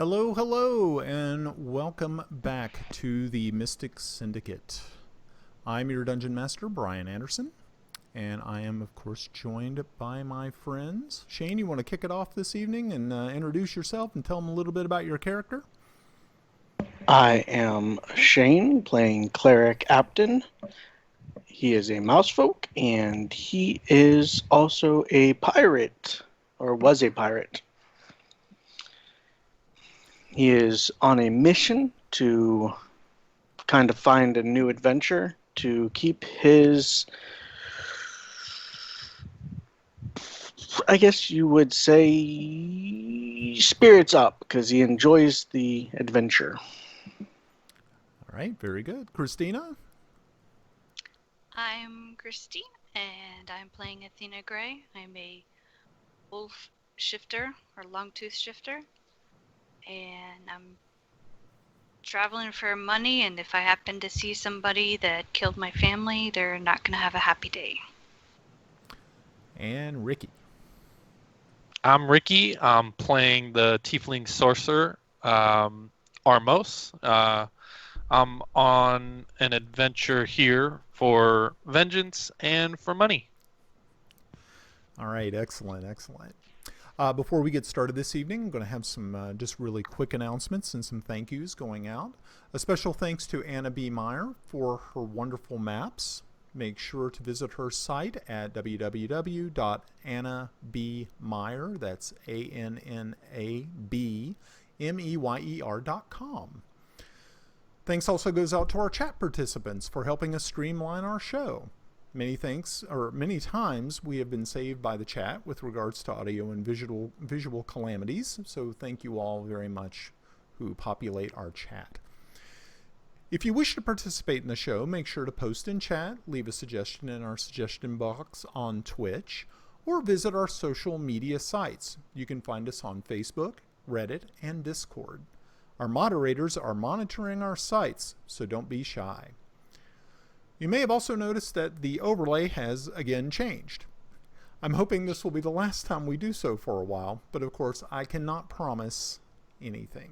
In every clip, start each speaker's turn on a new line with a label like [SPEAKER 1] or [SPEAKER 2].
[SPEAKER 1] Hello, hello, and welcome back to the Mystic Syndicate. I'm your Dungeon Master, Brian Anderson, and I am, of course, joined by my friends. Shane, you want to kick it off this evening and introduce yourself and tell them a little bit about your character?
[SPEAKER 2] I am Shane, playing Cleric Apton. He is a mousefolk, and he is also a pirate, or was a pirate. He is on a mission to kind of find a new adventure to keep his, I guess you would say, spirits up, because he enjoys the adventure.
[SPEAKER 1] All right, very good. Christina?
[SPEAKER 3] I'm Christine, and I'm playing Athena Gray. I'm a wolf shifter, or long-tooth shifter, and I'm traveling for money, and if I happen to see somebody that killed my family, they're not going to have a happy day.
[SPEAKER 1] And Ricky.
[SPEAKER 4] I'm Ricky. I'm playing the Tiefling Sorcerer, Armos. I'm on an adventure here for vengeance and for money.
[SPEAKER 1] All right, excellent, excellent. Before we get started this evening, I'm going to have some just really quick announcements and some thank yous going out. A special thanks to Anna B. Meyer for her wonderful maps. Make sure to visit her site at www.annabmeyer, that's ANNABMEYER.com. Thanks also goes out to our chat participants for helping us streamline our show. Many times we have been saved by the chat with regards to audio and visual calamities, so thank you all very much who populate our chat. If you wish to participate in the show, make sure to post in chat, leave a suggestion in our suggestion box on Twitch, or visit our social media sites. You can find us on Facebook, Reddit, and Discord. Our moderators are monitoring our sites, so don't be shy. You may have also noticed that the overlay has again changed. I'm hoping this will be the last time we do so for a while, but of course I cannot promise anything.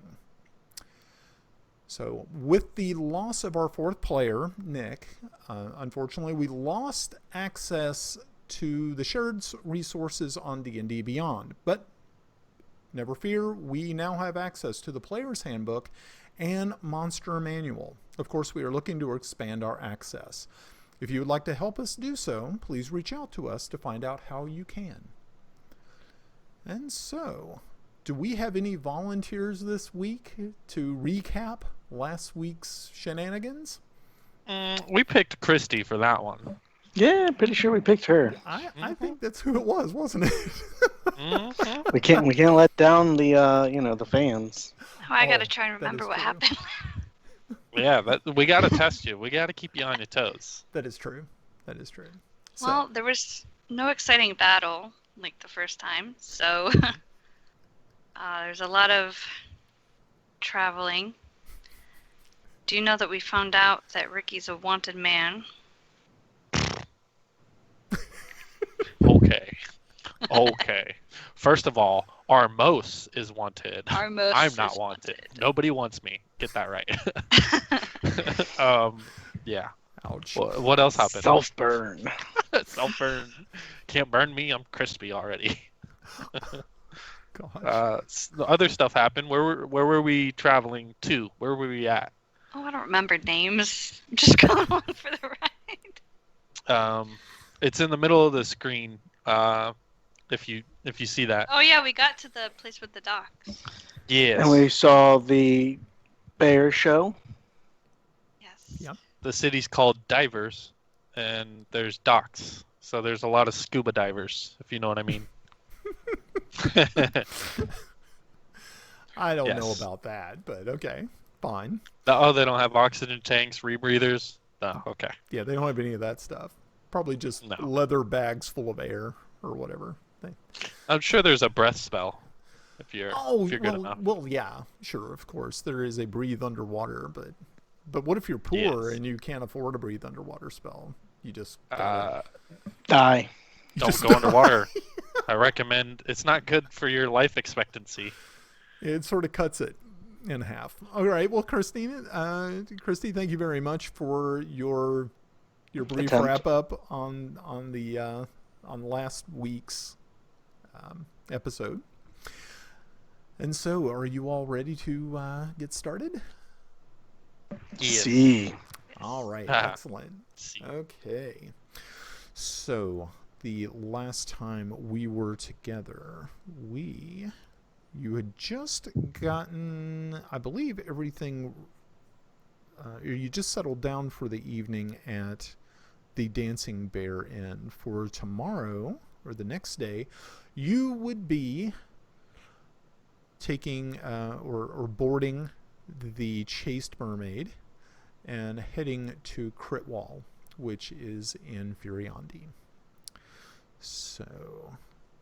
[SPEAKER 1] So with the loss of our fourth player, Nick, unfortunately we lost access to the shared resources on D&D Beyond, but never fear, we now have access to the Player's Handbook and Monster Manual. Of course, we are looking to expand our access. If you would like to help us do so, please reach out to us to find out how you can. And so, do we have any volunteers this week to recap last week's shenanigans?
[SPEAKER 4] We picked Christy for that one.
[SPEAKER 2] Yeah, pretty sure we picked her.
[SPEAKER 1] I think that's who it was, wasn't it?
[SPEAKER 4] Mm-hmm.
[SPEAKER 2] We can't let down the fans.
[SPEAKER 3] Oh, I got to try and remember what
[SPEAKER 1] true.
[SPEAKER 3] happened.
[SPEAKER 4] Yeah, we got to test you. We got to keep you on your toes.
[SPEAKER 1] That is true. That is true.
[SPEAKER 3] Well, there was no exciting battle like the first time, so there's a lot of traveling. Do you know that we found out that Ricky's a wanted man?
[SPEAKER 4] Okay. First of all, Armos is wanted.
[SPEAKER 3] Armos
[SPEAKER 4] I'm not
[SPEAKER 3] is
[SPEAKER 4] wanted. Nobody wants me. Get that right. Yeah.
[SPEAKER 1] Ouch.
[SPEAKER 4] What else happened?
[SPEAKER 2] Self-burn.
[SPEAKER 4] Self-burn. Can't burn me. I'm crispy already.
[SPEAKER 1] Gosh.
[SPEAKER 4] Other stuff happened. Where were we traveling to? Where were we at?
[SPEAKER 3] Oh, I don't remember names. I'm just going on for the ride.
[SPEAKER 4] It's in the middle of the screen. If you see that.
[SPEAKER 3] Oh yeah, we got to the place with the docks.
[SPEAKER 4] Yes.
[SPEAKER 2] And we saw the bear show.
[SPEAKER 3] Yes.
[SPEAKER 1] Yep.
[SPEAKER 4] The city's called Divers, and there's docks. So there's a lot of scuba divers, if you know what I mean.
[SPEAKER 1] I don't know about that, but okay, fine.
[SPEAKER 4] Oh, they don't have oxygen tanks, rebreathers? No, okay.
[SPEAKER 1] Yeah, they don't have any of that stuff. Probably just leather bags full of air or whatever.
[SPEAKER 4] I'm sure there's a breath spell if you're good enough.
[SPEAKER 1] Well, yeah, sure, of course. There is a breathe underwater, but what if you're poor and you can't afford a breathe underwater spell? You just
[SPEAKER 2] Die.
[SPEAKER 4] Don't go underwater. I recommend. It's not good for your life expectancy.
[SPEAKER 1] It sort of cuts it in half. All right. Well, Christy, thank you very much for your brief
[SPEAKER 2] Attempt.
[SPEAKER 1] wrap up on last week's episode. And so, are you all ready to get started?
[SPEAKER 4] Yes.
[SPEAKER 2] See.
[SPEAKER 1] All right.
[SPEAKER 4] Ah.
[SPEAKER 1] Excellent.
[SPEAKER 4] See.
[SPEAKER 1] Okay. So, the last time we were together, you had just gotten, I believe, everything. You just settled down for the evening at the Dancing Bear Inn. For tomorrow, or the next day, you would be taking or boarding the Chaste Mermaid and heading to Critwall, which is in Furiondi. So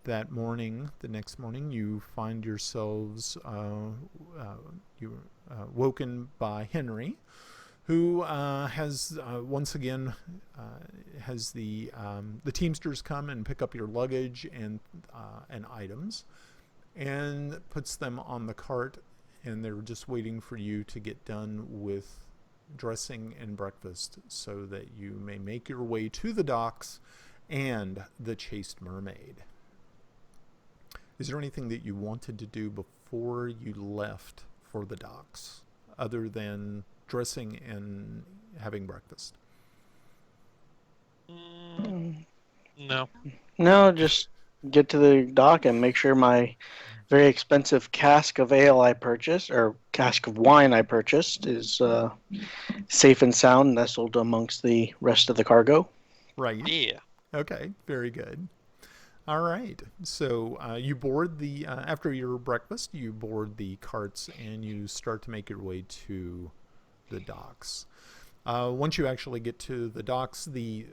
[SPEAKER 1] that morning, the next morning, you find yourselves woken by Henry, who has once again has the Teamsters come and pick up your luggage and items, and puts them on the cart, and they're just waiting for you to get done with dressing and breakfast so that you may make your way to the docks and the Chaste Mermaid. Is there anything that you wanted to do before you left for the docks, other than dressing and having breakfast?
[SPEAKER 4] No.
[SPEAKER 2] No, just get to the dock and make sure my very expensive cask of ale I purchased, or cask of wine I purchased, is safe and sound, nestled amongst the rest of the cargo.
[SPEAKER 1] Right.
[SPEAKER 4] Yeah.
[SPEAKER 1] Okay. Very good. All right. So you board after your breakfast, you board the carts and you start to make your way to the docks. Once you actually get to the docks, the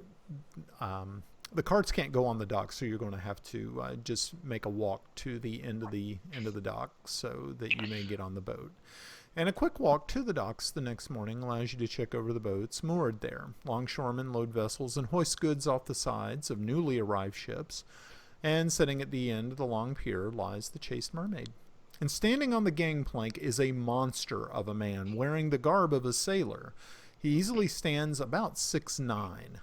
[SPEAKER 1] carts can't go on the dock, so you're going to have to just make a walk to the end of the dock so that you may get on the boat. And a quick walk to the docks the next morning allows you to check over the boats moored there. Longshoremen load vessels and hoist goods off the sides of newly arrived ships. And sitting at the end of the long pier lies the Chaste Mermaid. And standing on the gangplank is a monster of a man wearing the garb of a sailor. He easily stands about 6'9",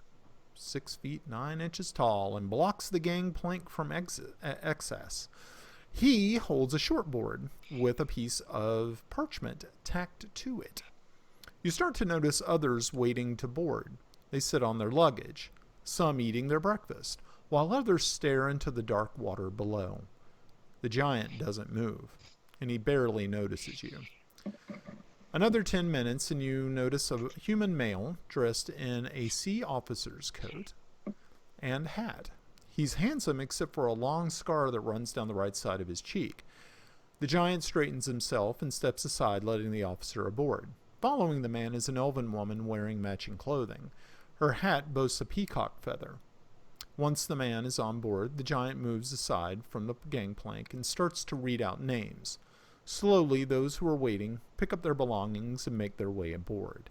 [SPEAKER 1] 6 feet 9 inches tall, and blocks the gangplank from excess. He holds a shortboard with a piece of parchment tacked to it. You start to notice others waiting to board. They sit on their luggage, some eating their breakfast, while others stare into the dark water below. The giant doesn't move, and he barely notices you. Another 10 minutes, and you notice a human male dressed in a sea officer's coat and hat. He's handsome except for a long scar that runs down the right side of his cheek. The giant straightens himself and steps aside, letting the officer aboard. Following the man is an elven woman wearing matching clothing. Her hat boasts a peacock feather. Once the man is on board, the giant moves aside from the gangplank and starts to read out names. Slowly, those who are waiting pick up their belongings and make their way aboard.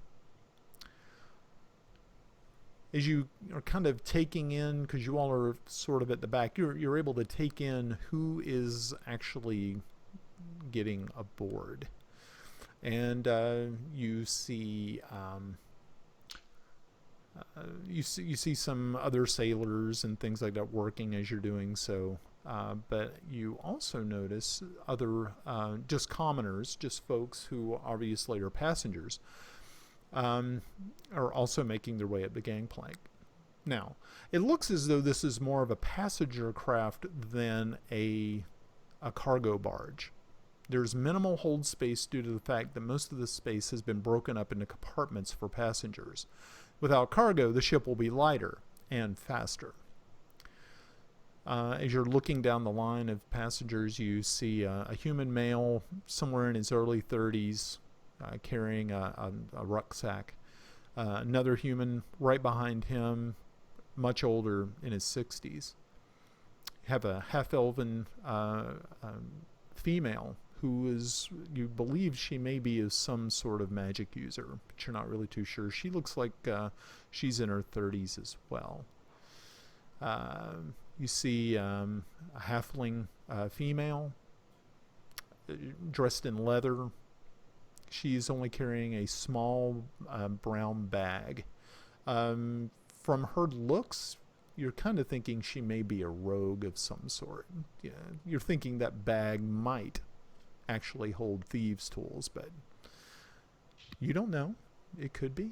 [SPEAKER 1] As you are kind of taking in, because you all are sort of at the back, you're able to take in who is actually getting aboard. And you see you see some other sailors and things like that working as you're doing so. But you also notice other just commoners, just folks who obviously are passengers, are also making their way up the gangplank. Now, it looks as though this is more of a passenger craft than a cargo barge. There's minimal hold space due to the fact that most of the space has been broken up into compartments for passengers. Without cargo, the ship will be lighter and faster. As you're looking down the line of passengers, you see a human male somewhere in his early 30s carrying a rucksack. Another human right behind him, much older, in his 60s. You have a half-elven female who is, you believe she may be some sort of magic user, but you're not really too sure. She looks like she's in her 30s as well. You see a halfling female. dressed in leather. She's only carrying a small brown bag. From her looks, you're kind of thinking she may be a rogue of some sort. Yeah, you're thinking that bag might actually hold thieves' tools, but you don't know. It could be.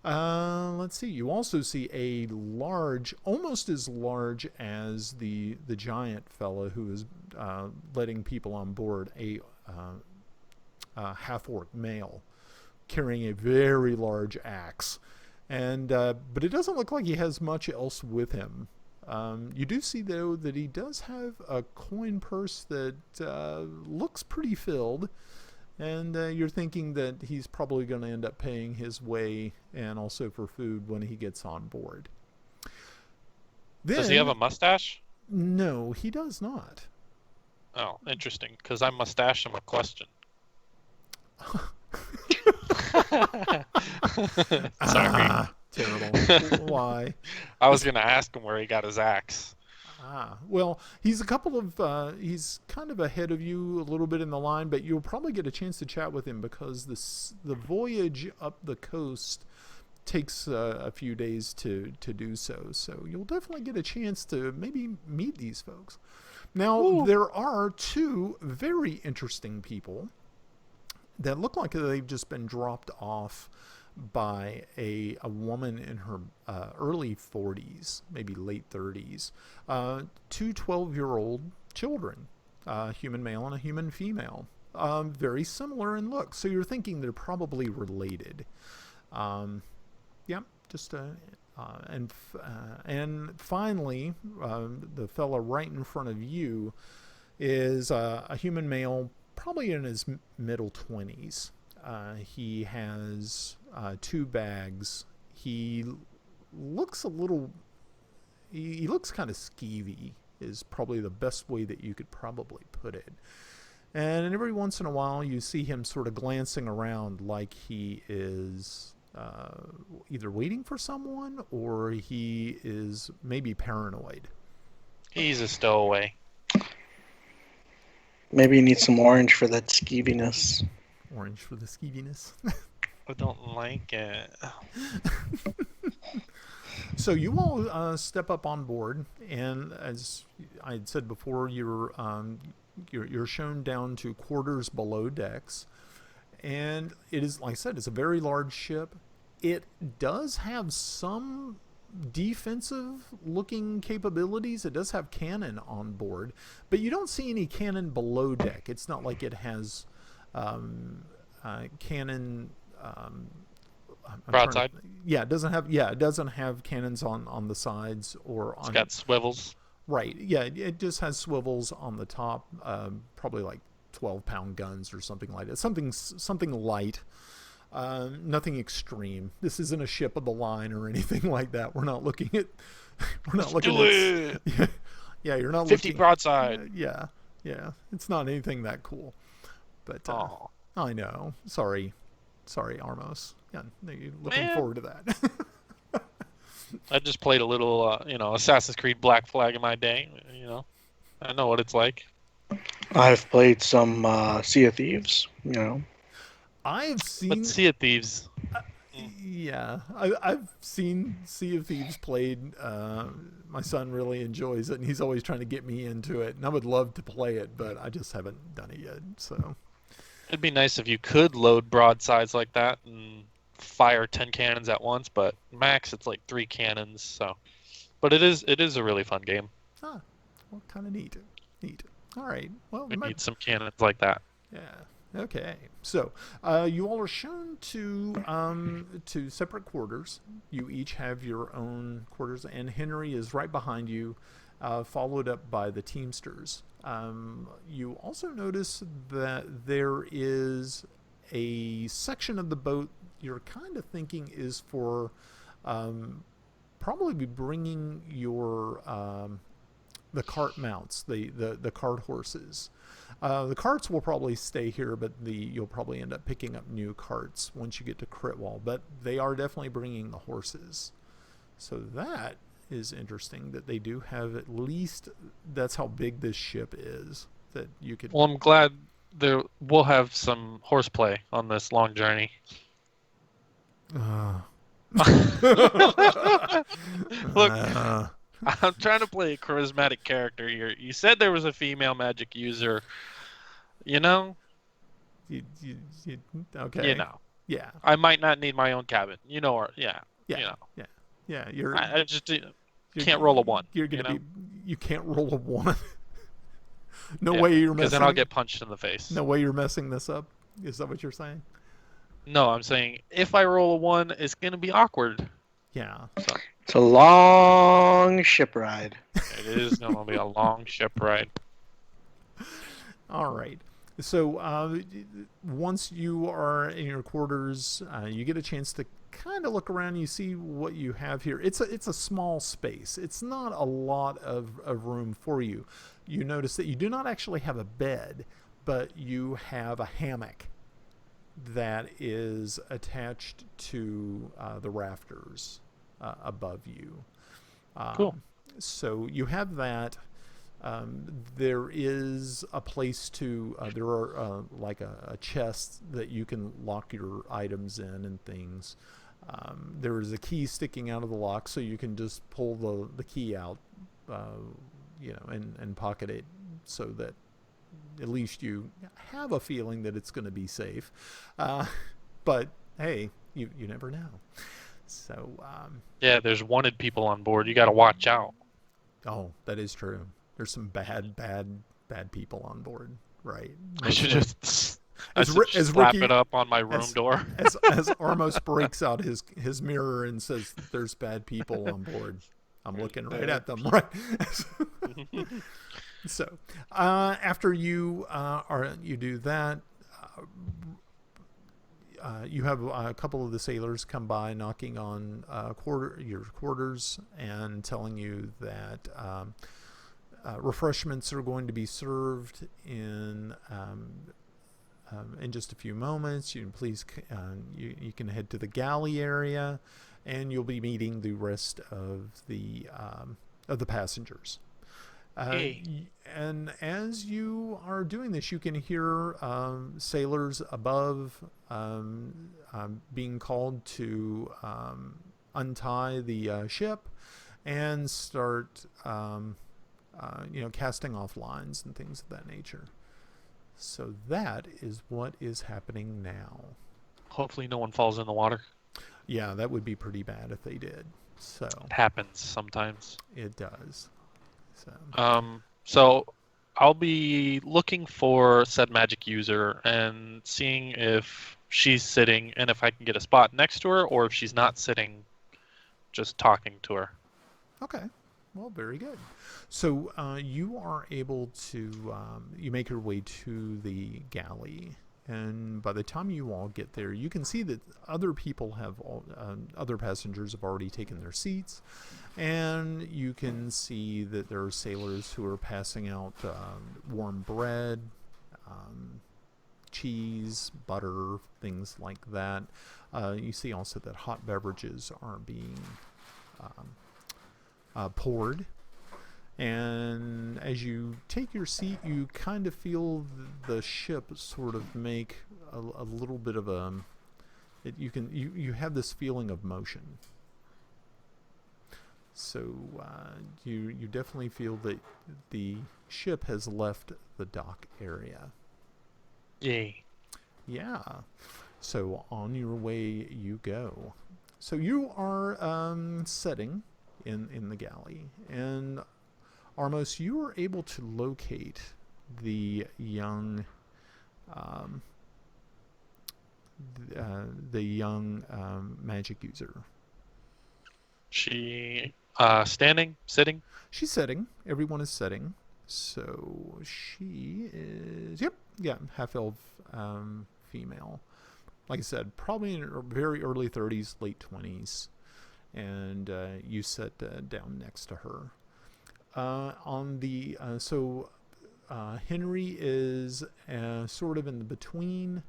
[SPEAKER 1] Let's see. You also see a large, almost as large as the giant fella who is letting people on board, a half-orc male carrying a very large axe. And but it doesn't look like he has much else with him. You do see, though, that he does have a coin purse that looks pretty filled. And you're thinking that he's probably going to end up paying his way and also for food when he gets on board. Then,
[SPEAKER 4] Does he have a mustache?
[SPEAKER 1] No, he does not.
[SPEAKER 4] Oh, interesting, because I mustached him a question. Sorry.
[SPEAKER 1] Terrible. Why?
[SPEAKER 4] I was going to ask him where he got his axe.
[SPEAKER 1] Well, he's he's kind of ahead of you a little bit in the line, but you'll probably get a chance to chat with him because the voyage up the coast takes a few days to do so. So you'll definitely get a chance to maybe meet these folks. Now,
[SPEAKER 4] Ooh.
[SPEAKER 1] There are two very interesting people that look like they've just been dropped off by a woman in her early 40s, maybe late 30s, two 12-year-old children, a human male and a human female, very similar in look. So you're thinking they're probably related. Just and finally, the fella right in front of you is a human male, probably in his middle 20s. He has 2 bags. He looks he looks kind of skeevy, is probably the best way that you could probably put it. And every once in a while you see him sort of glancing around like he is either waiting for someone or he is maybe paranoid.
[SPEAKER 4] He's a stowaway.
[SPEAKER 2] Maybe you need some orange for that skeeviness.
[SPEAKER 1] Orange for the skeeviness.
[SPEAKER 4] I don't like it.
[SPEAKER 1] So you all step up on board, and as I had said before, you're shown down to quarters below decks, and it is, like I said, it's a very large ship. It does have some defensive-looking capabilities. It does have cannon on board, but you don't see any cannon below deck. It's not like it has cannon.
[SPEAKER 4] Broadside.
[SPEAKER 1] It doesn't have cannons on the sides or on.
[SPEAKER 4] It's got swivels.
[SPEAKER 1] Right. Yeah, it just has swivels on the top, probably like 12-pound guns or something like that. Something light. Nothing extreme. This isn't a ship of the line or anything like that. We're not looking at. Yeah, you're not
[SPEAKER 4] 50
[SPEAKER 1] looking.
[SPEAKER 4] broadside.
[SPEAKER 1] Yeah. It's not anything that cool. But I know. Sorry, Armos. Yeah, you're looking forward to that.
[SPEAKER 2] I
[SPEAKER 4] just played a little, Assassin's Creed Black Flag in my day. I know what it's like.
[SPEAKER 2] I've played some Sea of Thieves.
[SPEAKER 1] I've seen.
[SPEAKER 4] Let's Sea of Thieves.
[SPEAKER 1] Yeah, I've seen Sea of Thieves played. My son really enjoys it, and he's always trying to get me into it. And I would love to play it, but I just haven't done it yet. So
[SPEAKER 4] it'd be nice if you could load broadsides like that and fire 10 cannons at once, but max it's like 3 cannons. So, but it is a really fun game.
[SPEAKER 1] Well, kind of neat. All right. Well,
[SPEAKER 4] we need some cannons like that.
[SPEAKER 1] Yeah. Okay. So, you all are shown to separate quarters. You each have your own quarters, and Henry is right behind you, followed up by the Teamsters. You also notice that there is a section of the boat you're kind of thinking is for probably bringing your the cart mounts, the cart horses. The carts will probably stay here, but you'll probably end up picking up new carts once you get to Critwall. But they are definitely bringing the horses. So that is interesting that they do have at least, that's how big this ship is. that you could.
[SPEAKER 4] Well, I'm glad we'll have some horseplay on this long journey. Look, I'm trying to play a charismatic character here. You said there was a female magic user. You know?
[SPEAKER 1] Okay.
[SPEAKER 4] You know.
[SPEAKER 1] Yeah.
[SPEAKER 4] I might not need my own cabin. You know, or
[SPEAKER 1] Yeah.
[SPEAKER 4] You know.
[SPEAKER 1] Yeah.
[SPEAKER 4] I just can't roll a 1.
[SPEAKER 1] You're gonna
[SPEAKER 4] you know?
[SPEAKER 1] You can't roll a 1. No
[SPEAKER 4] Yeah,
[SPEAKER 1] way you're messing.
[SPEAKER 4] Because then I'll get punched in the face.
[SPEAKER 1] No way you're messing this up. Is that what you're saying?
[SPEAKER 4] No, I'm saying if I roll a 1, it's gonna be awkward.
[SPEAKER 1] Yeah.
[SPEAKER 4] So
[SPEAKER 2] It's a long ship ride.
[SPEAKER 4] it is gonna be a long ship ride.
[SPEAKER 1] All right. So once you are in your quarters, you get a chance to kind of look around. You see what you have here. It's a small space. It's not a lot of room for you. You notice that you do not actually have a bed, but you have a hammock that is attached to the rafters above you.
[SPEAKER 4] Cool.
[SPEAKER 1] So you have that. There is a place to, there are like a chest that you can lock your items in and things. There is a key sticking out of the lock, so you can just pull the key out, and pocket it so that at least you have a feeling that it's going to be safe. But hey, you never know. So
[SPEAKER 4] yeah, there's wanted people on board. You got to watch out.
[SPEAKER 1] Oh, that is true. There's some bad people on board, right?
[SPEAKER 4] I should just
[SPEAKER 1] as
[SPEAKER 4] slap
[SPEAKER 1] Ricky,
[SPEAKER 4] it up on my room door.
[SPEAKER 1] as Armos breaks out his mirror and says, "There's bad people on board." I'm looking right at them, right? So, after you do that, you have a couple of the sailors come by, knocking on your quarters and telling you that refreshments are going to be served in just a few moments. You can head to the galley area, and you'll be meeting the rest of the passengers. And as you are doing this, you can hear sailors above being called to untie the ship and start casting off lines and things of that nature. So that is what is happening now.
[SPEAKER 4] Hopefully no one falls in the water.
[SPEAKER 1] Yeah, that would be pretty bad if they did. So
[SPEAKER 4] it happens sometimes.
[SPEAKER 1] It does.
[SPEAKER 4] So I'll be looking for said magic user and seeing if she's sitting and if I can get a spot next to her, or if she's not sitting, just talking to her.
[SPEAKER 1] Okay. Well, very good. So you are able to you make your way to the galley, and by the time you all get there, you can see that other people other passengers have already taken their seats, and you can see that there are sailors who are passing out warm bread, cheese, butter, things like that. You see also that hot beverages are being poured. And as you take your seat, you kind of feel the ship sort of make a little bit of you have this feeling of motion. So you definitely feel that the ship has left the dock area.
[SPEAKER 4] Yay.
[SPEAKER 1] Yeah. So on your way you go. So you are sitting in the galley, and Armos, you were able to locate the young magic user.
[SPEAKER 4] She standing, sitting?
[SPEAKER 1] She's sitting. Everyone is sitting. So she is, half elf female. Like I said, probably in her very early 30s, late 20s. And you sit down next to her. Henry is sort of in the between,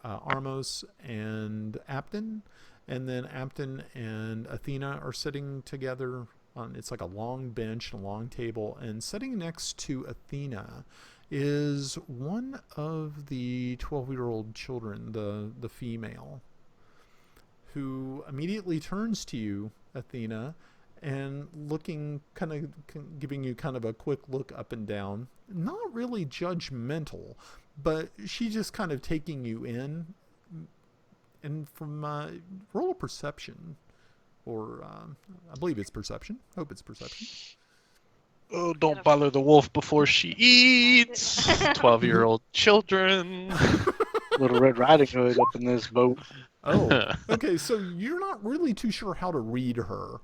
[SPEAKER 1] Armos and Apton, and then Apton and Athena are sitting together It's like a long bench and a long table, and sitting next to Athena is one of the 12-year-old children, the female, who immediately turns to you, Athena, and looking giving you kind of a quick look up and down, not really judgmental, but she just kind of taking you in. And from roll a perception, or I believe it's perception. Hope it's perception.
[SPEAKER 4] Oh, don't bother the wolf before she eats. 12-year-old children.
[SPEAKER 2] Little Red Riding Hood up in this boat.
[SPEAKER 1] Oh, okay. So you're not really too sure how to read her,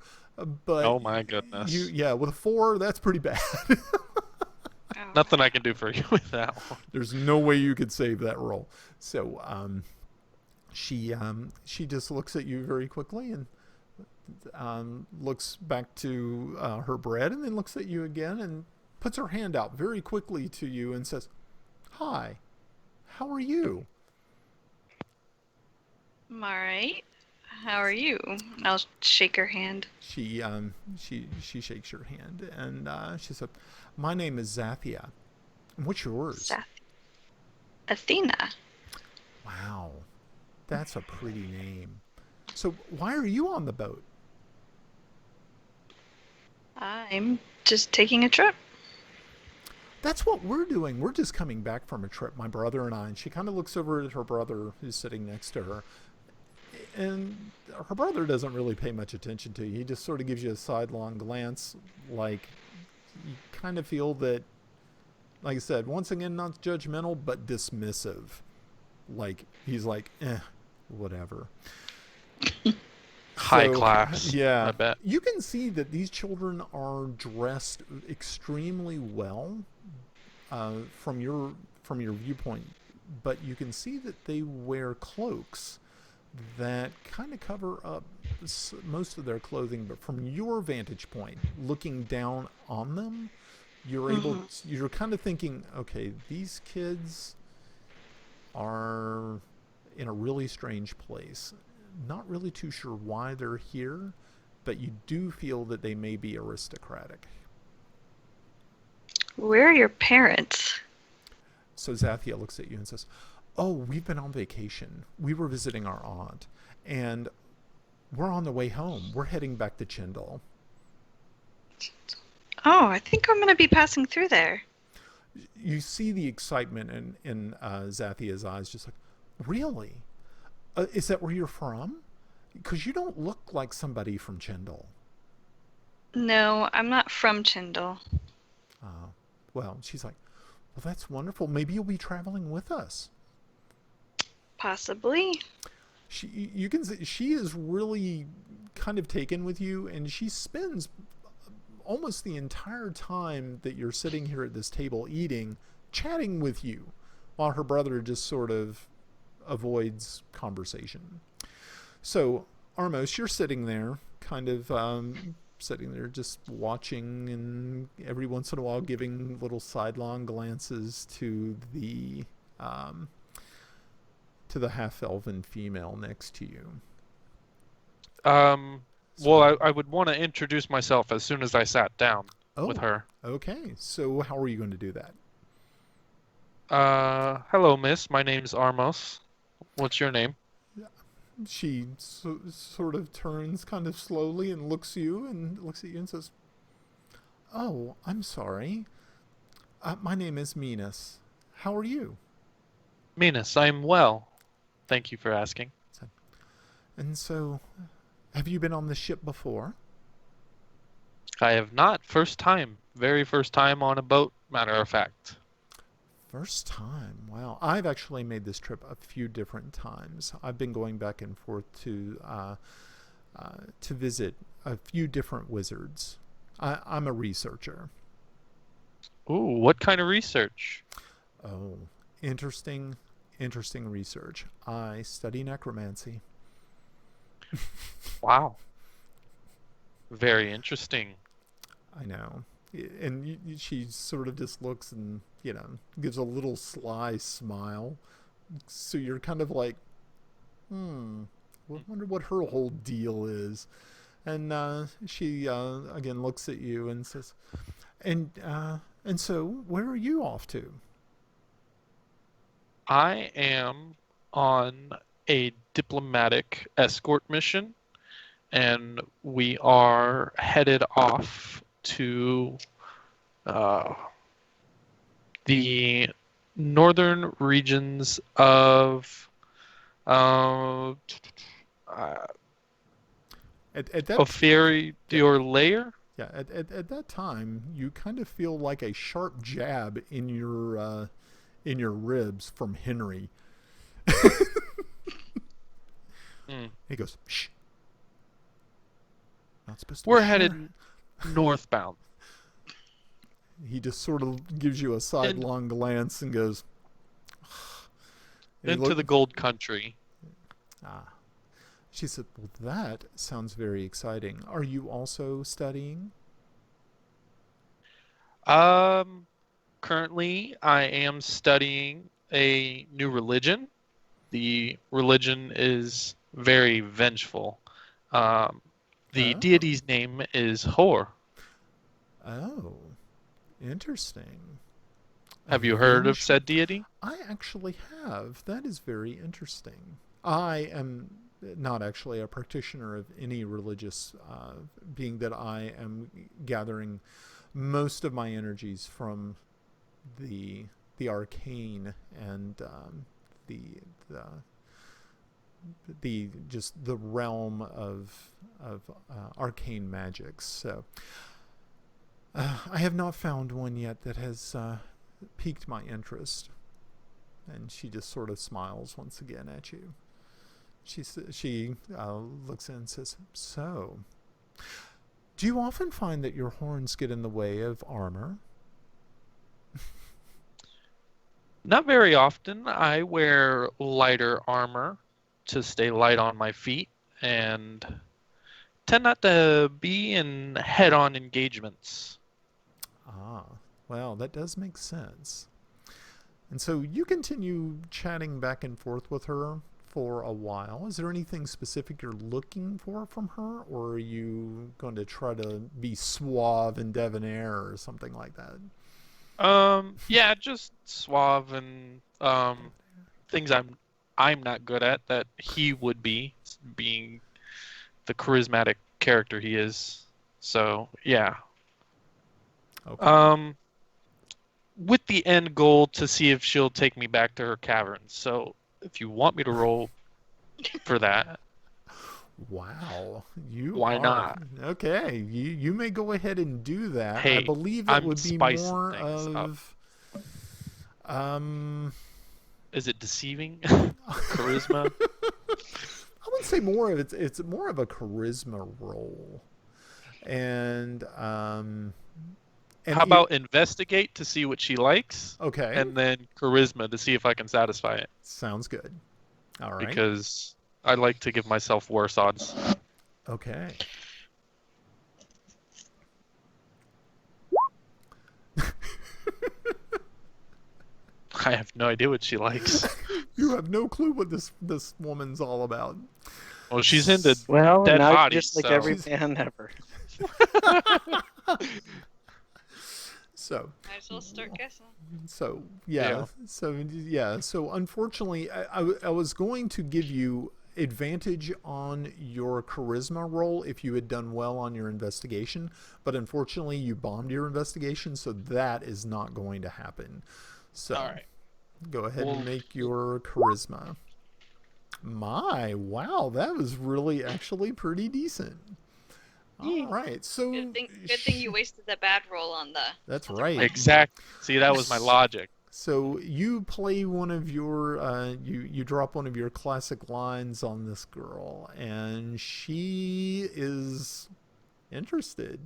[SPEAKER 1] but
[SPEAKER 4] Oh my goodness.
[SPEAKER 1] with a 4, that's pretty bad.
[SPEAKER 4] Nothing I can do for you with that one.
[SPEAKER 1] There's no way you could save that roll. So she just looks at you very quickly and looks back to her bread, and then looks at you again and puts her hand out very quickly to you and says, "Hi, how are you?"
[SPEAKER 3] I'm alright. How are you? I'll shake her hand.
[SPEAKER 1] She shakes your hand, and she said, "My name is Zathia. And what's yours?"
[SPEAKER 3] Athena.
[SPEAKER 1] Wow, that's a pretty name. So why are you on the boat?
[SPEAKER 3] I'm just taking a trip.
[SPEAKER 1] That's what we're doing. We're just coming back from a trip, my brother and I. And she kind of looks over at her brother who's sitting next to her. And her brother doesn't really pay much attention to you. He just sort of gives you a sidelong glance, like you kind of feel that, like I said, once again, not judgmental, but dismissive. Like, he's like, whatever.
[SPEAKER 4] High class.
[SPEAKER 1] Yeah.
[SPEAKER 4] I bet.
[SPEAKER 1] You can see that these children are dressed extremely well from your viewpoint, but you can see that they wear cloaks that kind of cover up most of their clothing. But from your vantage point, looking down on them, you're kind of thinking, okay, these kids are in a really strange place. Not really too sure why they're here, but you do feel that they may be aristocratic.
[SPEAKER 3] Where are your parents?
[SPEAKER 1] So Zathia looks at you and says, "Oh, we've been on vacation. We were visiting our aunt, and we're on the way home. We're heading back to Chindal."
[SPEAKER 3] Oh, I think I'm going to be passing through there.
[SPEAKER 1] You see the excitement in Zathia's eyes, just like, "Really? Is that where you're from? Because you don't look like somebody from Chindal."
[SPEAKER 3] No, I'm not from Chindal.
[SPEAKER 1] Well, she's like, "Well, that's wonderful. Maybe you'll be traveling with us."
[SPEAKER 3] Possibly.
[SPEAKER 1] You can see she is really kind of taken with you, and she spends almost the entire time that you're sitting here at this table eating, chatting with you, while her brother just sort of avoids conversation. So, Armos, you're sitting there, kind of sitting there just watching, and every once in a while giving little sidelong glances to the half-elven female next to you.
[SPEAKER 4] Well, I would want to introduce myself as soon as I sat down with her.
[SPEAKER 1] Okay, so how are you going to do that?
[SPEAKER 4] Hello, miss. My name's Armos. What's your name?
[SPEAKER 1] She sort of turns kind of slowly and looks at you and says, "Oh, I'm sorry. My name is Minas. How are you?"
[SPEAKER 4] Minas, I'm well. Thank you for asking.
[SPEAKER 1] And so, have you been on the ship before?
[SPEAKER 4] I have not. First time. Very first time on a boat, matter of fact.
[SPEAKER 1] First time. Wow. I've actually made this trip a few different times. I've been going back and forth to visit a few different wizards. I'm a researcher.
[SPEAKER 4] Ooh, what kind of research?
[SPEAKER 1] Oh, interesting research. I study necromancy.
[SPEAKER 4] Wow. Very interesting.
[SPEAKER 1] I know. And she sort of just looks and, gives a little sly smile. So you're kind of like, I wonder what her whole deal is. And she again looks at you and says, and so where are you off to?
[SPEAKER 4] I am on a diplomatic escort mission, and we are headed off to uh, the northern regions of uh,
[SPEAKER 1] At that
[SPEAKER 4] Oferi Layer.
[SPEAKER 1] yeah, at that time, you kind of feel like a sharp jab in your ribs from Henry. He goes, "Shh, not supposed to."
[SPEAKER 4] We're
[SPEAKER 1] be
[SPEAKER 4] headed
[SPEAKER 1] sharing."
[SPEAKER 4] northbound.
[SPEAKER 1] He just sort of gives you a sidelong glance and goes, and
[SPEAKER 4] into the gold country.
[SPEAKER 1] Ah. She said, "Well, that sounds very exciting. Are you also studying?"
[SPEAKER 4] Currently, I am studying a new religion. The religion is very vengeful. The
[SPEAKER 1] Oh.
[SPEAKER 4] deity's name is Hor.
[SPEAKER 1] Oh, interesting.
[SPEAKER 4] Have you heard of
[SPEAKER 1] Avengeful.
[SPEAKER 4] said deity?
[SPEAKER 1] I actually have. That is very interesting. I am not actually a practitioner of any religious being, that I am gathering most of my energies from the arcane and the the just the realm of arcane magics. So I have not found one yet that has piqued my interest. And she just sort of smiles once again at you. She looks in and says, "So, do you often find that your horns get in the way of armor?"
[SPEAKER 4] Not very often. I wear lighter armor to stay light on my feet and tend not to be in head-on engagements.
[SPEAKER 1] Ah, well, that does make sense. And so you continue chatting back and forth with her for a while. Is there anything specific you're looking for from her, or are you going to try to be suave and debonair or something like that?
[SPEAKER 4] Yeah, just suave and things I'm not good at that he would be, being the charismatic character he is. So, yeah.
[SPEAKER 1] Okay.
[SPEAKER 4] With the end goal to see if she'll take me back to her caverns. So, if you want me to roll for that,
[SPEAKER 1] Wow, you
[SPEAKER 4] why
[SPEAKER 1] are
[SPEAKER 4] not?
[SPEAKER 1] okay. You may go ahead and do that. I
[SPEAKER 4] Hey,
[SPEAKER 1] believe that
[SPEAKER 4] I'm
[SPEAKER 1] would be
[SPEAKER 4] spicing
[SPEAKER 1] more
[SPEAKER 4] things up.
[SPEAKER 1] of um
[SPEAKER 4] Is it deceiving? Charisma?
[SPEAKER 1] I would say more of it's more of a charisma role. And
[SPEAKER 4] How about investigate to see what she likes,
[SPEAKER 1] okay,
[SPEAKER 4] and then charisma to see if I can satisfy it?
[SPEAKER 1] sounds good. All right.
[SPEAKER 4] Because I like to give myself worse odds.
[SPEAKER 1] Okay.
[SPEAKER 4] I have no idea what she likes.
[SPEAKER 1] You have no clue what this woman's all about.
[SPEAKER 4] Well, she's into
[SPEAKER 2] Well,
[SPEAKER 4] dead
[SPEAKER 2] now you're
[SPEAKER 4] bodies,
[SPEAKER 2] just like
[SPEAKER 4] so
[SPEAKER 2] every
[SPEAKER 1] She's-
[SPEAKER 2] man ever.
[SPEAKER 1] So
[SPEAKER 3] Might as well start guessing.
[SPEAKER 1] So
[SPEAKER 4] Yeah.
[SPEAKER 1] so unfortunately, I was going to give you advantage on your charisma roll if you had done well on your investigation, but unfortunately you bombed your investigation, so that is not going to happen. So
[SPEAKER 4] all right.
[SPEAKER 1] go ahead
[SPEAKER 4] Well,
[SPEAKER 1] and make your charisma. Wow, that was really actually pretty decent. All right, so
[SPEAKER 3] Good thing you wasted the bad roll on the.
[SPEAKER 1] that's
[SPEAKER 3] other
[SPEAKER 1] right.
[SPEAKER 3] one.
[SPEAKER 4] Exactly. See, that was my logic.
[SPEAKER 1] So you play one of your you drop one of your classic lines on this girl, and she is interested.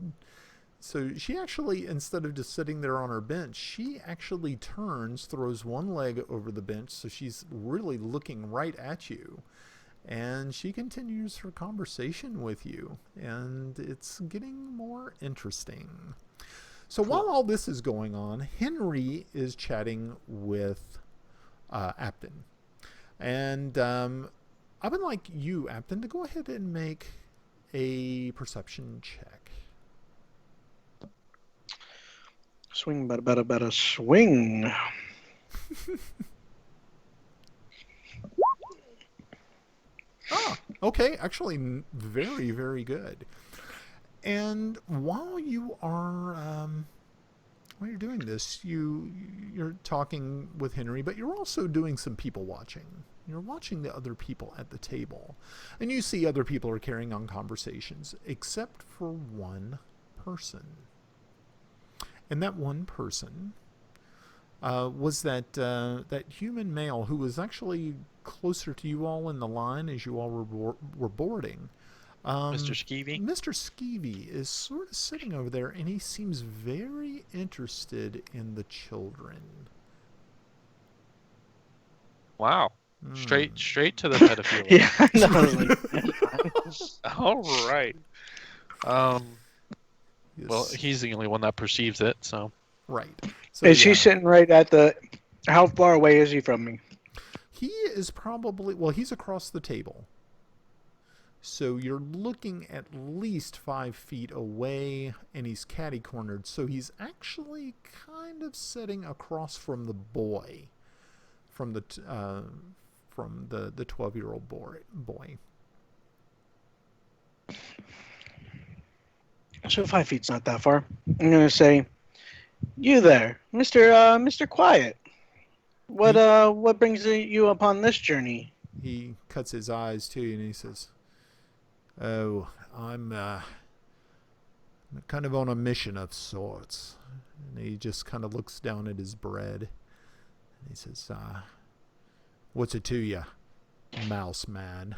[SPEAKER 1] So she actually, instead of just sitting there on her bench, she actually turns, throws one leg over the bench, so she's really looking right at you. And she continues her conversation with you, and it's getting more interesting. So while all this is going on, Henry is chatting with Apton. And I would like you, Apton, to go ahead and make a perception check.
[SPEAKER 2] Swing, better, swing.
[SPEAKER 1] Okay, actually, very, very good. And while you're doing this, you're talking with Henry, but you're also doing some people watching. You're watching the other people at the table, and you see other people are carrying on conversations, except for one person. And that one person was that human male who was actually closer to you all in the line as you all were boarding.
[SPEAKER 4] Mr. Skeevy?
[SPEAKER 1] Mr. Skeevy is sort of sitting over there, and he seems very interested in the children.
[SPEAKER 4] Wow. Straight to the pedophilia.
[SPEAKER 2] Yeah, no,
[SPEAKER 4] All right.
[SPEAKER 1] Yes.
[SPEAKER 4] Well, he's the only one that perceives it, so.
[SPEAKER 1] Right. So,
[SPEAKER 2] is he sitting right at the... How far away is he from me?
[SPEAKER 1] He is probably... Well, he's across the table. So you're looking at least 5 feet away, and he's catty-cornered. So he's actually kind of sitting across from the boy, from the 12-year-old boy.
[SPEAKER 2] So 5 feet's not that far. I'm gonna say, you there, Mr. Quiet. What brings you upon this journey?
[SPEAKER 1] He cuts his eyes to you, and he says, "Oh, I'm kind of on a mission of sorts." And he just kind of looks down at his bread. And he says, "What's it to you, mouse man?"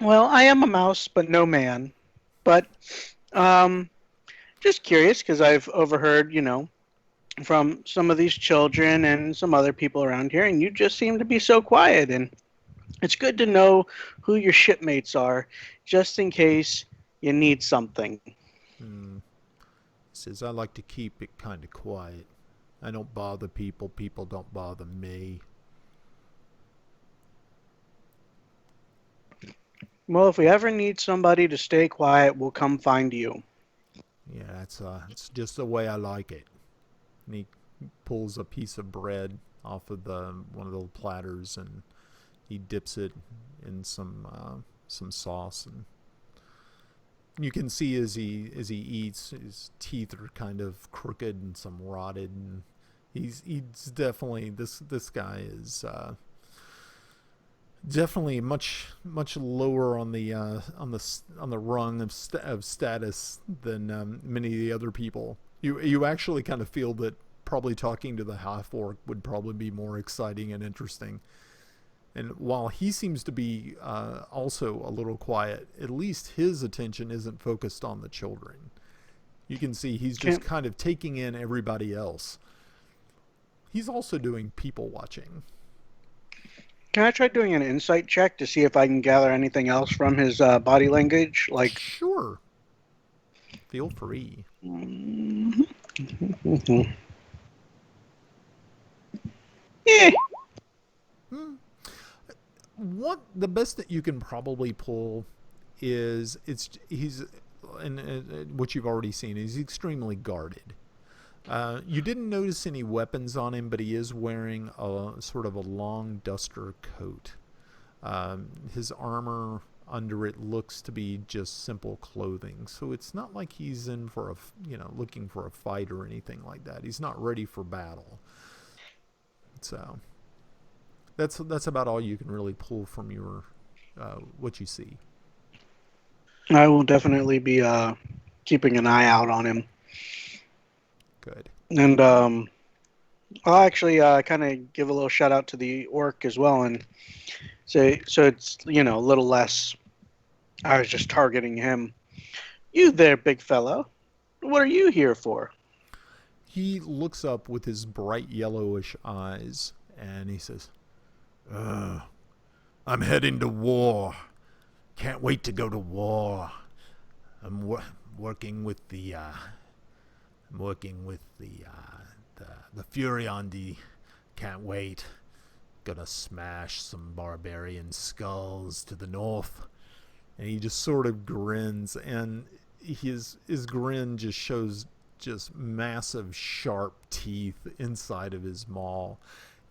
[SPEAKER 2] Well, I am a mouse, but no man. But just curious, because I've overheard, from some of these children and some other people around here, and you just seem to be so quiet. And it's good to know who your shipmates are, just in case you need something.
[SPEAKER 1] He says, "I like to keep it kind of quiet. I don't bother people. People don't bother me."
[SPEAKER 2] Well, if we ever need somebody to stay quiet, we'll come find you.
[SPEAKER 1] Yeah, it's just the way I like it. And he pulls a piece of bread off of one of the platters, and he dips it in some sauce, and you can see as he eats, his teeth are kind of crooked and some rotted, and he's definitely this guy is definitely much lower on the rung of status than many of the other people. You actually kind of feel that probably talking to the half-orc would probably be more exciting and interesting. And while he seems to be also a little quiet, at least his attention isn't focused on the children. You can see he's just kind of taking in everybody else. He's also doing people watching.
[SPEAKER 2] Can I try doing an insight check to see if I can gather anything else from his body language? Like,
[SPEAKER 1] sure. Feel free.
[SPEAKER 2] Yeah.
[SPEAKER 1] What the best that you can probably pull is he's and what you've already seen is extremely guarded. You didn't notice any weapons on him, but he is wearing a sort of a long duster coat. His armor under it looks to be just simple clothing, so it's not like he's in for looking for a fight or anything like that. He's not ready for battle. So that's about all you can really pull from your what you see.
[SPEAKER 2] I will definitely be keeping an eye out on him.
[SPEAKER 1] Good.
[SPEAKER 2] And I'll actually kind of give a little shout out to the orc as well, and say, so it's a little less. I was just targeting him. You there, big fella? What are you here for?
[SPEAKER 1] He looks up with his bright yellowish eyes, and he says, "I'm heading to war. Can't wait to go to war. I'm working with the Furiondi. Can't wait. Gonna smash some barbarian skulls to the north. And he just sort of grins, and his grin just shows just massive sharp teeth inside of his maw.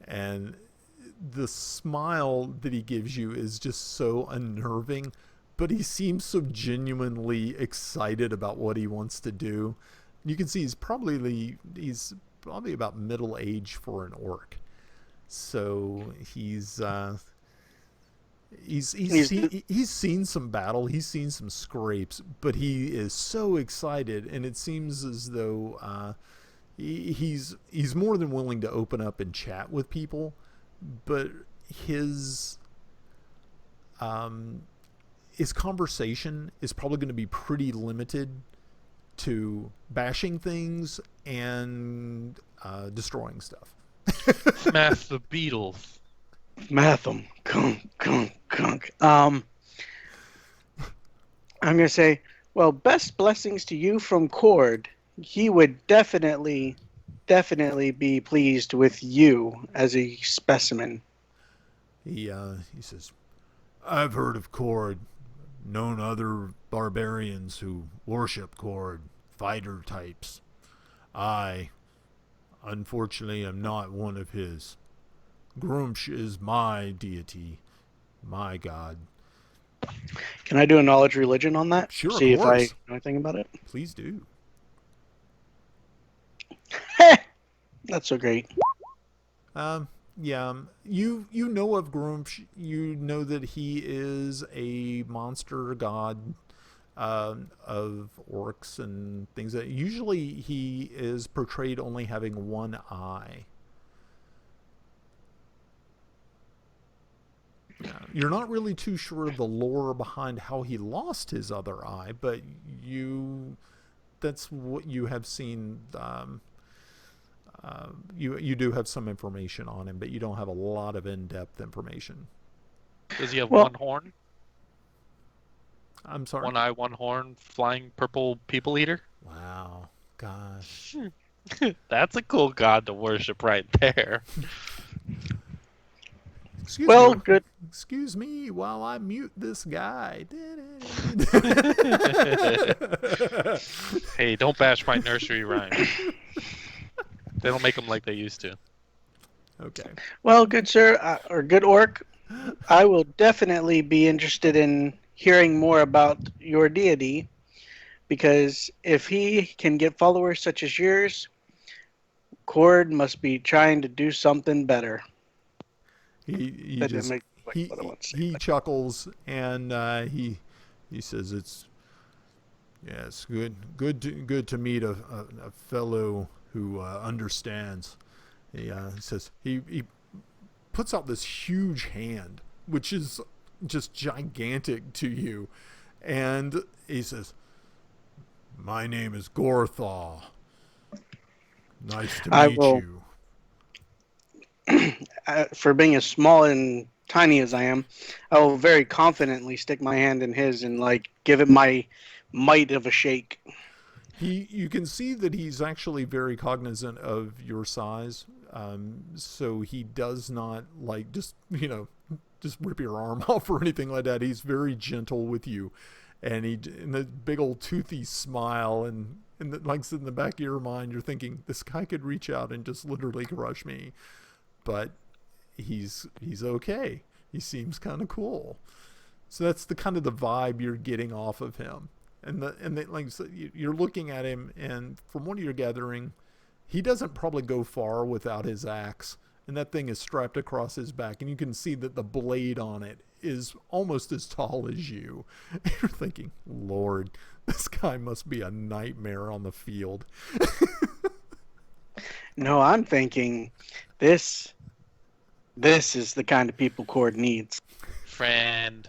[SPEAKER 1] And the smile that he gives you is just so unnerving, but he seems so genuinely excited about what he wants to do. You can see he's probably about middle age for an orc. So he's seen some battle, he's seen some scrapes, but he is so excited, and it seems as though he's more than willing to open up and chat with people, but his conversation is probably going to be pretty limited to bashing things and destroying stuff.
[SPEAKER 4] Smash the Beatles.
[SPEAKER 2] Math them. Kunk, kunk, kunk. I'm going to say, well, best blessings to you from Cord. He would definitely be pleased with you as a specimen.
[SPEAKER 1] He says, I've heard of Cord, known other barbarians who worship Cord, fighter types. I, unfortunately, am not one of his. Grumsh is my deity, my god.
[SPEAKER 2] Can I do a knowledge religion on that?
[SPEAKER 1] Sure,
[SPEAKER 2] See
[SPEAKER 1] of
[SPEAKER 2] if
[SPEAKER 1] course.
[SPEAKER 2] I know anything about it.
[SPEAKER 1] Please do.
[SPEAKER 2] Not so great.
[SPEAKER 1] Yeah. You know of Grumsh. You know that he is a monster god of orcs and things. That usually he is portrayed only having one eye. You're not really too sure of the lore behind how he lost his other eye, but that's what you have seen. You do have some information on him, but you don't have a lot of in-depth information.
[SPEAKER 4] Does he have one horn?
[SPEAKER 1] I'm sorry?
[SPEAKER 4] One eye, one horn, flying purple people eater?
[SPEAKER 1] Wow. Gosh.
[SPEAKER 4] That's a cool god to worship right there.
[SPEAKER 2] Good.
[SPEAKER 1] Excuse me while I mute this guy.
[SPEAKER 4] Hey, don't bash my nursery rhymes. They don't make them like they used to.
[SPEAKER 1] Okay.
[SPEAKER 2] Well, good sir, or good orc, I will definitely be interested in hearing more about your deity, because if he can get followers such as yours, Cord must be trying to do something better.
[SPEAKER 1] He chuckles, and he says, "It's good to meet a fellow who understands." He says he puts out this huge hand, which is just gigantic to you, and he says, "My name is Gorthal. Nice to meet you."
[SPEAKER 2] For being as small and tiny as I am, I will very confidently stick my hand in his and give it my might of a shake.
[SPEAKER 1] You can see that he's actually very cognizant of your size, so he does not just rip your arm off or anything like that. He's very gentle with you, and the big old toothy smile, and in the back of your mind, you're thinking, this guy could reach out and just literally crush me. But he's okay. He seems kind of cool. So that's the kind of the vibe you're getting off of him. And you're looking at him, and from what you're gathering, he doesn't probably go far without his axe. And that thing is strapped across his back, and you can see that the blade on it is almost as tall as you. And you're thinking, Lord, this guy must be a nightmare on the field.
[SPEAKER 2] No, I'm thinking this is the kind of people Cord needs.
[SPEAKER 4] Friend.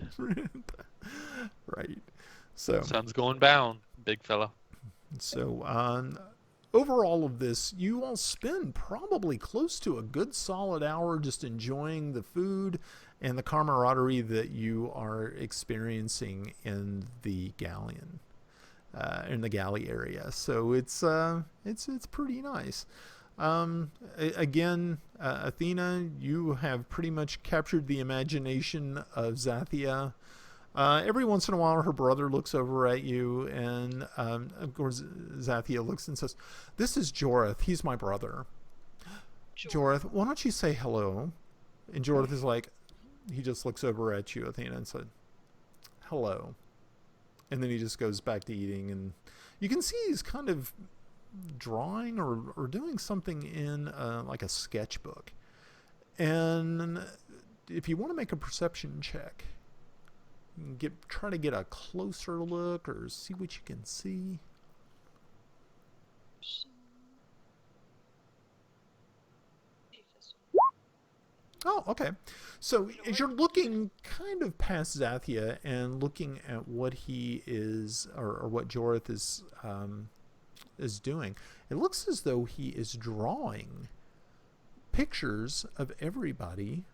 [SPEAKER 1] Right. So
[SPEAKER 4] Sun's going down, big fella.
[SPEAKER 1] So over all of this, you all spend probably close to a good solid hour just enjoying the food and the camaraderie that you are experiencing in the galleon, in the galley area. So it's pretty nice. Again, Athena, you have pretty much captured the imagination of Zathia. Every once in a while, her brother looks over at you, and of course, Zathia looks and says, "This is Jorith. He's my brother." Jorith, why don't you say hello? And Jorith is like, he just looks over at you, Athena, and said, "Hello." And then he just goes back to eating, and you can see he's kind of drawing or doing something in like a sketchbook. And if you want to make a perception check, you can try to get a closer look or see what you can see. Oh, okay. So as you're looking kind of past Zathia and looking at what he is, or what Jorith is doing, it looks as though he is drawing pictures of everybody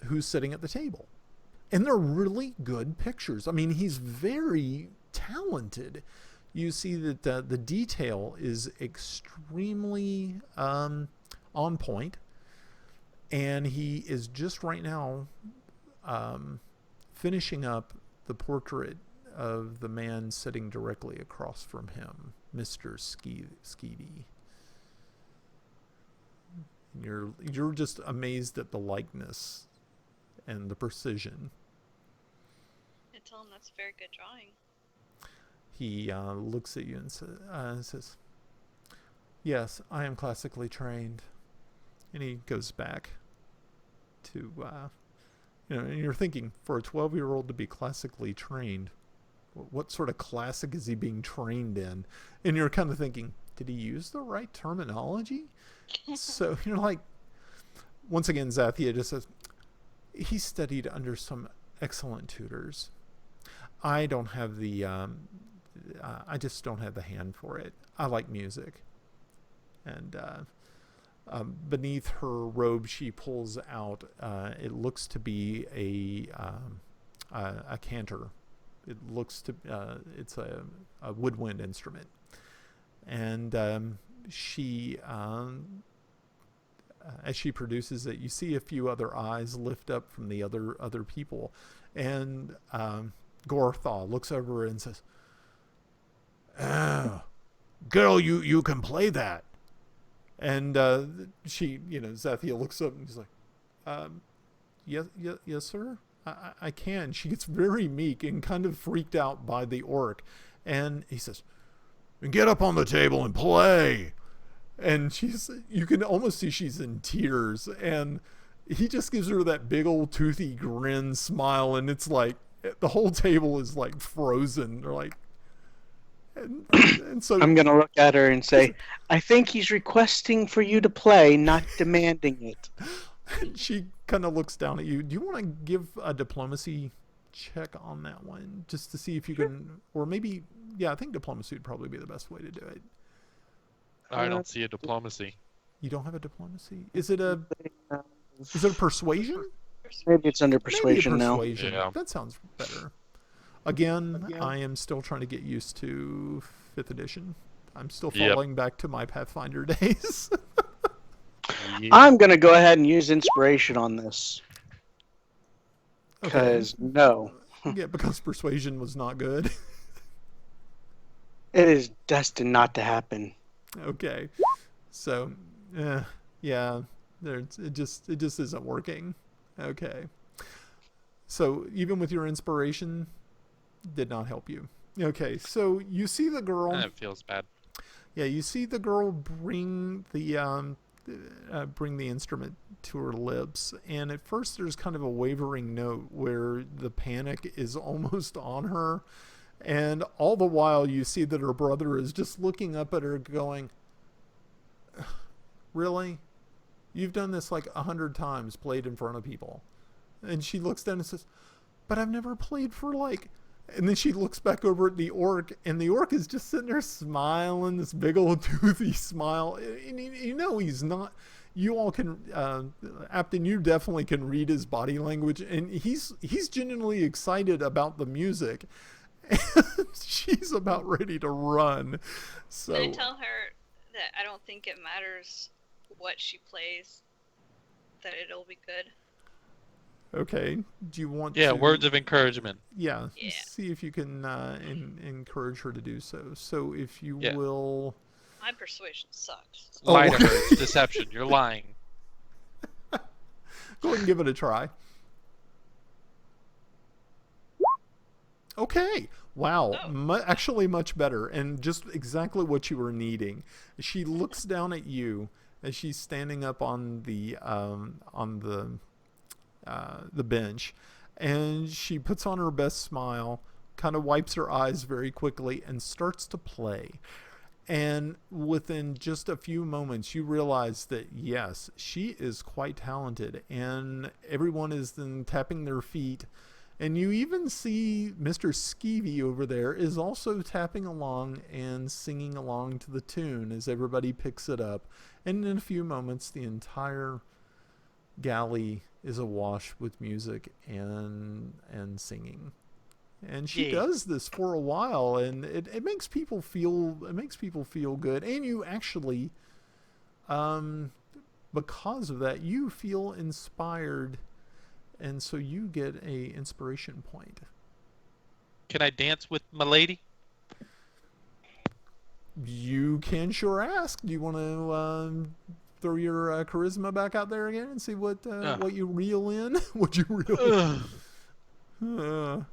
[SPEAKER 1] who's sitting at the table. And they're really good pictures. I mean, he's very talented. You see that the detail is extremely on point. And he is just right now finishing up the portrait of the man sitting directly across from him, Mr. Skeety. You're just amazed at the likeness and the precision.
[SPEAKER 3] I tell him that's very good drawing.
[SPEAKER 1] He looks at you and says, "Yes, I am classically trained." And he goes back to, and you're thinking, for a 12-year-old to be classically trained, what sort of classic is he being trained in? And you're kind of thinking, did he use the right terminology? So you're like, once again, Zathia just says, he studied under some excellent tutors. I don't have I just don't have the hand for it. I like music. And beneath her robe, she pulls out, it looks to be a cantor. It looks to, it's a woodwind instrument. And she, as she produces it, you see a few other eyes lift up from the other people. And Gorthaw looks over and says, "Oh, girl, you can play that." And she, Zathia looks up and he's like, yes, sir, I can. She gets very meek and kind of freaked out by the orc. And he says, "Get up on the table and play." And you can almost see she's in tears. And he just gives her that big old toothy grin smile. And it's like, the whole table is like frozen. They're like, and so
[SPEAKER 2] I'm going to look at her and say, "I think he's requesting for you to play, not demanding it."
[SPEAKER 1] She kind of looks down at you. Do you want to give a diplomacy check on that one? Just to see if you can, or maybe, I think diplomacy would probably be the best way to do it.
[SPEAKER 4] I don't see a diplomacy.
[SPEAKER 1] You don't have a diplomacy? Is it a persuasion?
[SPEAKER 2] Maybe it's under persuasion now.
[SPEAKER 4] Yeah.
[SPEAKER 1] That sounds better. Again, I am still trying to get used to 5th edition. I'm still falling back to my Pathfinder days.
[SPEAKER 2] I'm going to go ahead and use inspiration on this. Because, no.
[SPEAKER 1] Yeah, because persuasion was not good.
[SPEAKER 2] It is destined not to happen.
[SPEAKER 1] Okay. So, it just isn't working. Okay. So, even with your inspiration, did not help you. Okay, so you see the girl.
[SPEAKER 4] That feels bad.
[SPEAKER 1] Yeah, you see the girl bring the instrument to her lips, and at first there's kind of a wavering note where the panic is almost on her, and all the while you see that her brother is just looking up at her going, "Really? You've done this like 100 times, played in front of people." And she looks down and says, "But I've never played for like..." And then she looks back over at the orc, and the orc is just sitting there smiling, this big old toothy smile. And he's not... You all can... Apton, you definitely can read his body language, and he's genuinely excited about the music. And she's about ready to run. So
[SPEAKER 3] I tell her that I don't think it matters what she plays, that it'll be good.
[SPEAKER 1] Okay. Do you want
[SPEAKER 4] Yeah,
[SPEAKER 1] to?
[SPEAKER 4] words of encouragement.
[SPEAKER 1] Yeah.
[SPEAKER 3] Yeah.
[SPEAKER 1] See if you can encourage her to do so. So if you
[SPEAKER 4] Yeah.
[SPEAKER 1] will.
[SPEAKER 3] My persuasion sucks.
[SPEAKER 4] Lie
[SPEAKER 1] Oh.
[SPEAKER 4] to her. It's deception. You're lying.
[SPEAKER 1] Go ahead and give it a try. Okay. Wow.
[SPEAKER 3] Oh.
[SPEAKER 1] Actually, much better, and just exactly what you were needing. She looks down at you as she's standing up on the bench, and she puts on her best smile, kind of wipes her eyes very quickly, and starts to play. And within just a few moments, you realize that, yes, she is quite talented. And everyone is then tapping their feet. And you even see Mr. Skeevy over there is also tapping along and singing along to the tune as everybody picks it up. And in a few moments, the entire galley is awash with music and singing. And she does this for a while, and it makes people feel good. And you actually, because of that, you feel inspired, and so you get a inspiration point.
[SPEAKER 4] Can I dance with my lady?
[SPEAKER 1] You can sure ask. Do you want to throw your charisma back out there again and see what you reel in? What you reel in?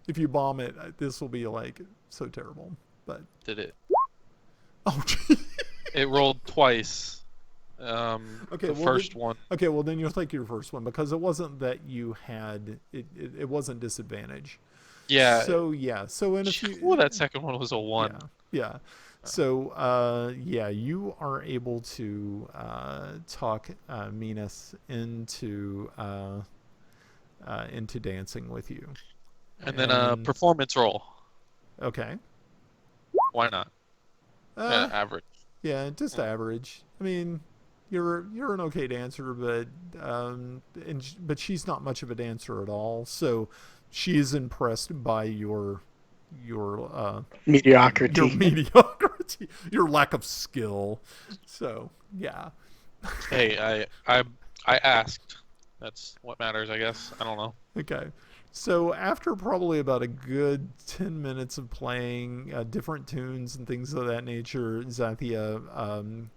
[SPEAKER 1] If you bomb it, this will be like so terrible. But
[SPEAKER 4] Did it?
[SPEAKER 1] Oh, gee.
[SPEAKER 4] It rolled twice.
[SPEAKER 1] Okay,
[SPEAKER 4] the first one.
[SPEAKER 1] Okay, well then you'll take your first one because it wasn't that you had it wasn't disadvantage.
[SPEAKER 4] Yeah.
[SPEAKER 1] So yeah. So in a few.
[SPEAKER 4] Well, that second one was a 1.
[SPEAKER 1] Yeah. So yeah, you are able to talk Minas into dancing with you.
[SPEAKER 4] And then a performance roll.
[SPEAKER 1] Okay.
[SPEAKER 4] Why not? Average.
[SPEAKER 1] Yeah, just average. I mean, you're an okay dancer, but but she's not much of a dancer at all. So she is impressed by your
[SPEAKER 2] mediocrity.
[SPEAKER 1] Your lack of skill. So yeah.
[SPEAKER 4] Hey, I asked. That's what matters, I guess. I don't know.
[SPEAKER 1] Okay. So after probably about a good 10 minutes of playing different tunes and things of that nature, Zathia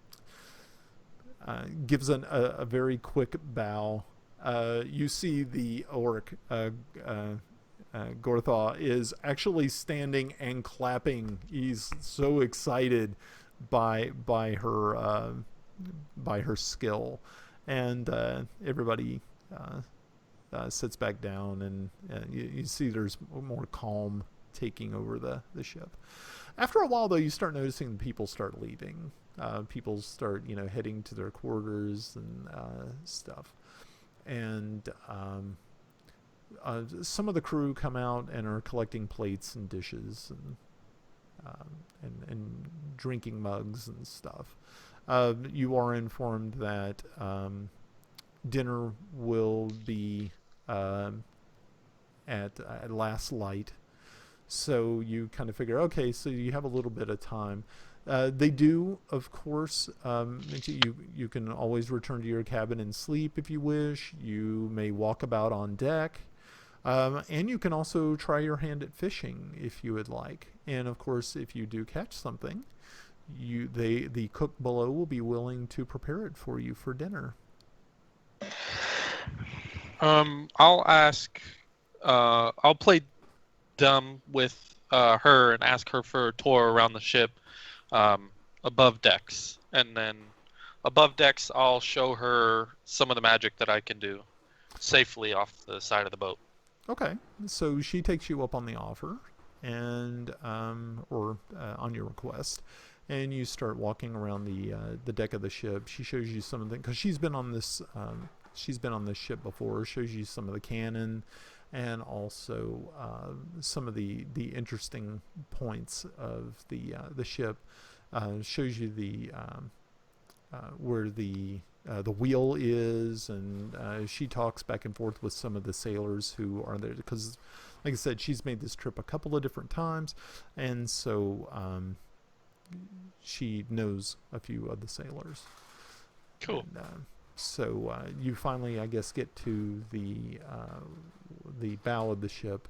[SPEAKER 1] gives a very quick bow. You see the orc, Gorthaw, is actually standing and clapping. He's so excited by her skill, and everybody sits back down, and you see there's more calm taking over the ship. After a while, though, you start noticing people start leaving. People start, heading to their quarters and stuff. And some of the crew come out and are collecting plates and dishes and drinking mugs and stuff. You are informed that dinner will be at last light, so you kind of figure, okay, so you have a little bit of time. They do, of course, you can always return to your cabin and sleep if you wish. You may walk about on deck, and you can also try your hand at fishing if you would like. And of course, if you do catch something, the cook below will be willing to prepare it for you for dinner.
[SPEAKER 4] I'll ask. I'll play dumb with her and ask her for a tour around the ship, above decks, and then above decks, I'll show her some of the magic that I can do safely off the side of the boat.
[SPEAKER 1] Okay, so she takes you up on the offer, and or on your request, and you start walking around the deck of the ship. She shows you some of the, because she's been on this ship before. Shows you some of the cannon, and also some of the interesting points of the ship. Shows you the where the wheel is, and she talks back and forth with some of the sailors who are there, because, like I said, she's made this trip a couple of different times, and so she knows a few of the sailors.
[SPEAKER 4] Cool.
[SPEAKER 1] And, so you finally, I guess, get to the bow of the ship,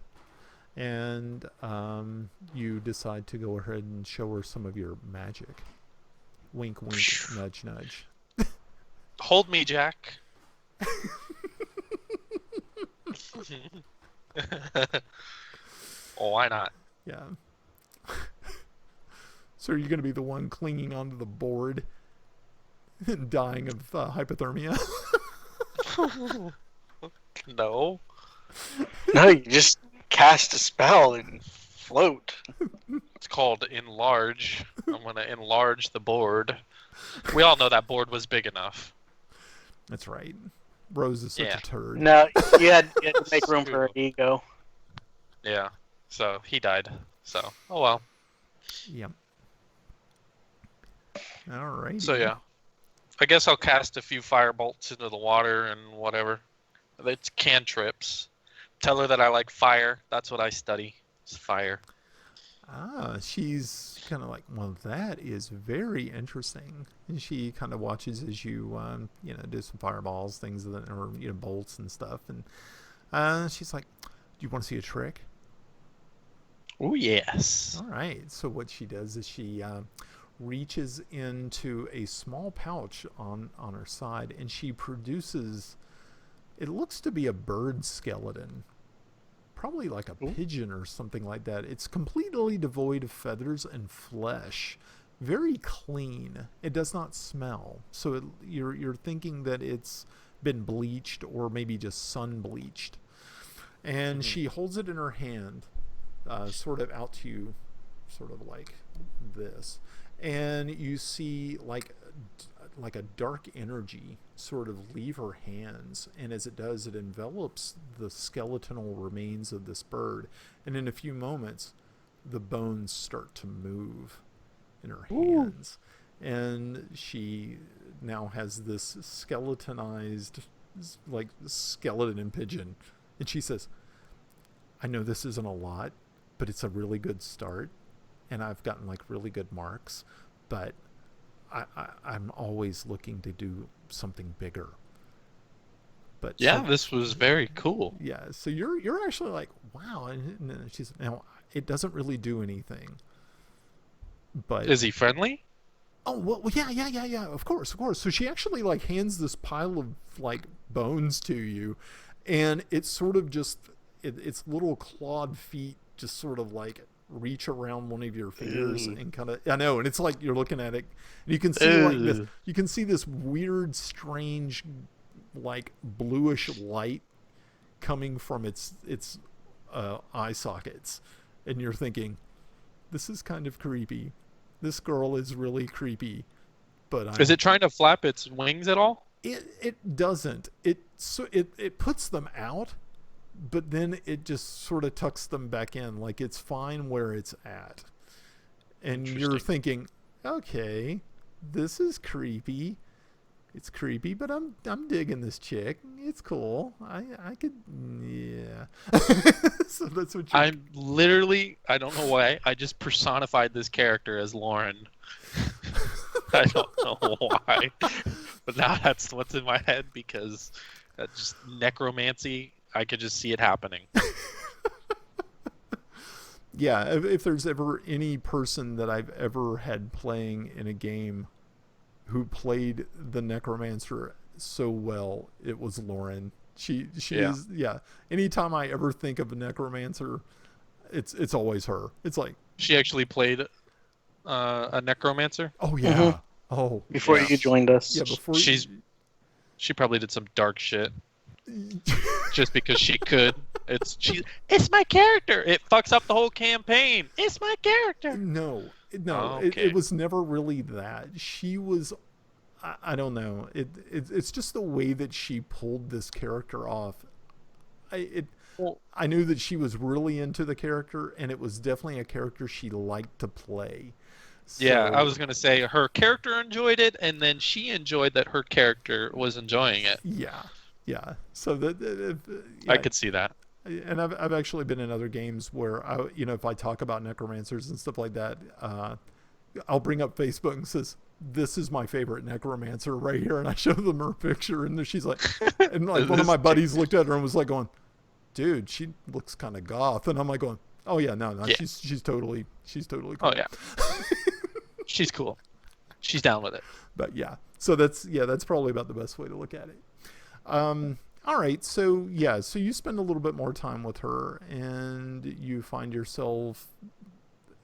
[SPEAKER 1] and you decide to go ahead and show her some of your magic. Wink, wink, nudge, nudge.
[SPEAKER 4] Hold me, Jack. Oh, why not?
[SPEAKER 1] Yeah. So are you going to be the one clinging onto the board and dying of hypothermia?
[SPEAKER 4] No.
[SPEAKER 2] No, you just cast a spell and float.
[SPEAKER 4] It's called enlarge. I'm going to enlarge the board. We all know that board was big enough.
[SPEAKER 1] That's right. Rose is such
[SPEAKER 4] Yeah.
[SPEAKER 1] a turd.
[SPEAKER 2] No, you had to make room for her ego.
[SPEAKER 4] Yeah. So he died. So, oh well.
[SPEAKER 1] Yep. All right.
[SPEAKER 4] So yeah. I guess I'll cast a few fire bolts into the water and whatever. It's cantrips. Tell her that I like fire. That's what I study. It's fire.
[SPEAKER 1] Ah, she's kind of like, well, that is very interesting. And she kind of watches as you, do some fireballs, things that, or bolts and stuff. And she's like, "Do you want to see a trick?"
[SPEAKER 4] Oh yes.
[SPEAKER 1] All right. So what she does is she reaches into a small pouch on her side, and she produces. It looks to be a bird skeleton. Probably like a pigeon or something like that. It's completely devoid of feathers and flesh. Very clean. It does not smell. So you're thinking that it's been bleached or maybe just sun bleached. And she holds it in her hand, sort of out to you, sort of like this. And you see like a dark energy sort of leave her hands, and as it does, it envelops the skeletal remains of this bird, and in a few moments the bones start to move in her hands. And she now has this skeletonized like skeleton pigeon, and she says, "I know this isn't a lot, but it's a really good start, and I've gotten like really good marks, but I'm always looking to do something bigger." But
[SPEAKER 4] Yeah, this was very cool.
[SPEAKER 1] yeah, so you're actually like, wow. And she's, now it doesn't really do anything. But
[SPEAKER 4] Is he friendly?
[SPEAKER 1] oh well, yeah. Of course. So she actually like hands this pile of like bones to you, and it's sort of just its little clawed feet just sort of like reach around one of your fingers and kind of, I know, and it's like you're looking at it and you can see like this, you can see this weird strange like bluish light coming from its eye sockets, and you're thinking, this is kind of creepy. This girl is really creepy. But
[SPEAKER 4] Is it trying to flap its wings at all?
[SPEAKER 1] it doesn't. It puts them out, but then it just sort of tucks them back in, like it's fine where it's at. And you're thinking, okay, this is creepy. It's creepy, but I'm digging this chick. It's cool. I could, yeah. So that's what
[SPEAKER 4] I'm literally, I don't know why, I just personified this character as Lauren. I don't know why, but now that's what's in my head, because just necromancy, I could just see it happening.
[SPEAKER 1] Yeah, if there's ever any person that I've ever had playing in a game who played the necromancer so well, it was Lauren. She is, yeah. Anytime I ever think of a necromancer, it's always her. It's like
[SPEAKER 4] She actually played a necromancer.
[SPEAKER 1] oh yeah, oh
[SPEAKER 2] Before you joined us.
[SPEAKER 1] yeah. Before
[SPEAKER 4] She probably did some dark shit just because she could. It's my character. It fucks up the whole campaign. It's my character.
[SPEAKER 1] No,
[SPEAKER 4] Oh, okay.
[SPEAKER 1] it was never really that. She was, I don't know. It's just the way that she pulled this character off. I knew that she was really into the character, and it was definitely a character she liked to play. So,
[SPEAKER 4] Yeah, I was gonna say her character enjoyed it, and then she enjoyed that her character was enjoying it.
[SPEAKER 1] Yeah. So that
[SPEAKER 4] I could see that.
[SPEAKER 1] And I've actually been in other games where if I talk about necromancers and stuff like that, I'll bring up Facebook and says, "This is my favorite necromancer right here," and I show them her picture, and she's like, and like one of my buddies looked at her and was like going, "Dude, she looks kind of goth," and I'm like going, "Oh yeah, no,
[SPEAKER 4] Yeah.
[SPEAKER 1] she's totally cool."
[SPEAKER 4] Oh yeah. She's cool. She's down with it.
[SPEAKER 1] But yeah, so that's probably about the best way to look at it. All right, so yeah, so you spend a little bit more time with her, and you find yourself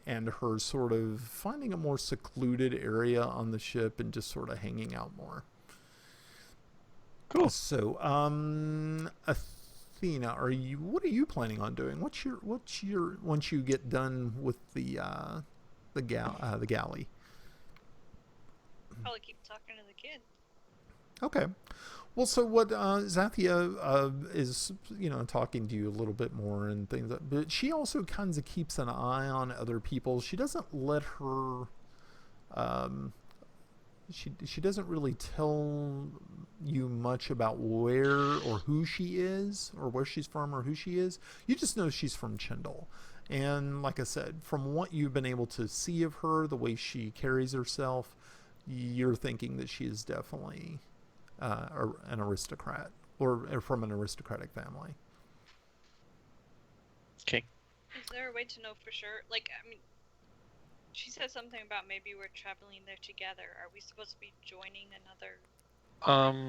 [SPEAKER 1] and her sort of finding a more secluded area on the ship and just sort of hanging out more.
[SPEAKER 2] Cool.
[SPEAKER 1] So, Athena, what are you planning on doing? What's your once you get done with the galley?
[SPEAKER 3] Probably keep talking to the kid.
[SPEAKER 1] Okay. Well, so what Zathia is, talking to you a little bit more and things, but she also kind of keeps an eye on other people. She doesn't let her, she doesn't really tell you much about where or who she is or where she's from or who she is. You just know she's from Chindle. And like I said, from what you've been able to see of her, the way she carries herself, you're thinking that she is definitely an aristocrat or from an aristocratic family.
[SPEAKER 4] Okay.
[SPEAKER 3] Is there a way to know for sure? Like, I mean, she said something about maybe we're traveling there together. Are we supposed to be joining another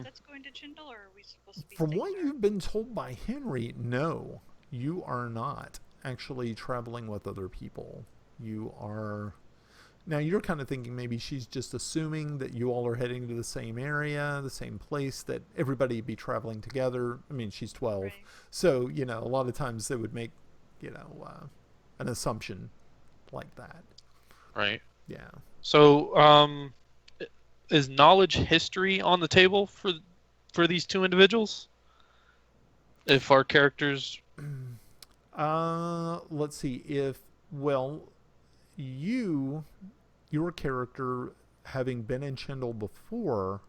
[SPEAKER 3] that's going to Chindle, or are we supposed to be
[SPEAKER 1] From
[SPEAKER 3] staying
[SPEAKER 1] what
[SPEAKER 3] there?
[SPEAKER 1] you've been told by Henry, no, you are not actually traveling with other people. You are... Now, you're kind of thinking maybe she's just assuming that you all are heading to the same area, the same place, that everybody be traveling together. I mean, she's 12.
[SPEAKER 3] Right.
[SPEAKER 1] So, a lot of times they would make, an assumption like that.
[SPEAKER 4] Right.
[SPEAKER 1] Yeah.
[SPEAKER 4] So, is knowledge history on the table for these two individuals? If our characters...
[SPEAKER 1] Let's see. Your character, having been in Chindle before,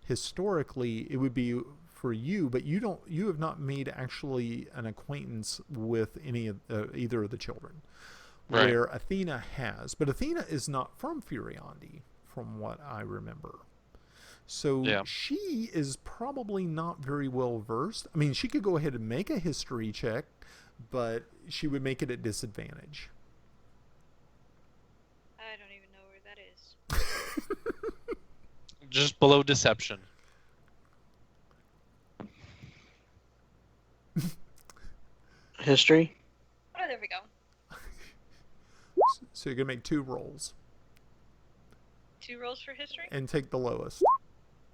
[SPEAKER 1] historically, it would be for you, but you have not made actually an acquaintance with any of either of the children.
[SPEAKER 4] Right.
[SPEAKER 1] Where Athena has, but Athena is not from Furiondi, from what I remember. So
[SPEAKER 4] Yeah.
[SPEAKER 1] she is probably not very well versed. I mean, she could go ahead and make a history check, but she would make it at disadvantage.
[SPEAKER 3] I don't even know where that is.
[SPEAKER 4] Just below deception.
[SPEAKER 2] History.
[SPEAKER 3] Oh, there we go.
[SPEAKER 1] So you're going to make 2 rolls
[SPEAKER 3] 2 rolls for history?
[SPEAKER 1] and take the lowest.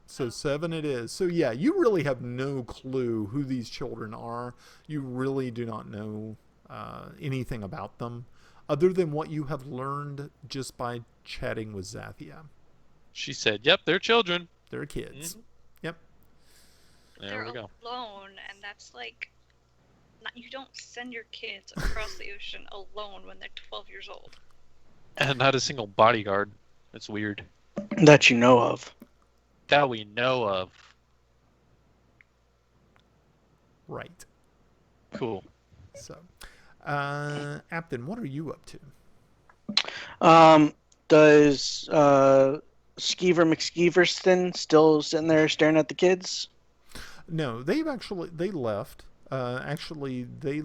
[SPEAKER 1] So 7 it is. So yeah, you really have no clue who these children are. You really do not know anything about them other than what you have learned just by chatting with Zathia.
[SPEAKER 4] She said, "Yep, they're children."
[SPEAKER 1] They're kids.
[SPEAKER 4] Mhm.
[SPEAKER 1] Yep.
[SPEAKER 4] There
[SPEAKER 3] They're
[SPEAKER 4] we go.
[SPEAKER 3] alone, and that's like... you don't send your kids across the ocean alone when they're 12 years old.
[SPEAKER 4] And not a single bodyguard. It's weird.
[SPEAKER 2] That you know of.
[SPEAKER 4] That we know of.
[SPEAKER 1] Right.
[SPEAKER 4] Cool.
[SPEAKER 1] So, Apton, what are you up to?
[SPEAKER 2] Does Skeever McSkeeverston still sitting there staring at the kids?
[SPEAKER 1] No, they left. They left after. They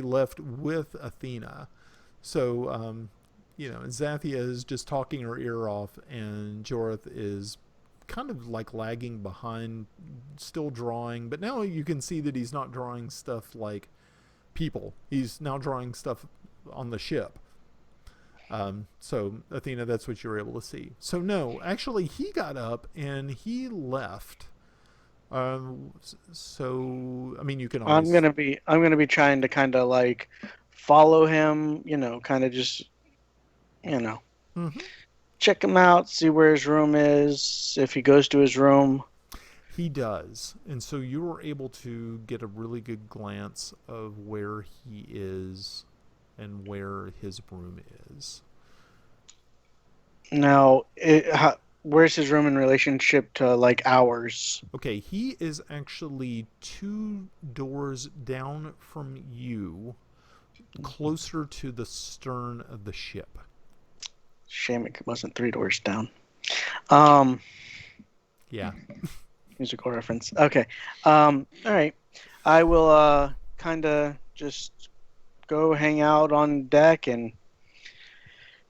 [SPEAKER 1] left with Athena. So, Zathia is just talking her ear off, and Jorith is kind of like lagging behind, still drawing. But now you can see that he's not drawing stuff like people. He's now drawing stuff on the ship. So, Athena, that's what you were able to see. So, no, actually, he got up and he left. So I mean, you can always...
[SPEAKER 2] I'm gonna be trying to kind of like follow him, kind of just,
[SPEAKER 1] Mm-hmm.
[SPEAKER 2] check him out, see where his room is, if he goes to his room.
[SPEAKER 1] He does, and so you were able to get a really good glance of where he is and where his room is.
[SPEAKER 2] Now, where's his room in relationship to like ours?
[SPEAKER 1] Okay, he is actually 2 doors down from you, closer to the stern of the ship.
[SPEAKER 2] Shame it wasn't 3 doors down.
[SPEAKER 1] Yeah.
[SPEAKER 2] Musical reference. Okay. All right. I will kind of just go hang out on deck and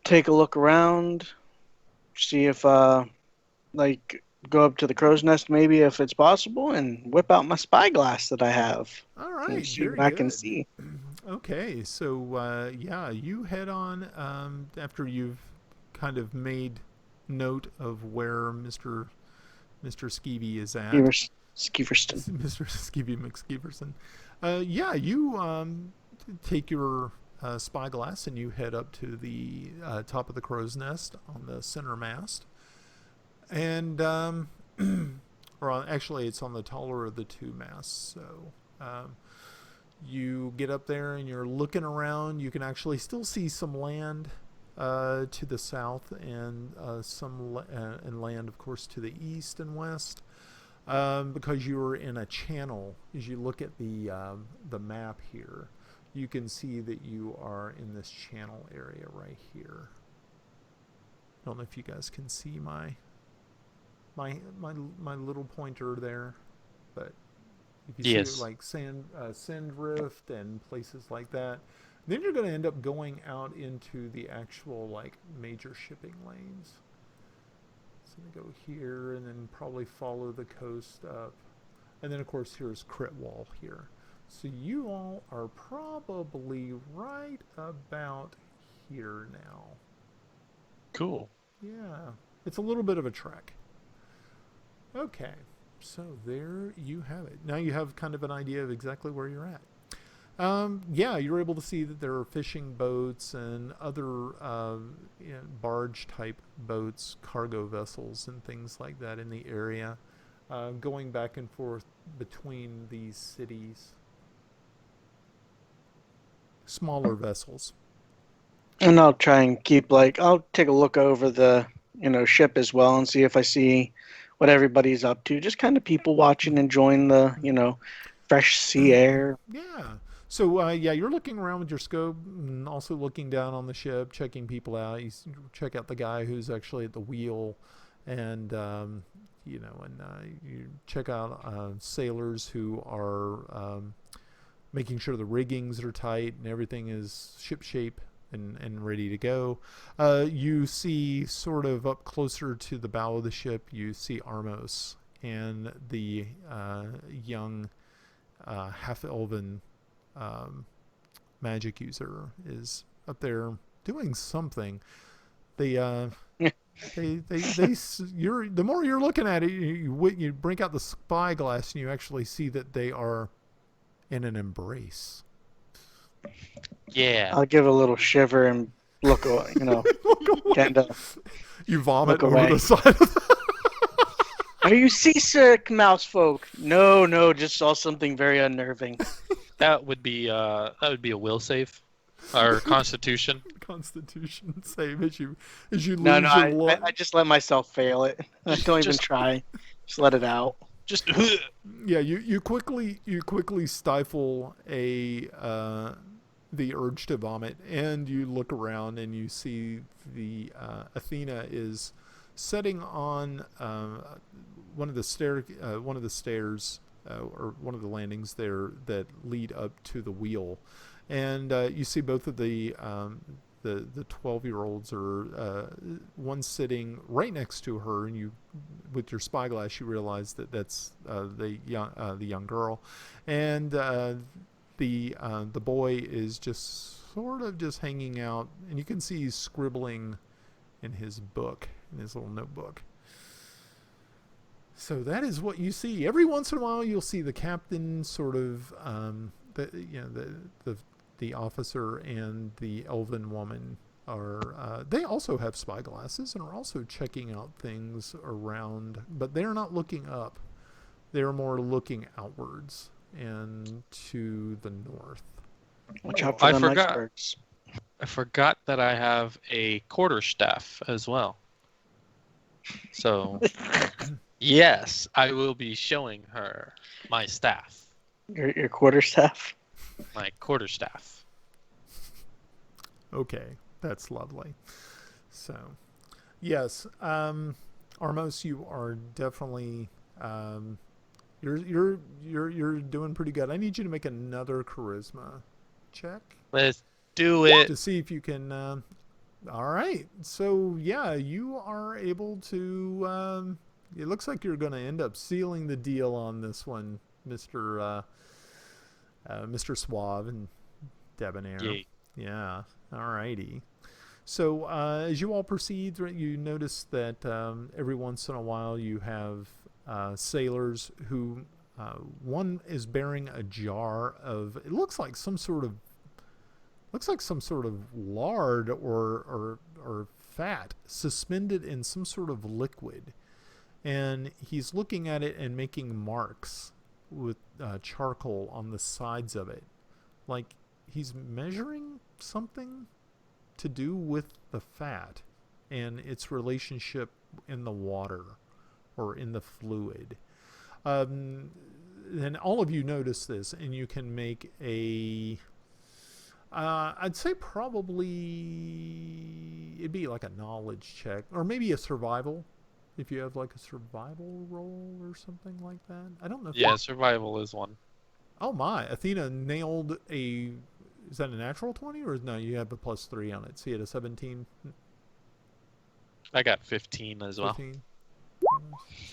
[SPEAKER 2] take a look around, see if like go up to the crow's nest maybe if it's possible, and whip out my spyglass that I have.
[SPEAKER 1] All
[SPEAKER 2] And
[SPEAKER 1] right.
[SPEAKER 2] see
[SPEAKER 1] Very
[SPEAKER 2] what I can
[SPEAKER 1] good.
[SPEAKER 2] see.
[SPEAKER 1] Okay. So, yeah, you head on after you've kind of made note of where Mr. Skeevy is at.
[SPEAKER 2] Skeeverston.
[SPEAKER 1] Mr. Skeevy McSkeeverson. Yeah, you take your spyglass and you head up to the top of the crow's nest on the center mast. And, actually, it's on the taller of the 2 masts. So, you get up there and you're looking around. You can actually still see some land to the south and and land, of course, to the east and west. Because you are in a channel. As you look at the map here, you can see that you are in this channel area right here. I don't know if you guys can see my little pointer there, but if you
[SPEAKER 4] Yes.
[SPEAKER 1] see it like Sandrift and places like that, then you're going to end up going out into the actual like major shipping lanes. So we go here and then probably follow the coast up. And then, of course, here's Critwall here. So you all are probably right about here now.
[SPEAKER 4] Cool.
[SPEAKER 1] Yeah. It's a little bit of a trek. Okay. So there you have it. Now you have kind of an idea of exactly where you're at. Yeah, you're able to see that there are fishing boats and other barge-type boats, cargo vessels, and things like that in the area, going back and forth between these cities. Smaller vessels.
[SPEAKER 2] And I'll try and I'll take a look over the ship as well and see if I see what everybody's up to. Just kind of people watching, enjoying the fresh sea air.
[SPEAKER 1] Yeah. So, yeah, you're looking around with your scope and also looking down on the ship, checking people out. You check out the guy who's actually at the wheel and, you check out sailors who are making sure the riggings are tight and everything is ship shape and ready to go. You see sort of up closer to the bow of the ship, you see Armos and the young half-elven magic user is up there doing something. The more you're looking at it, you bring out the spyglass and you actually see that they are in an embrace.
[SPEAKER 4] Yeah.
[SPEAKER 2] I'll give a little shiver and look away, kind of.
[SPEAKER 1] You vomit
[SPEAKER 2] look
[SPEAKER 1] over
[SPEAKER 2] away.
[SPEAKER 1] the side of the
[SPEAKER 2] Are you seasick, mouse folk? No, just saw something very unnerving.
[SPEAKER 4] That would be a will save, or Constitution.
[SPEAKER 1] Constitution save as you lose
[SPEAKER 2] No,
[SPEAKER 1] your luck.
[SPEAKER 2] I just let myself fail it. I don't even try. Just let it out.
[SPEAKER 4] Just
[SPEAKER 1] Yeah, you quickly stifle the urge to vomit, and you look around and you see the Athena is sitting on one of the stairs or one of the landings there that lead up to the wheel, and you see both of the 12-year-olds are one sitting right next to her, and you, with your spyglass, you realize that that's the young girl, and the boy is just sort of just hanging out, and you can see he's scribbling in his book, in his little notebook. So that is what you see. Every once in a while, you'll see the captain, sort of, the officer and the elven woman are. They also have spyglasses and are also checking out things around, but they're not looking up. They're more looking outwards and to the north.
[SPEAKER 2] Watch out for them icebergs.
[SPEAKER 4] I forgot that I have a quarterstaff as well. So, yes, I will be showing her my staff.
[SPEAKER 2] Your quarterstaff?
[SPEAKER 4] My quarterstaff.
[SPEAKER 1] Okay, that's lovely. So, yes, Armos, you are definitely you're doing pretty good. I need you to make another charisma check
[SPEAKER 4] Let's do it.
[SPEAKER 1] to see if you can. All right, so yeah, you are able to. It looks like you're going to end up sealing the deal on this one, Mr. Suave and Debonair.
[SPEAKER 4] Yay.
[SPEAKER 1] Yeah. All righty. So as you all proceed, you notice that every once in a while you have sailors who one is bearing a jar of, it looks like some sort of lard or fat suspended in some sort of liquid, and he's looking at it and making marks with charcoal on the sides of it, like he's measuring something to do with the fat and its relationship in the water or in the fluid. And all of you notice this, and you can make a I'd say probably it'd be like a knowledge check or maybe a survival if you have like a survival roll or something like that. I don't know if
[SPEAKER 4] Yeah, survival is one.
[SPEAKER 1] Oh my, Athena nailed a, is that a natural 20 or no, you have a +3 on it. So you had a 17,
[SPEAKER 4] I got 15 as well.
[SPEAKER 1] 15.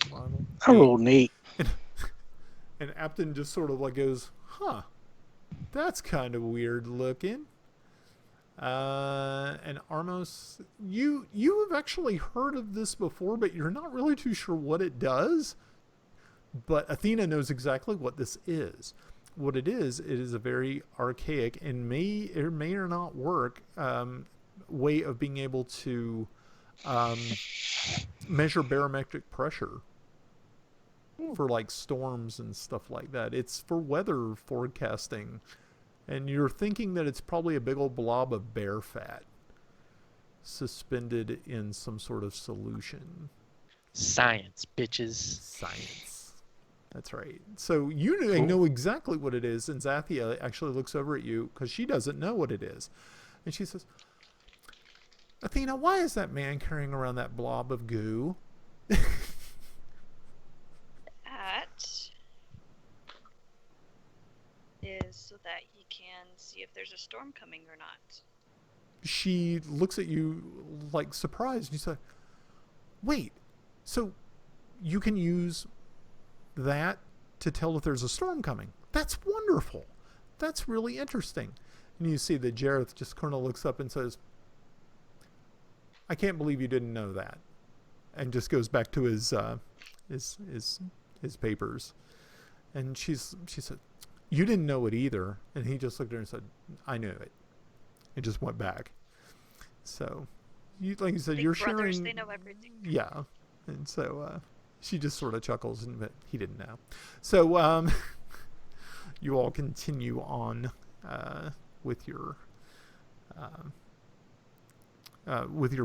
[SPEAKER 1] Survival.
[SPEAKER 2] I rolled an 8.
[SPEAKER 1] And Apton just sort of like goes, huh, that's kind of weird looking. And Armos, you have actually heard of this before, but you're not really too sure what it does. But Athena knows exactly what this is. What it is a very archaic and may or not work way of being able to measure barometric pressure for like storms and stuff like that. It's for weather forecasting, and you're thinking that it's probably a big old blob of bear fat suspended in some sort of solution.
[SPEAKER 4] Science, bitches.
[SPEAKER 1] Science. That's right. So you know exactly what it is, and Zathia actually looks over at you because she doesn't know what it is. And she says, Athena, why is that man carrying around that blob of goo?
[SPEAKER 3] That is so that he can see if there's a storm coming or not.
[SPEAKER 1] She looks at you like surprised. And you say, wait, so you can use that to tell if there's a storm coming? That's wonderful. That's really interesting. And you see that Jareth just kind of looks up and says, I can't believe you didn't know that. And just goes back to his papers. And she said, you didn't know it either. And he just looked at her and said, I knew it. And just went back. So, like you said,
[SPEAKER 3] Big
[SPEAKER 1] you're
[SPEAKER 3] brothers,
[SPEAKER 1] sharing.
[SPEAKER 3] they know everything.
[SPEAKER 1] Yeah. And so she just sort of chuckles, but he didn't know. So you all continue on with your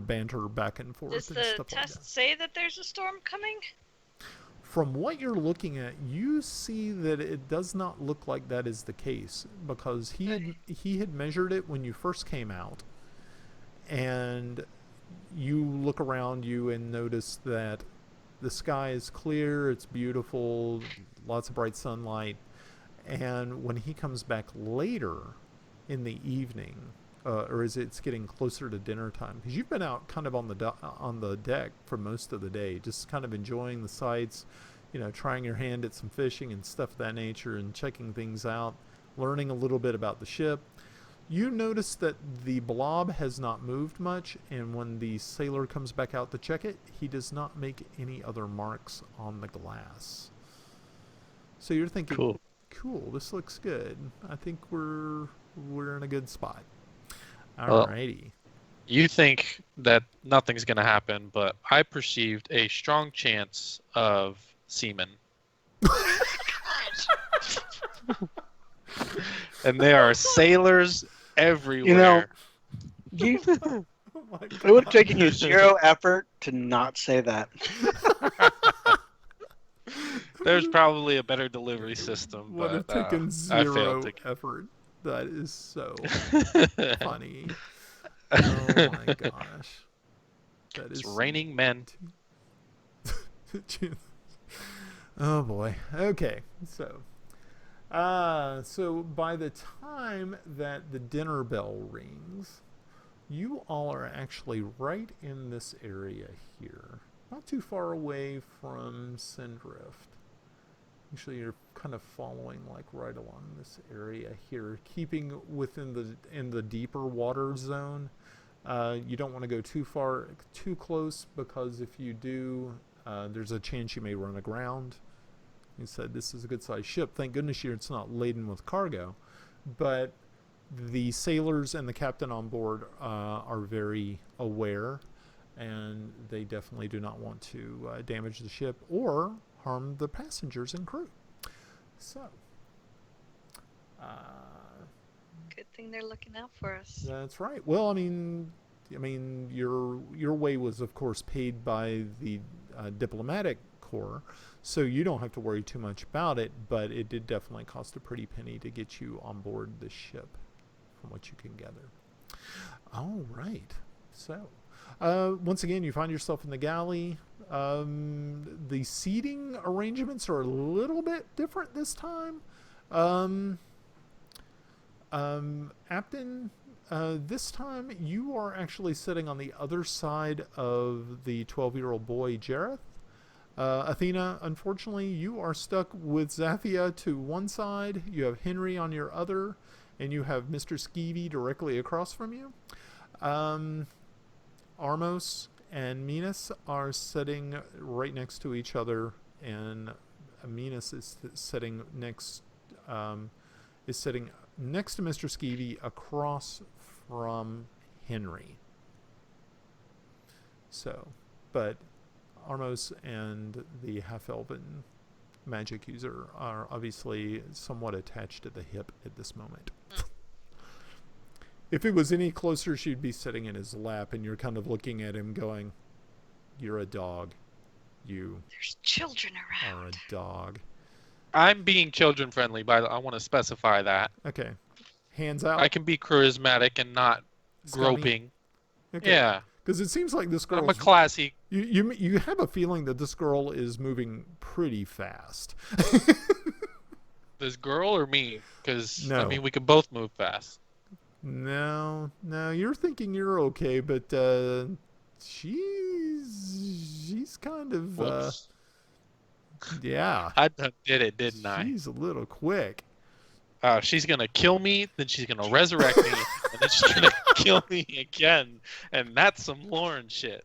[SPEAKER 1] banter back and forth.
[SPEAKER 3] Does
[SPEAKER 1] and
[SPEAKER 3] the
[SPEAKER 1] stuff
[SPEAKER 3] test
[SPEAKER 1] like that.
[SPEAKER 3] say that there's a storm coming?
[SPEAKER 1] From what you're looking at, you see that it does not look like that is the case, because he had measured it when you first came out, and you look around you and notice that the sky is clear, it's beautiful, lots of bright sunlight, and when he comes back later in the evening, or as it's getting closer to dinner time, because you've been out kind of on the deck for most of the day, just kind of enjoying the sights, trying your hand at some fishing and stuff of that nature, and checking things out, learning a little bit about the ship. You notice that the blob has not moved much, and when the sailor comes back out to check it, he does not make any other marks on the glass. So you're thinking, cool, this looks good. I think we're in a good spot. Alrighty.
[SPEAKER 4] You think that nothing's going to happen, but I perceived a strong chance of semen. And there are sailors everywhere.
[SPEAKER 2] Oh it would have taken you 0 effort to not say that.
[SPEAKER 4] There's probably a better delivery system,
[SPEAKER 1] Would have
[SPEAKER 4] but
[SPEAKER 1] taken
[SPEAKER 4] I
[SPEAKER 1] 0
[SPEAKER 4] failed to.
[SPEAKER 1] effort. That is so funny. Oh my gosh. That
[SPEAKER 4] It's
[SPEAKER 1] is
[SPEAKER 4] raining men.
[SPEAKER 1] Oh boy. Okay. So by the time that the dinner bell rings, you all are actually right in this area here. Not too far away from Sindrift. Actually, you're kind of following like right along this area here, keeping within the deeper water zone. You don't want to go too close, because if you do, there's a chance you may run aground. He said this is a good sized ship. Thank goodness it's not laden with cargo. But the sailors and the captain on board are very aware, and they definitely do not want to damage the ship or harm the passengers and crew. So,
[SPEAKER 3] Good thing they're looking out for us.
[SPEAKER 1] that's right. Well, I mean, your way was, of course, paid by the diplomatic corps, so you don't have to worry too much about it. But it did definitely cost a pretty penny to get you on board the ship, from what you can gather. All right. So, once again, you find yourself in the galley. The seating arrangements are a little bit different this time. Apton, this time you are actually sitting on the other side of the 12-year-old boy, Jareth. Athena, unfortunately, you are stuck with Zathia to one side. You have Henry on your other, and you have Mr. Skeevy directly across from you. Armos and Minas are sitting right next to each other, and Minas is sitting next to Mr. Skeevy across from Henry. So, but Armos and the half-elven magic user are obviously somewhat attached at the hip at this moment. If it was any closer, she'd be sitting in his lap, and you're kind of looking at him going, "You're a dog. You
[SPEAKER 3] There's children
[SPEAKER 1] are
[SPEAKER 3] around.
[SPEAKER 1] a dog."
[SPEAKER 4] I'm being children friendly, but I want to specify that.
[SPEAKER 1] Okay. Hands out.
[SPEAKER 4] I can be charismatic and not
[SPEAKER 1] Scummy.
[SPEAKER 4] groping.
[SPEAKER 1] Okay.
[SPEAKER 4] Yeah.
[SPEAKER 1] Because it seems like this girl.
[SPEAKER 4] I'm a classy.
[SPEAKER 1] You have a feeling that this girl is moving pretty fast.
[SPEAKER 4] This girl or me? Because,
[SPEAKER 1] No.
[SPEAKER 4] I mean, we can both move fast.
[SPEAKER 1] No, you're thinking you're okay, but she's kind of
[SPEAKER 4] Whoops.
[SPEAKER 1] yeah.
[SPEAKER 4] I done did it, didn't I?
[SPEAKER 1] She's a little quick.
[SPEAKER 4] She's going to kill me, then she's going to resurrect me, and then she's going to kill me again. And that's some Lauren shit.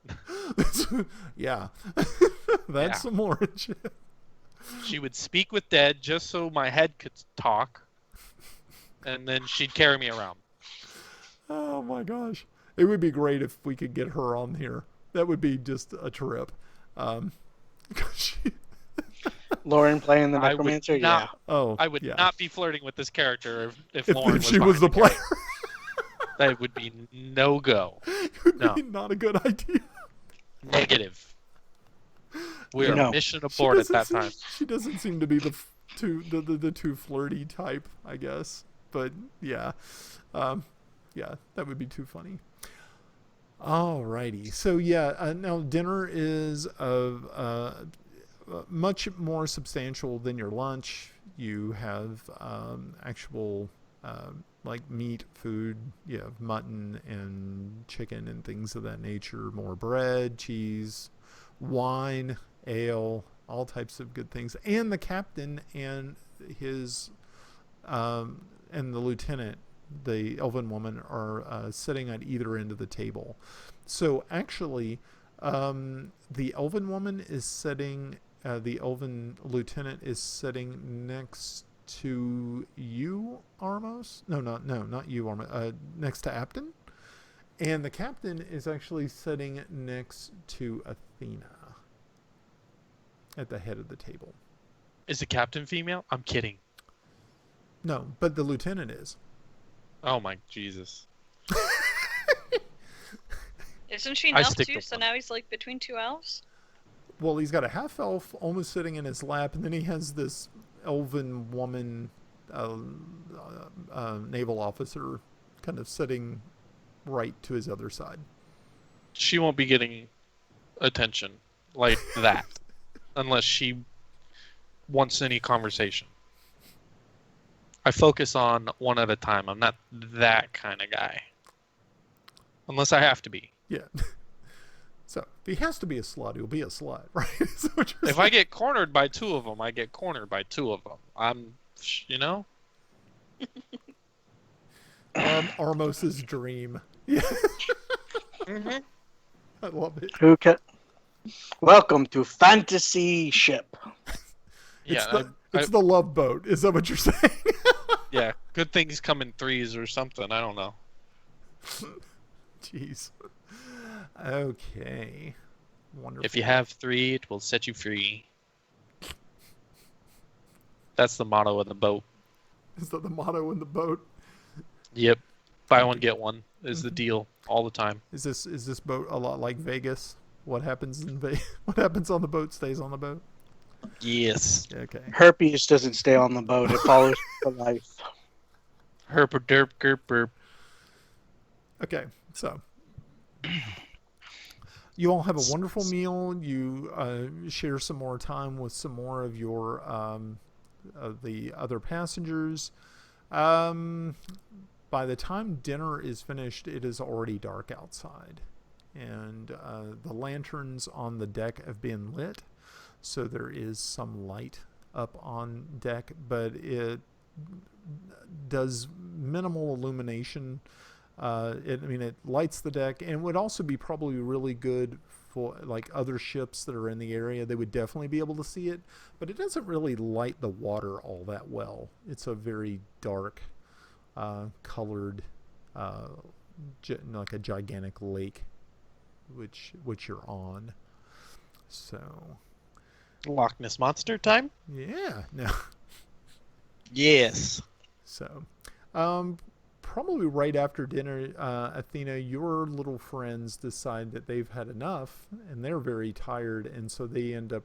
[SPEAKER 1] Yeah. That's some more shit.
[SPEAKER 4] She would speak with dead just so my head could talk, and then she'd carry me around.
[SPEAKER 1] Oh my gosh. It would be great if we could get her on here. That would be just a trip.
[SPEAKER 2] Lauren playing the
[SPEAKER 4] I would
[SPEAKER 2] necromancer?
[SPEAKER 4] not-
[SPEAKER 2] Yeah.
[SPEAKER 1] Oh,
[SPEAKER 4] I would
[SPEAKER 1] yeah.
[SPEAKER 4] not be flirting with this character if
[SPEAKER 1] If
[SPEAKER 4] Lauren
[SPEAKER 1] she was the
[SPEAKER 4] behind
[SPEAKER 1] player.
[SPEAKER 4] That would be no go.
[SPEAKER 1] It would
[SPEAKER 4] No.
[SPEAKER 1] be not a good idea.
[SPEAKER 4] Negative. We are
[SPEAKER 2] No.
[SPEAKER 4] mission abort at that time.
[SPEAKER 1] She doesn't seem to be the too flirty type, I guess. But yeah, yeah, that would be too funny. Alrighty, so yeah, now dinner is much more substantial than your lunch. You have actual like meat, food. You have mutton and chicken and things of that nature. More bread, cheese, wine, ale, all types of good things. And the captain and his and the lieutenant, the elven woman, are sitting at either end of the table. So actually, the elven woman is sitting. The elven lieutenant is sitting next to you, Armos. No, not you, Armos. Next to Apton. And the captain is actually sitting next to Athena at the head of the table.
[SPEAKER 4] Is the captain female? I'm kidding.
[SPEAKER 1] No, but the lieutenant is.
[SPEAKER 4] Oh my Jesus.
[SPEAKER 3] Isn't she an
[SPEAKER 4] I
[SPEAKER 3] elf
[SPEAKER 4] stick
[SPEAKER 3] too?
[SPEAKER 4] with
[SPEAKER 3] So
[SPEAKER 4] one.
[SPEAKER 3] now he's like between two elves?
[SPEAKER 1] Well, he's got a half elf almost sitting in his lap, and then he has this elven woman, naval officer, kind of sitting right to his other side.
[SPEAKER 4] She won't be getting attention like that unless she wants any conversation. I focus on one at a time. I'm not that kind of guy. Unless I have to be.
[SPEAKER 1] Yeah. So if he has to be a slut, he'll be a slut, right? Is that what you're
[SPEAKER 4] If
[SPEAKER 1] saying?
[SPEAKER 4] I get cornered by two of them, I get cornered by two of them. I'm, you know?
[SPEAKER 1] Armos's dream. Yeah,
[SPEAKER 4] Mm-hmm.
[SPEAKER 1] I love it.
[SPEAKER 2] Who can? Welcome to Fantasy Ship.
[SPEAKER 1] It's the love boat. Is that what you're saying?
[SPEAKER 4] Yeah, good things come in threes or something. I don't know.
[SPEAKER 1] Jeez. Okay. Wonderful.
[SPEAKER 4] If you have three, it will set you free. That's the motto of the boat.
[SPEAKER 1] Is that the motto in the boat?
[SPEAKER 4] Yep. Buy one, get one is the deal all the time.
[SPEAKER 1] Is this boat a lot like Vegas? What happens in what happens on the boat stays on the boat?
[SPEAKER 4] Yes.
[SPEAKER 1] Okay.
[SPEAKER 2] Herpes doesn't stay on the boat; it follows for life.
[SPEAKER 4] Herper derp gerp burp.
[SPEAKER 1] Okay. So you all have a wonderful meal. You share some more time with some more of your of the other passengers. By the time dinner is finished, it is already dark outside, and the lanterns on the deck have been lit, so there is some light up on deck, but it does minimal illumination. It lights the deck, and would also be probably really good for like other ships that are in the area. They would definitely be able to see it, but it doesn't really light the water all that well. It's a very dark, colored, like a gigantic lake, which you're on. So,
[SPEAKER 4] Loch Ness Monster time?
[SPEAKER 1] yeah, no.
[SPEAKER 4] Yes.
[SPEAKER 1] So, probably right after dinner, Athena, your little friends decide that they've had enough, and they're very tired, and so they end up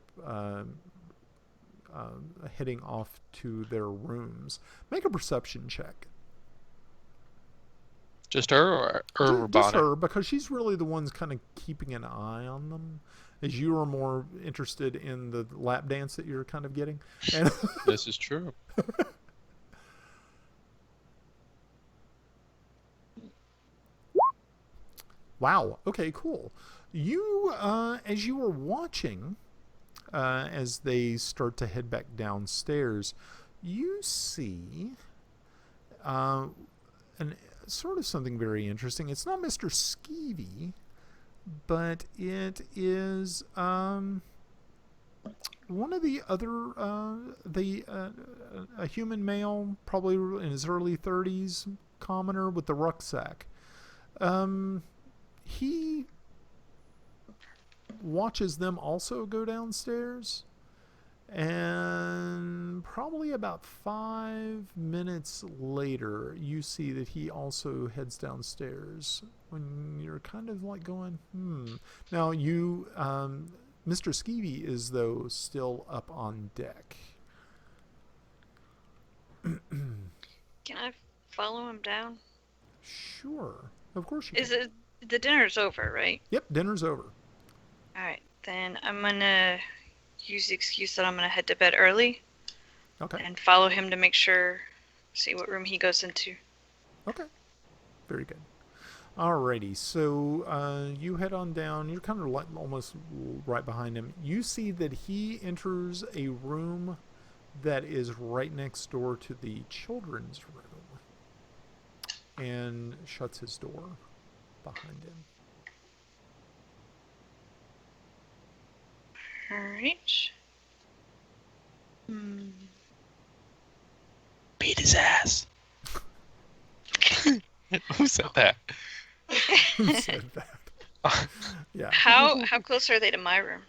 [SPEAKER 1] heading off to their rooms. Make a perception check.
[SPEAKER 4] Just her or
[SPEAKER 1] Just
[SPEAKER 4] Bonnet?
[SPEAKER 1] her, because she's really the one's kind of keeping an eye on them, as you are more interested in the lap dance that you're kind of getting. And
[SPEAKER 4] This is true.
[SPEAKER 1] wow. Okay, cool. You, as you were watching, as they start to head back downstairs, you see sort of something very interesting. It's not Mr. Skeevy, but it is one of the other, a human male, probably in his early 30s, commoner with the rucksack. He watches them also go downstairs, and probably about 5 minutes later, you see that he also heads downstairs. When you're kind of like going, Now you, Mr. Skeevy is though still up on deck.
[SPEAKER 3] Can I follow him down?
[SPEAKER 1] Sure, of course you
[SPEAKER 3] Is
[SPEAKER 1] can.
[SPEAKER 3] it the dinner's over, right?
[SPEAKER 1] Yep, dinner's over.
[SPEAKER 3] All right, then I'm gonna use the excuse that I'm gonna head to bed early
[SPEAKER 1] Okay.
[SPEAKER 3] and follow him to make sure, see what room he goes into.
[SPEAKER 1] Okay. Very good. Alrighty, so you head on down. You're kind of like almost right behind him. You see that he enters a room that is right next door to the children's room and shuts his door behind him.
[SPEAKER 3] All right.
[SPEAKER 4] Beat his ass. Who said that?
[SPEAKER 1] Who said that? Yeah.
[SPEAKER 3] How close are they to my room?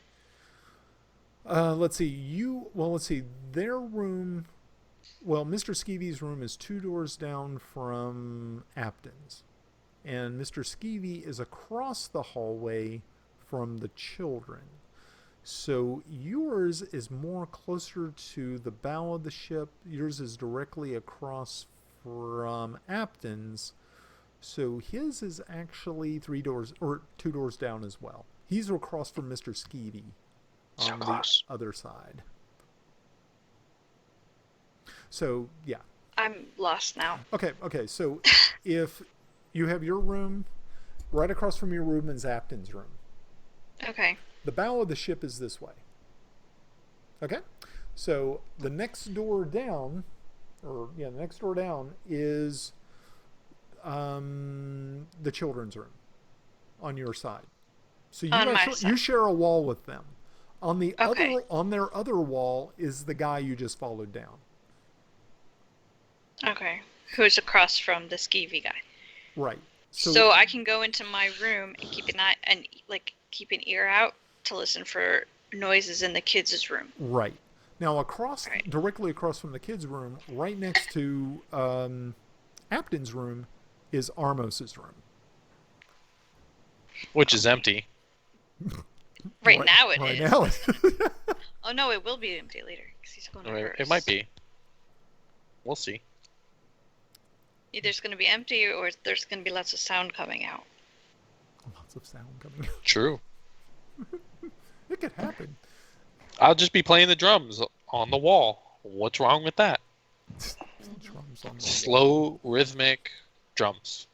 [SPEAKER 1] Let's see. Let's see. Their room. Well, Mr. Skeevy's room is 2 doors down from Apton's, and Mr. Skeevy is across the hallway from the children. So yours is more closer to the bow of the ship. Yours is directly across from Apton's, So his is actually 3 doors or 2 doors down as well. He's across from Mr. Skeevy
[SPEAKER 2] So
[SPEAKER 1] on the
[SPEAKER 2] close.
[SPEAKER 1] other side. So, yeah.
[SPEAKER 3] I'm lost now.
[SPEAKER 1] Okay. So if you have your room, right across from your room is Apton's room.
[SPEAKER 3] Okay.
[SPEAKER 1] The bow of the ship is this way. Okay? So the next door down, the next door down is the children's room on your side. So you
[SPEAKER 3] On my
[SPEAKER 1] actually
[SPEAKER 3] side.
[SPEAKER 1] you share a wall with them. On the
[SPEAKER 3] Okay.
[SPEAKER 1] on their other wall is the guy you just followed down.
[SPEAKER 3] Okay. Who's across from the skeevy guy?
[SPEAKER 1] Right.
[SPEAKER 3] So I can go into my room and keep an eye and keep an ear out to listen for noises in the kids' room.
[SPEAKER 1] Right. Now
[SPEAKER 3] Right.
[SPEAKER 1] directly across from the kids' room, right next to Apton's room, is Armos's room.
[SPEAKER 4] Which is empty.
[SPEAKER 3] Right now it
[SPEAKER 1] right
[SPEAKER 3] is.
[SPEAKER 1] now.
[SPEAKER 3] Oh no, it will be empty later because he's going to
[SPEAKER 4] Or
[SPEAKER 3] reverse.
[SPEAKER 4] it might be. We'll see.
[SPEAKER 3] Either it's going to be empty or there's going to be lots of sound coming out.
[SPEAKER 1] Lots of sound coming out.
[SPEAKER 4] True.
[SPEAKER 1] It could happen.
[SPEAKER 4] I'll just be playing the drums on the wall. What's wrong with that?
[SPEAKER 1] Drums on the
[SPEAKER 4] Slow, rhythmic drums.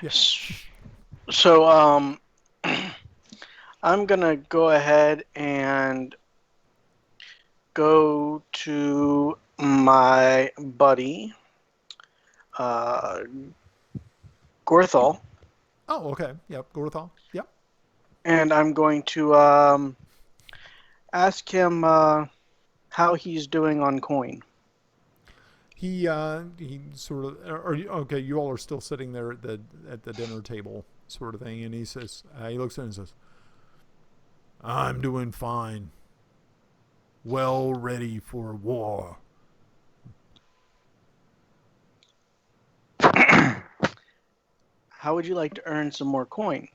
[SPEAKER 1] Yes.
[SPEAKER 2] So, I'm gonna go ahead and go to my buddy, Gorthal,
[SPEAKER 1] Oh, okay. Yep. Gorthal. Yep.
[SPEAKER 2] and I'm going to ask him how he's doing on coin.
[SPEAKER 1] He sort of are you okay? You all are still sitting there at the dinner table, sort of thing, and he says he looks at it and says, "I'm doing fine. Well ready for war."
[SPEAKER 2] How would you like to earn some more coin?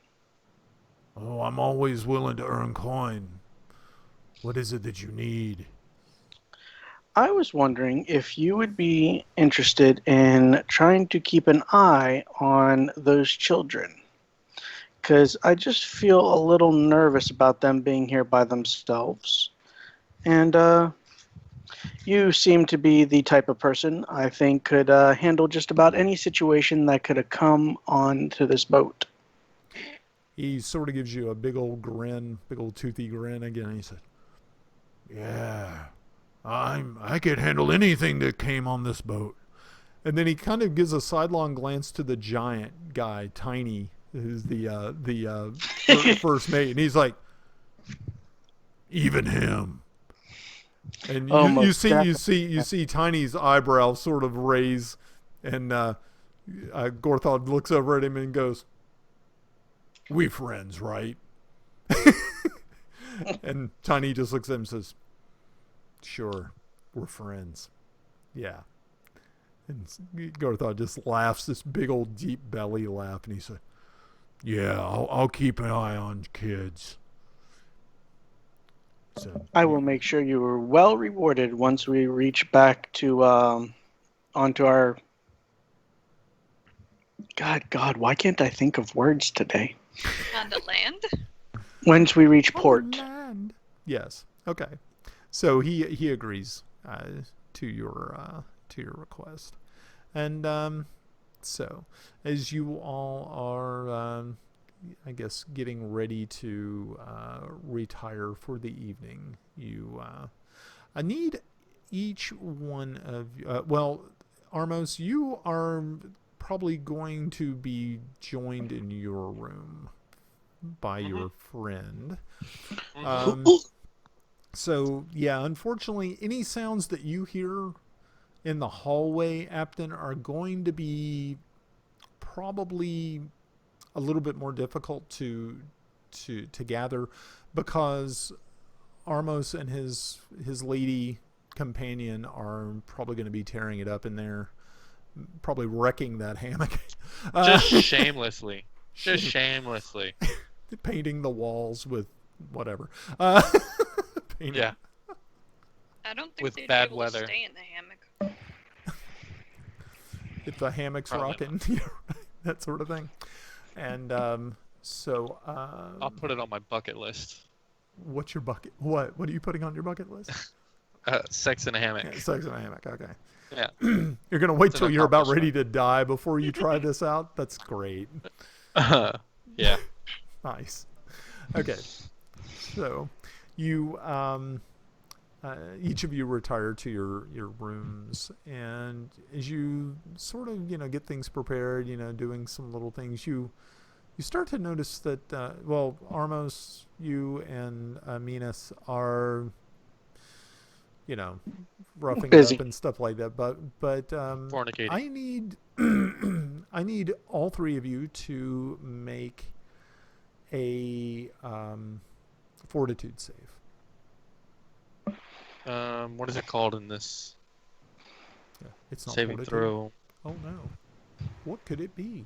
[SPEAKER 1] Oh, I'm always willing to earn coin. What is it that you need?
[SPEAKER 2] I was wondering if you would be interested in trying to keep an eye on those children. Because I just feel a little nervous about them being here by themselves. And you seem to be the type of person I think could handle just about any situation that could have come onto this boat.
[SPEAKER 1] He sort of gives you a big old grin, big old toothy grin again. He said, "Yeah, I could handle anything that came on this boat." And then he kind of gives a sidelong glance to the giant guy, Tiny, who's the first mate, and he's like, "Even him." And you
[SPEAKER 2] Almost
[SPEAKER 1] see Tiny's eyebrows sort of raise, and Gorthal looks over at him and goes, "We friends, right?" And Tiny just looks at him and says, "Sure, we're friends. Yeah." And Gorthal just laughs, this big old deep belly laugh, and he said, "Yeah, I'll keep an eye on kids." So
[SPEAKER 2] I will make sure you are well rewarded once we reach back to onto our. God, why can't I think of words today?
[SPEAKER 3] On the land?
[SPEAKER 2] Once we reach
[SPEAKER 1] On
[SPEAKER 2] port.
[SPEAKER 1] the land. Yes. Okay. So he agrees to your request, and so as you all are, I guess, getting ready to retire for the evening, I need each one of well, Armos, you are probably going to be joined in your room by your friend. So yeah, unfortunately, any sounds that you hear in the hallway, Apton, are going to be probably a little bit more difficult to gather, because Armos and his lady companion are probably going to be tearing it up in there, probably wrecking that hammock.
[SPEAKER 4] Just shamelessly. Just shamelessly.
[SPEAKER 1] Painting the walls with whatever. Painting.
[SPEAKER 4] Yeah.
[SPEAKER 3] I don't think
[SPEAKER 4] With
[SPEAKER 3] they'd
[SPEAKER 4] bad
[SPEAKER 3] be able
[SPEAKER 4] weather.
[SPEAKER 3] to stay in the hammock.
[SPEAKER 1] If the hammock's
[SPEAKER 4] Probably
[SPEAKER 1] rocking. that sort of thing. And so,
[SPEAKER 4] I'll put it on my bucket list.
[SPEAKER 1] what's your bucket? What are you putting on your bucket list?
[SPEAKER 4] Sex in a hammock.
[SPEAKER 1] Yeah, sex in a hammock. Okay.
[SPEAKER 4] Yeah.
[SPEAKER 1] You're gonna wait
[SPEAKER 4] It's
[SPEAKER 1] till
[SPEAKER 4] an
[SPEAKER 1] you're about ready
[SPEAKER 4] accomplishment.
[SPEAKER 1] to die before you try this out. That's great.
[SPEAKER 4] Yeah.
[SPEAKER 1] Nice. Okay. So, you each of you retire to your rooms, and as you sort of get things prepared, doing some little things, you start to notice that Armos, you and Minas are roughing it
[SPEAKER 2] Busy.
[SPEAKER 1] up and stuff like that. But
[SPEAKER 4] Fornicating.
[SPEAKER 1] I need I need all three of you to make a fortitude save.
[SPEAKER 4] What is it called in this
[SPEAKER 1] Yeah, it's not
[SPEAKER 4] saving
[SPEAKER 1] fortitude.
[SPEAKER 4] throw?
[SPEAKER 1] Oh no, what could it be?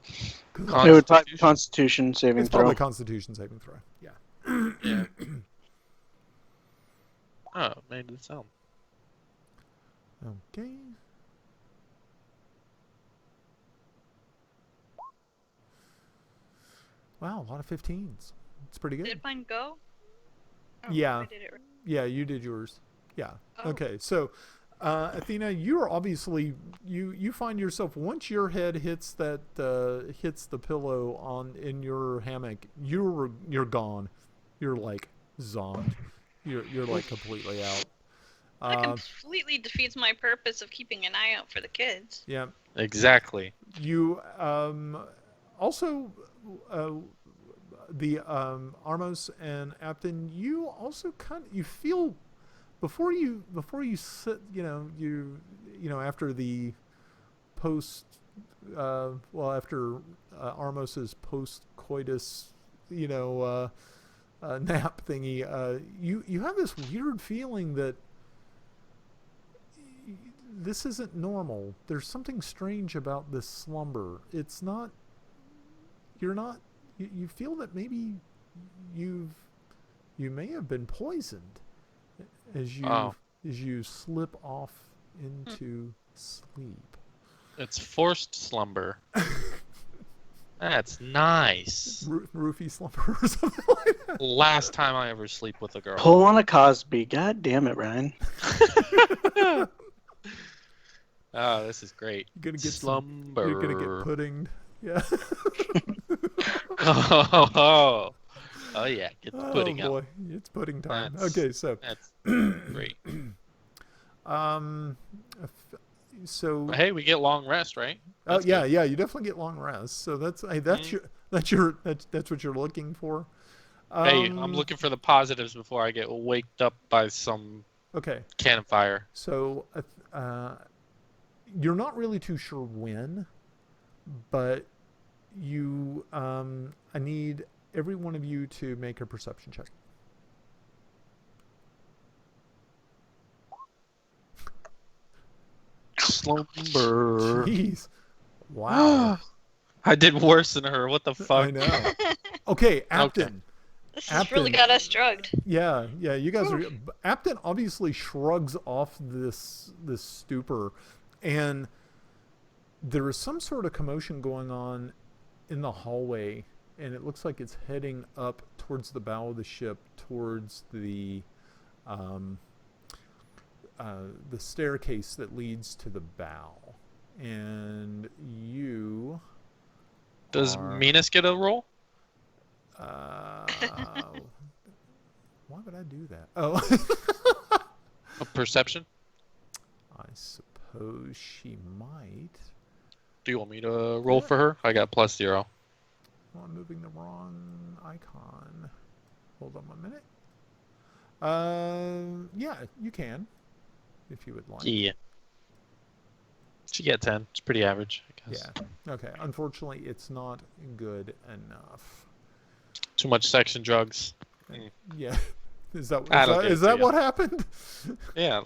[SPEAKER 2] It would probably be
[SPEAKER 4] Constitution?
[SPEAKER 2] Constitution saving
[SPEAKER 1] It's
[SPEAKER 2] throw.
[SPEAKER 1] probably Constitution saving throw. Yeah.
[SPEAKER 4] Yeah. Oh, made it sound.
[SPEAKER 1] Okay. Wow, a lot of 15s. It's pretty good.
[SPEAKER 3] Did mine go? Oh,
[SPEAKER 1] Yeah.
[SPEAKER 3] I did it right.
[SPEAKER 1] Yeah, you did yours. Yeah.
[SPEAKER 3] Oh.
[SPEAKER 1] Okay. So, Athena, you are obviously you find yourself once your head hits that hits the pillow in your hammock, you're gone. You're like zonked. You're like completely out.
[SPEAKER 3] That completely defeats my purpose of keeping an eye out for the kids.
[SPEAKER 1] Yeah.
[SPEAKER 4] Exactly.
[SPEAKER 1] You also the Armos and Apton, you also you feel before you sit, after the post after Armos's post coitus nap thingy, you have this weird feeling that this isn't normal. There's something strange about this slumber. It's not. You're not. You feel that maybe you may have been poisoned as you slip off into sleep.
[SPEAKER 4] It's forced slumber. That's nice.
[SPEAKER 1] Roofie slumber or something like that.
[SPEAKER 4] Last time I ever sleep with a girl.
[SPEAKER 2] Pull on a Cosby. God damn it, Ryan.
[SPEAKER 4] Oh, this is great.
[SPEAKER 1] You're gonna get
[SPEAKER 4] slumber.
[SPEAKER 1] You're gonna get puddinged. Yeah.
[SPEAKER 4] Oh yeah, get the pudding
[SPEAKER 1] boy,
[SPEAKER 4] out.
[SPEAKER 1] it's pudding time.
[SPEAKER 4] That's-
[SPEAKER 1] Okay, so
[SPEAKER 4] That's great.
[SPEAKER 1] so
[SPEAKER 4] But hey, we get long rest, right?
[SPEAKER 1] oh
[SPEAKER 4] That's
[SPEAKER 1] yeah,
[SPEAKER 4] good.
[SPEAKER 1] yeah, you definitely get long rests. So that's that's what you're looking for.
[SPEAKER 4] Hey, I'm looking for the positives before I get waked up by some
[SPEAKER 1] Okay,
[SPEAKER 4] cannon fire.
[SPEAKER 1] so you're not really too sure when, but you I need every one of you to make a perception check.
[SPEAKER 4] Slumber.
[SPEAKER 1] Jeez, wow.
[SPEAKER 4] I did worse than her. What the fuck?
[SPEAKER 1] I know. Okay, Apton.
[SPEAKER 4] Okay.
[SPEAKER 3] This has really
[SPEAKER 1] Apton.
[SPEAKER 3] got us drugged.
[SPEAKER 1] Yeah, you guys are. Apton obviously shrugs off this stupor, and there is some sort of commotion going on in the hallway, and it looks like it's heading up towards the bow of the ship, towards the staircase that leads to the bow, and you.
[SPEAKER 4] Does
[SPEAKER 1] are-
[SPEAKER 4] Minas get a roll?
[SPEAKER 1] Why would I do that? Oh.
[SPEAKER 4] A perception?
[SPEAKER 1] I suppose she might.
[SPEAKER 4] Do you want me to roll for her? I got +0.
[SPEAKER 1] Oh, I'm moving the wrong icon. Hold on 1 minute. Yeah, you can, if you would like.
[SPEAKER 4] Yeah. She get 10. It's pretty average, I guess.
[SPEAKER 1] Yeah. Okay. Unfortunately, it's not good enough.
[SPEAKER 4] Too much sex and drugs.
[SPEAKER 1] Yeah. Is that
[SPEAKER 4] That'll get it to you.
[SPEAKER 1] what happened?
[SPEAKER 4] Yeah.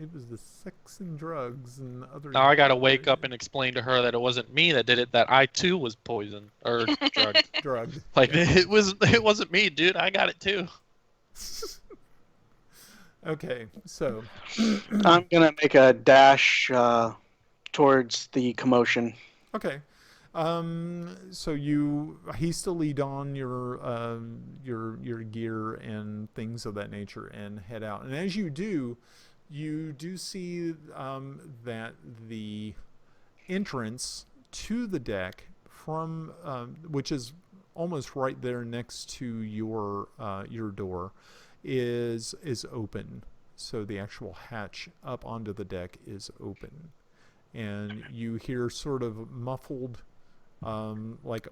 [SPEAKER 1] It was the sex and drugs and other.
[SPEAKER 4] Now I gotta wake up and explain to her that it wasn't me that did it. That I too was poisoned or drugged.
[SPEAKER 1] drugged.
[SPEAKER 4] Like it wasn't me, dude. I got it too.
[SPEAKER 1] Okay, so
[SPEAKER 2] I'm gonna make a dash towards the commotion.
[SPEAKER 1] Okay. So you hastily don your gear and things of that nature and head out. And as you do see that the entrance to the deck from which is almost right there next to your door is open. So the actual hatch up onto the deck is open, and you hear sort of muffled like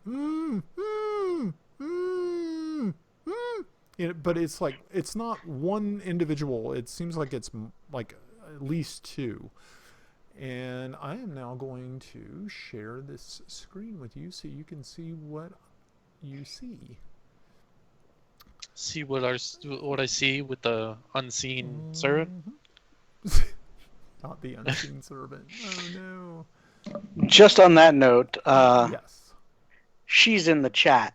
[SPEAKER 1] but it's like it's not one individual. It seems like it's like at least two. And I am now going to share this screen with you so you can see what you see.
[SPEAKER 4] See what I see with the unseen servant.
[SPEAKER 1] Not the unseen servant. Oh no.
[SPEAKER 2] Just on that note,
[SPEAKER 1] Yes.
[SPEAKER 2] she's in the chat.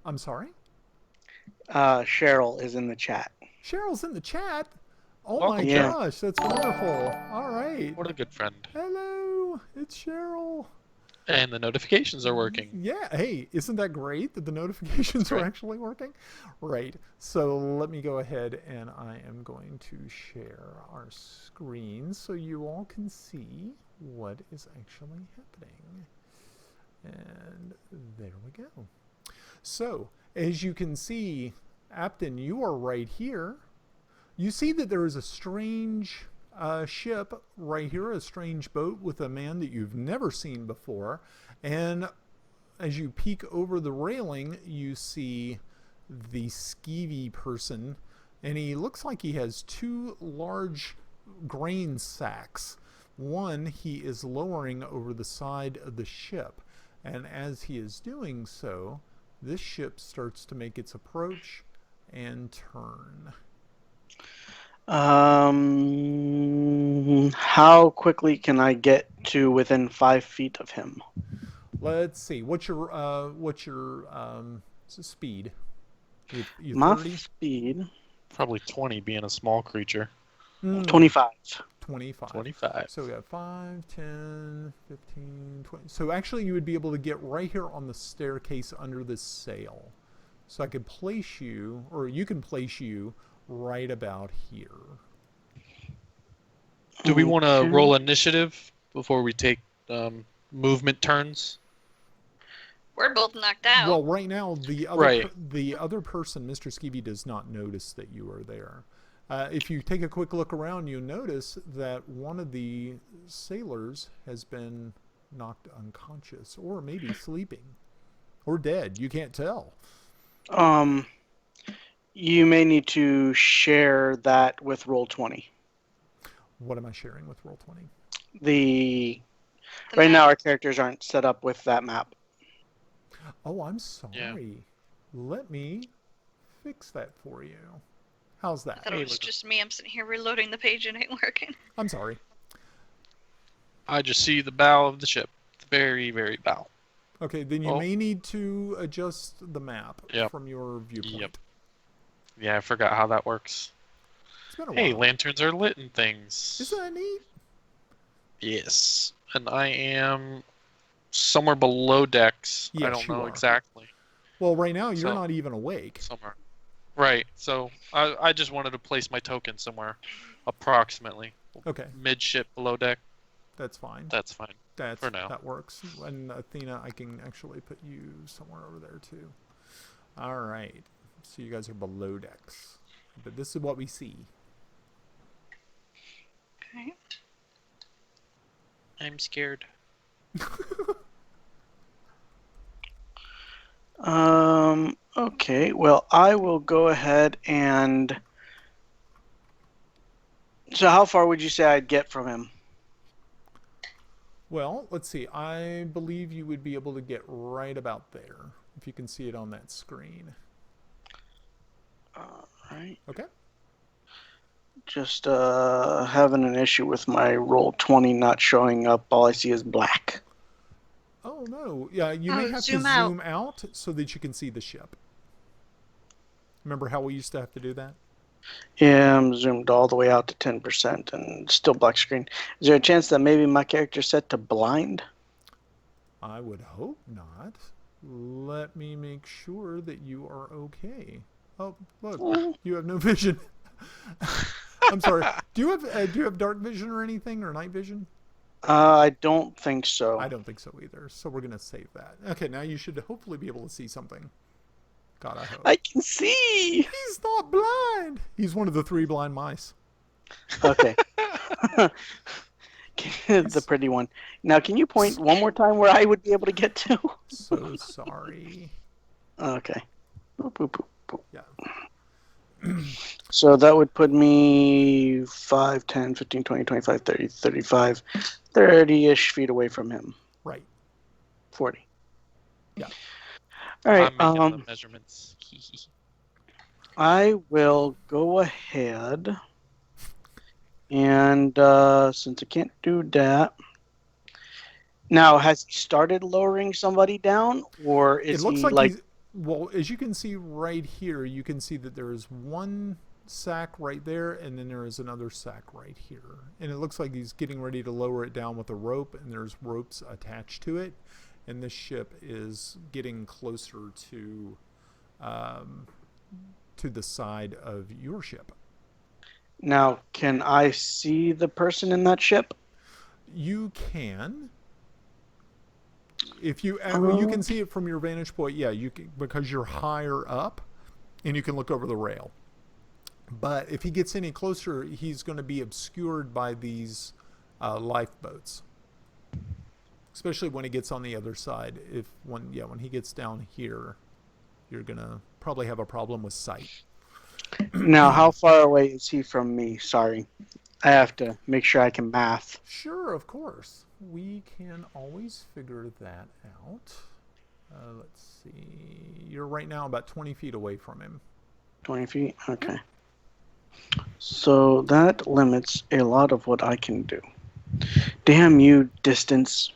[SPEAKER 1] I'm sorry?
[SPEAKER 2] Cheryl is in the chat.
[SPEAKER 1] Cheryl's in the chat. Oh
[SPEAKER 4] Welcome,
[SPEAKER 1] my
[SPEAKER 2] Cheryl.
[SPEAKER 1] gosh, that's wonderful. All right.
[SPEAKER 4] What a good friend.
[SPEAKER 1] Hello, it's Cheryl.
[SPEAKER 4] And the notifications are working.
[SPEAKER 1] Yeah, hey, isn't that great that the notifications are
[SPEAKER 4] Right.
[SPEAKER 1] actually working? Right. So let me go ahead and I am going to share our screen so you all can see what is actually happening. And there we go. So, as you can see, Apton, you are right here. You see that there is a strange ship right here, a strange boat with a man that you've never seen before. And as you peek over the railing, you see the skeevy person, and he looks like he has two large grain sacks. One he is lowering over the side of the ship, and as he is doing so, this ship starts to make its approach and turn.
[SPEAKER 2] How quickly can I get to within 5 feet of him?
[SPEAKER 1] Let's see. What's your speed? You
[SPEAKER 2] My
[SPEAKER 1] 30?
[SPEAKER 2] speed,
[SPEAKER 4] Probably 20 being a small creature.
[SPEAKER 2] 25.
[SPEAKER 1] 25.
[SPEAKER 4] 25.
[SPEAKER 1] So we got 5, 10, 15, 20. So actually you would be able to get right here on the staircase under this sail. So I could place you, or you can place you right about here.
[SPEAKER 4] Do we want to
[SPEAKER 2] Okay.
[SPEAKER 4] roll initiative before we take movement turns?
[SPEAKER 3] We're both knocked out.
[SPEAKER 1] Well, right now the other
[SPEAKER 4] Right.
[SPEAKER 1] the other person, Mr. Skeevy, does not notice that you are there. If you take a quick look around, you'll notice that one of the sailors has been knocked unconscious, or maybe sleeping, or dead. You can't tell.
[SPEAKER 2] You may need to share that with Roll20.
[SPEAKER 1] What am I sharing with Roll20?
[SPEAKER 2] The
[SPEAKER 3] The
[SPEAKER 2] right now
[SPEAKER 3] map.
[SPEAKER 2] our characters aren't set up with that map.
[SPEAKER 1] Oh, I'm sorry. Let me fix that for you. How's
[SPEAKER 3] I
[SPEAKER 1] that?
[SPEAKER 3] thought it was just me. I'm sitting here reloading the page and it ain't working.
[SPEAKER 1] I'm sorry.
[SPEAKER 4] I just see the bow of the ship. The very, very bow.
[SPEAKER 1] Okay, then you
[SPEAKER 4] Oh.
[SPEAKER 1] may need to adjust the map
[SPEAKER 4] Yep.
[SPEAKER 1] from your viewpoint.
[SPEAKER 4] Yep. Yeah, I forgot how that works.
[SPEAKER 1] It's been a
[SPEAKER 4] Hey,
[SPEAKER 1] while.
[SPEAKER 4] lanterns are lit and things.
[SPEAKER 1] Isn't that neat?
[SPEAKER 4] Yes. And I am somewhere below decks. I
[SPEAKER 1] Yes,
[SPEAKER 4] don't
[SPEAKER 1] you
[SPEAKER 4] know
[SPEAKER 1] are.
[SPEAKER 4] exactly.
[SPEAKER 1] Well, right now you're
[SPEAKER 4] So-
[SPEAKER 1] not even awake.
[SPEAKER 4] Somewhere. Right. So I just wanted to place my token somewhere approximately.
[SPEAKER 1] Okay,
[SPEAKER 4] Midship below deck.
[SPEAKER 1] that's fine.
[SPEAKER 4] That's fine.
[SPEAKER 1] That's
[SPEAKER 4] for now.
[SPEAKER 1] That works. And Athena, I can actually put you somewhere over there too. All right. So you guys are below decks, but this is what we see.
[SPEAKER 3] Okay.
[SPEAKER 4] I'm scared.
[SPEAKER 2] Okay, well, I will go ahead and. So, how far would you say I'd get from him?
[SPEAKER 1] Well, let's see. I believe you would be able to get right about there if you can see it on that screen.
[SPEAKER 2] All right.
[SPEAKER 1] Okay.
[SPEAKER 2] Just having an issue with my Roll20 not showing up. All I see is black.
[SPEAKER 1] Oh no. Yeah, you may
[SPEAKER 3] Oh,
[SPEAKER 1] have
[SPEAKER 3] zoom
[SPEAKER 1] to
[SPEAKER 3] out.
[SPEAKER 1] zoom out so that you can see the ship. Remember how we used to have to do that?
[SPEAKER 2] Yeah, I'm zoomed all the way out to 10% and still black screen. Is there a chance that maybe my character's set to blind?
[SPEAKER 1] I would hope not. Let me make sure that you are okay. Oh, look, you have no vision. I'm sorry. Do you have dark vision or anything, or night vision?
[SPEAKER 2] I don't think so.
[SPEAKER 1] I don't think so either. So we're gonna save that. Okay, now you should hopefully be able to see something. God, I hope.
[SPEAKER 2] I can see!
[SPEAKER 1] He's not blind. He's one of the 3 blind mice.
[SPEAKER 2] Okay. The pretty one. Now, can you point one more time where I would be able to get to?
[SPEAKER 1] So sorry.
[SPEAKER 2] Okay. Boop, boop, boop, boop.
[SPEAKER 1] Yeah.
[SPEAKER 2] So that would put me 5, 10, 15, 20, 25, 30, 35, 30-ish feet away from him.
[SPEAKER 1] Right.
[SPEAKER 2] 40.
[SPEAKER 1] Yeah.
[SPEAKER 2] All right.
[SPEAKER 4] I'm making the measurements.
[SPEAKER 2] I will go ahead and since I can't do that. Now, has he started lowering somebody down, or is
[SPEAKER 1] It looks
[SPEAKER 2] he
[SPEAKER 1] like he's, well, as you can see right here, you can see that there is one sack right there, and then there is another sack right here. And it looks like he's getting ready to lower it down with a rope, and there's ropes attached to it. And this ship is getting closer to the side of your ship.
[SPEAKER 2] Now, can I see the person in that ship?
[SPEAKER 1] You can. If you you can see it from your vantage point, yeah, you can, because you're higher up, and you can look over the rail. But if he gets any closer, he's going to be obscured by these lifeboats, especially when he gets on the other side. When he gets down here, you're going to probably have a problem with sight.
[SPEAKER 2] Now, how far away is he from me? Sorry. I have to make sure I can math.
[SPEAKER 1] Sure, of course. We can always figure that out. Let's see. You're right now about 20 feet away from him.
[SPEAKER 2] 20 feet? Okay. So that limits a lot of what I can do. Damn you, distance.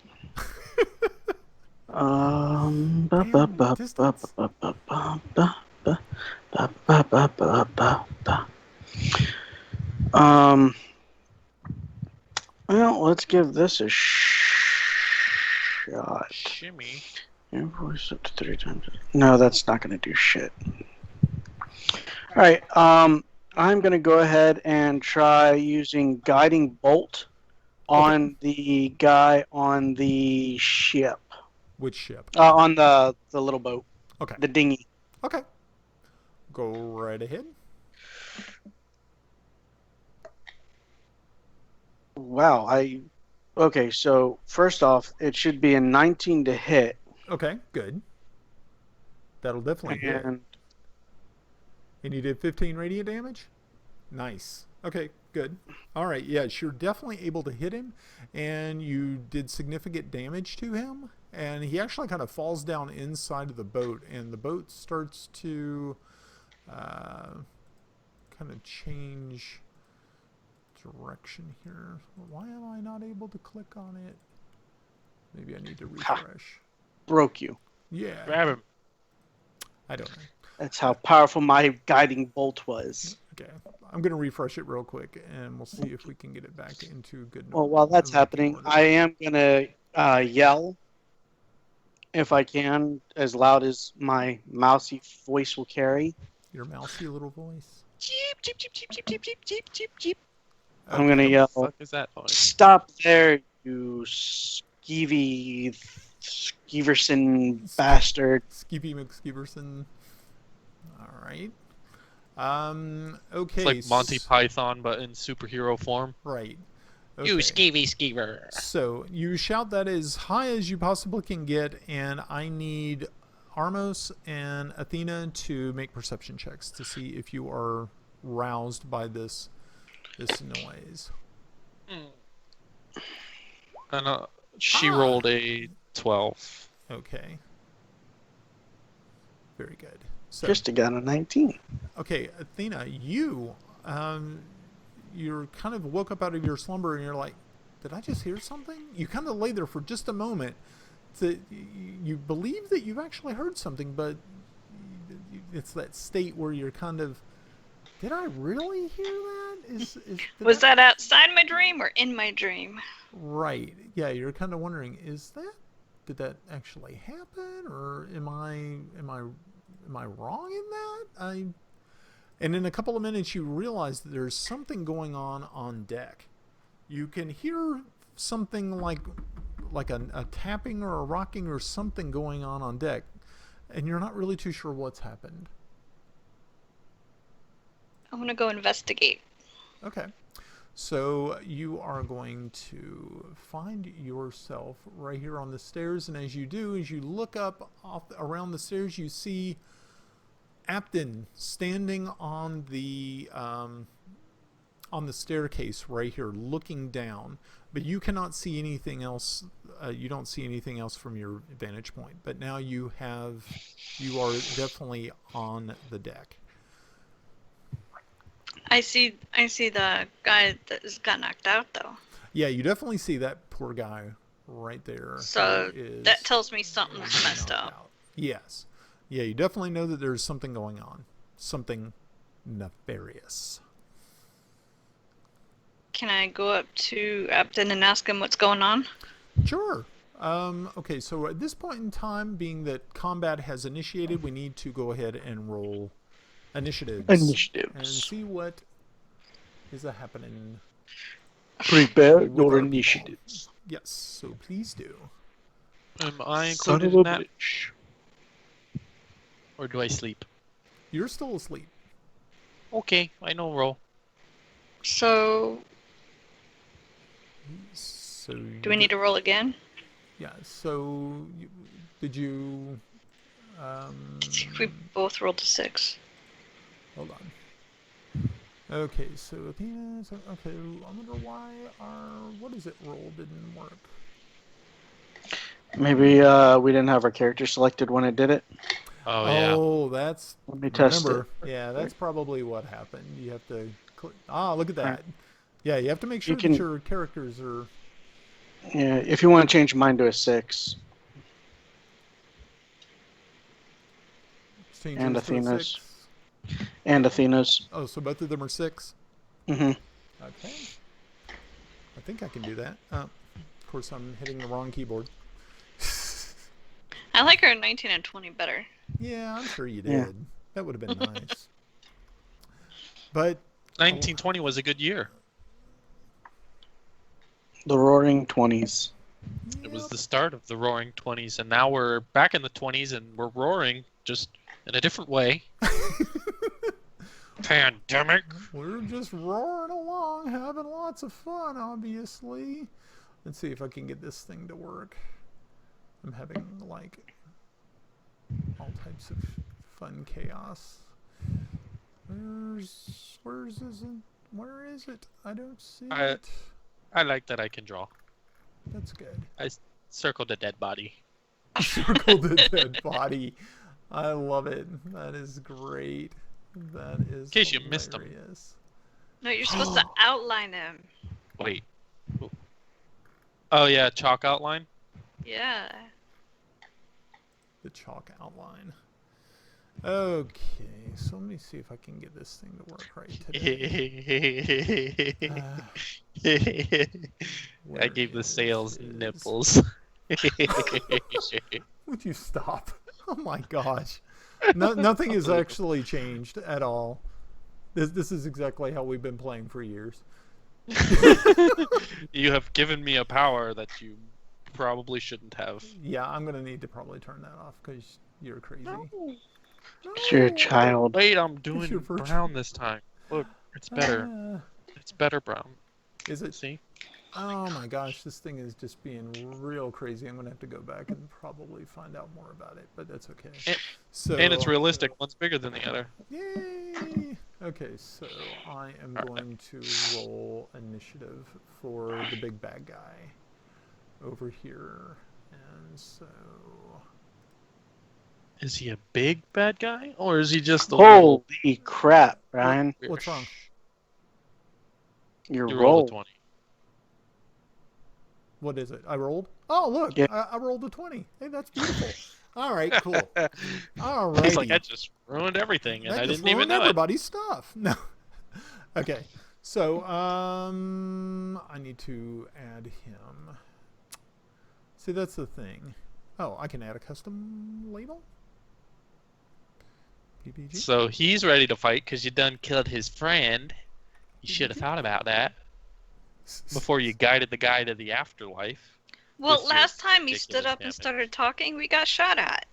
[SPEAKER 2] Well, let's give this a shot.
[SPEAKER 4] Shimmy.
[SPEAKER 2] Invoice up to 3 times. No, that's not going to do shit. All right. I'm going to go ahead and try using Guiding Bolt on the guy on the ship.
[SPEAKER 1] Which ship?
[SPEAKER 2] On the little boat.
[SPEAKER 1] Okay.
[SPEAKER 2] The dinghy.
[SPEAKER 1] Okay. Go right ahead.
[SPEAKER 2] Wow. Okay, so first off, it should be a 19 to hit.
[SPEAKER 1] Okay, good. That'll definitely hit. And you did 15 radiant damage? Nice. Okay, good. All right, yes, you're definitely able to hit him, and you did significant damage to him, and he actually kind of falls down inside of the boat, and the boat starts to kind of change direction here. Why am I not able to click on it? Maybe I need to refresh.
[SPEAKER 2] Broke you.
[SPEAKER 1] Yeah.
[SPEAKER 4] Grab him.
[SPEAKER 1] I don't know.
[SPEAKER 2] That's how powerful my Guiding Bolt was.
[SPEAKER 1] Okay. I'm going to refresh it real quick, and we'll see if we can get it back into good.
[SPEAKER 2] Well, while that's happening, I am going to yell, if I can, as loud as my mousy voice will carry.
[SPEAKER 1] Your mousy little voice?
[SPEAKER 2] Jeep, jeep, jeep, jeep, jeep, jeep, jeep, jeep, jeep, jeep.
[SPEAKER 1] Okay.
[SPEAKER 2] I'm going to yell,
[SPEAKER 4] what the fuck is that voice?
[SPEAKER 2] Stop there, you Skeeverson bastard.
[SPEAKER 1] Skeevy McSkeeverson. All right. Okay.
[SPEAKER 4] It's like Monty Python, but in superhero form.
[SPEAKER 1] Right. Okay.
[SPEAKER 4] You skeever.
[SPEAKER 1] So you shout that as high as you possibly can get, and I need Armos and Athena to make perception checks to see if you are roused by this noise.
[SPEAKER 4] And she rolled a 12.
[SPEAKER 1] Okay. Very good. So,
[SPEAKER 2] Just got a 19.
[SPEAKER 1] Okay, Athena, you're kind of woke up out of your slumber and you're like, did I just hear something? You kind of lay there for just a moment. You believe that you've actually heard something, but it's that state where you're kind of Did I really hear that? Did
[SPEAKER 3] Was that outside my dream or in my dream?
[SPEAKER 1] right? Yeah, you're kind of wondering, did that actually happen, or am I wrong in that? And in a couple of minutes, you realize that there's something going on deck. You can hear something like a tapping or a rocking or something going on deck, and you're not really too sure what's happened.
[SPEAKER 3] I want to go investigate.
[SPEAKER 1] Okay. So you are going to find yourself right here on the stairs, and as you do, as you look up around the stairs, you see Apton standing on the staircase right here, looking down. But you cannot see anything else. You don't see anything else from your vantage point. But now you are definitely on the deck.
[SPEAKER 3] I see the guy that got knocked out though.
[SPEAKER 1] Yeah, you definitely see that poor guy right there.
[SPEAKER 3] So that tells me something's messed
[SPEAKER 1] knocked
[SPEAKER 3] up.
[SPEAKER 1] out. Yes. Yeah, you definitely know that there's something going on. Something nefarious.
[SPEAKER 3] Can I go up to Apton and ask him what's going on?
[SPEAKER 1] Sure. Okay, so at this point in time, being that combat has initiated, we need to go ahead and roll initiatives. And see what is happening.
[SPEAKER 2] Prepare
[SPEAKER 1] with
[SPEAKER 2] your
[SPEAKER 1] our
[SPEAKER 2] initiatives.
[SPEAKER 1] people. Yes, so please do.
[SPEAKER 4] Am I
[SPEAKER 2] Son
[SPEAKER 4] included
[SPEAKER 2] of a
[SPEAKER 4] in that,
[SPEAKER 2] bitch.
[SPEAKER 4] or do I sleep?
[SPEAKER 1] You're still asleep.
[SPEAKER 4] Okay, I know roll.
[SPEAKER 3] So
[SPEAKER 1] So
[SPEAKER 3] do we need to roll again?
[SPEAKER 1] Yeah, so did you...
[SPEAKER 3] We both rolled a 6.
[SPEAKER 1] Hold on. Okay, so Athena... Okay, I wonder why what is it roll didn't work.
[SPEAKER 2] Maybe we didn't have our character selected when it did it.
[SPEAKER 4] Oh, yeah.
[SPEAKER 1] Oh, that's...
[SPEAKER 2] Let me test
[SPEAKER 1] Remember,
[SPEAKER 2] it.
[SPEAKER 1] yeah, that's probably what happened. You have to... look at that.
[SPEAKER 2] Right.
[SPEAKER 1] Yeah, you have to make sure that your characters are...
[SPEAKER 2] Yeah, if you want to change mine to a 6.
[SPEAKER 1] Change
[SPEAKER 2] And
[SPEAKER 1] yours to a
[SPEAKER 2] Athena's.
[SPEAKER 1] 6.
[SPEAKER 2] And Athena's.
[SPEAKER 1] Oh, so both of them are 6?
[SPEAKER 2] Mm-hmm.
[SPEAKER 1] Okay. I think I can do that. Of course, I'm hitting the wrong keyboard.
[SPEAKER 3] I like our 19 and 20 better.
[SPEAKER 1] Yeah, I'm sure you did.
[SPEAKER 2] Yeah.
[SPEAKER 1] That would have been nice. But
[SPEAKER 4] 1920 was a good year.
[SPEAKER 2] The Roaring 20s.
[SPEAKER 4] It was the start of the Roaring 20s, and now we're back in the 20s, and we're roaring, just in a different way. Pandemic.
[SPEAKER 1] We're just roaring along, having lots of fun, obviously. Let's see if I can get this thing to work. I'm having, like, all types of fun chaos. Where is it? I don't see it.
[SPEAKER 4] I like that I can draw.
[SPEAKER 1] That's good.
[SPEAKER 4] I circled a dead body.
[SPEAKER 1] Circle the dead body. I love it. That is great. That is
[SPEAKER 4] In case you missed them.
[SPEAKER 1] hilarious.
[SPEAKER 3] No, you're supposed to outline him.
[SPEAKER 4] Wait. Oh, yeah, chalk outline?
[SPEAKER 3] Yeah.
[SPEAKER 1] The chalk outline. Okay, so let me see if I can get this thing to work right today.
[SPEAKER 4] I gave the sails
[SPEAKER 1] Where is-
[SPEAKER 4] nipples.
[SPEAKER 1] Would you stop? Oh my gosh. Nothing has actually changed at all. This is exactly how we've been playing for years.
[SPEAKER 4] You have given me a power that you probably shouldn't have.
[SPEAKER 1] Yeah, I'm going to need to probably turn that off because you're crazy.
[SPEAKER 3] No.
[SPEAKER 2] You're a child.
[SPEAKER 4] Wait, I'm
[SPEAKER 1] your
[SPEAKER 4] doing
[SPEAKER 1] virtue.
[SPEAKER 4] brown this time. Look, it's better. It's better brown.
[SPEAKER 1] Is it?
[SPEAKER 4] See?
[SPEAKER 1] Oh my gosh, this thing is just being real crazy. I'm going to have to go back and probably find out more about it, but that's okay.
[SPEAKER 4] And it's realistic. One's bigger than the other.
[SPEAKER 1] Yay! Okay, so I am going to roll initiative for the big bad guy over here. And so...
[SPEAKER 4] Is he a big bad guy? Or is he just a little...
[SPEAKER 2] Holy crap, Ryan.
[SPEAKER 1] What's wrong?
[SPEAKER 2] Your
[SPEAKER 4] You rolled
[SPEAKER 2] roll.
[SPEAKER 4] a 20.
[SPEAKER 1] What is it? I rolled? Oh, look.
[SPEAKER 2] Yeah.
[SPEAKER 1] I rolled a 20. Hey, that's beautiful. All right, cool. All right.
[SPEAKER 4] He's like, I just ruined everything, and
[SPEAKER 1] That
[SPEAKER 4] I
[SPEAKER 1] just
[SPEAKER 4] didn't even
[SPEAKER 1] ruined
[SPEAKER 4] know it.
[SPEAKER 1] everybody's stuff. No. Okay. So, I need to add him. See, that's the thing. Oh, I can add a custom label? PPG?
[SPEAKER 4] So he's ready to fight because you done killed his friend. You should have thought about that before you guided the guy to the afterlife.
[SPEAKER 3] Well,
[SPEAKER 4] With your
[SPEAKER 3] last time he stood
[SPEAKER 4] ridiculous
[SPEAKER 3] up and
[SPEAKER 4] damage.
[SPEAKER 3] started talking, we got shot at.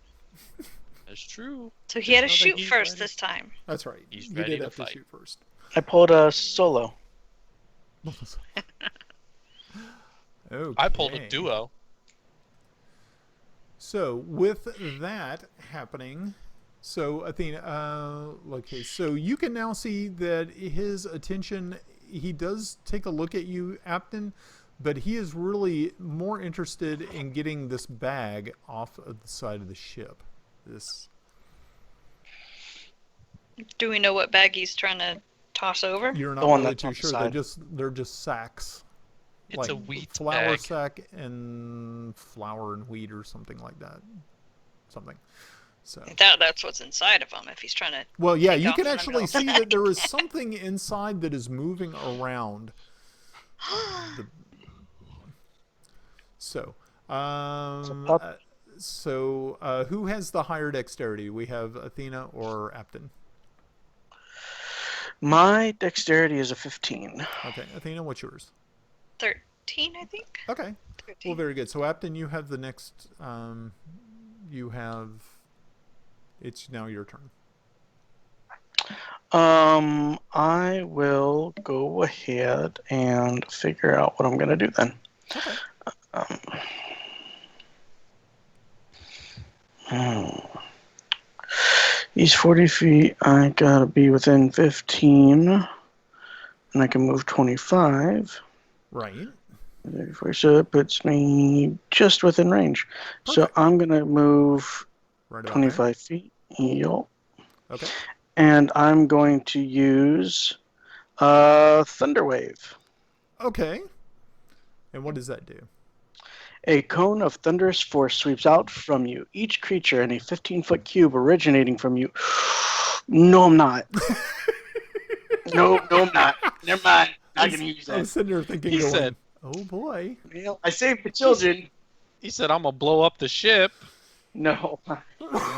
[SPEAKER 4] That's true.
[SPEAKER 3] So he had to
[SPEAKER 4] Just know that
[SPEAKER 3] shoot
[SPEAKER 4] he's
[SPEAKER 3] first
[SPEAKER 4] ready.
[SPEAKER 3] this time.
[SPEAKER 1] That's right.
[SPEAKER 4] He's
[SPEAKER 1] You
[SPEAKER 4] ready
[SPEAKER 1] did
[SPEAKER 4] to
[SPEAKER 1] have to
[SPEAKER 4] fight.
[SPEAKER 1] shoot first.
[SPEAKER 2] I pulled a solo.
[SPEAKER 1] Okay.
[SPEAKER 4] I pulled a duo.
[SPEAKER 1] So with that happening, so Athena, okay, so you can now see that his attention, he does take a look at you, Apton, but he is really more interested in getting this bag off of the side of the ship. This.
[SPEAKER 3] Do we know what bag he's trying to toss over?
[SPEAKER 1] You're not
[SPEAKER 2] The one
[SPEAKER 1] really
[SPEAKER 2] that's
[SPEAKER 1] too
[SPEAKER 2] on the
[SPEAKER 1] sure.
[SPEAKER 2] side.
[SPEAKER 1] They're just sacks.
[SPEAKER 4] It's
[SPEAKER 1] like
[SPEAKER 4] a wheat
[SPEAKER 1] flour
[SPEAKER 4] bag.
[SPEAKER 1] sack and flour and wheat or something like that. Something. So.
[SPEAKER 3] That's what's inside of him. If he's trying to.
[SPEAKER 1] Well, yeah,
[SPEAKER 3] take
[SPEAKER 1] you
[SPEAKER 3] off
[SPEAKER 1] can
[SPEAKER 3] in the
[SPEAKER 1] actually
[SPEAKER 3] middle of the
[SPEAKER 1] see that
[SPEAKER 3] night.
[SPEAKER 1] there is something inside that is moving around. So, who has the higher dexterity? We have Athena or Apton?
[SPEAKER 2] My dexterity is a 15.
[SPEAKER 1] Okay, Athena, what's yours?
[SPEAKER 3] 13, I think.
[SPEAKER 1] Okay,
[SPEAKER 3] 13.
[SPEAKER 1] well, very good. So, Apton, you have the next. You have. It's now your turn.
[SPEAKER 2] I will go ahead and figure out what I'm going to do then.
[SPEAKER 1] Okay.
[SPEAKER 2] He's 40 feet. I gotta be within 15. And I can move 25.
[SPEAKER 1] Right.
[SPEAKER 2] So it puts me just within range. So
[SPEAKER 1] Perfect.
[SPEAKER 2] I'm going to move
[SPEAKER 1] Right about
[SPEAKER 2] 25 feet. Yup.
[SPEAKER 1] there. Okay.
[SPEAKER 2] And I'm going to use Thunder Wave.
[SPEAKER 1] Okay. And what does that do?
[SPEAKER 2] A cone of thunderous force sweeps out from you. Each creature in a 15-foot cube originating from you. No, I'm not. No, I'm not. Never mind. Not going to use
[SPEAKER 1] I was
[SPEAKER 2] that.
[SPEAKER 1] sitting there thinking,
[SPEAKER 4] He
[SPEAKER 1] going,
[SPEAKER 4] said-
[SPEAKER 1] "Oh boy."
[SPEAKER 2] Well, I saved the children.
[SPEAKER 4] He said, I'm going to blow up the ship.
[SPEAKER 2] No.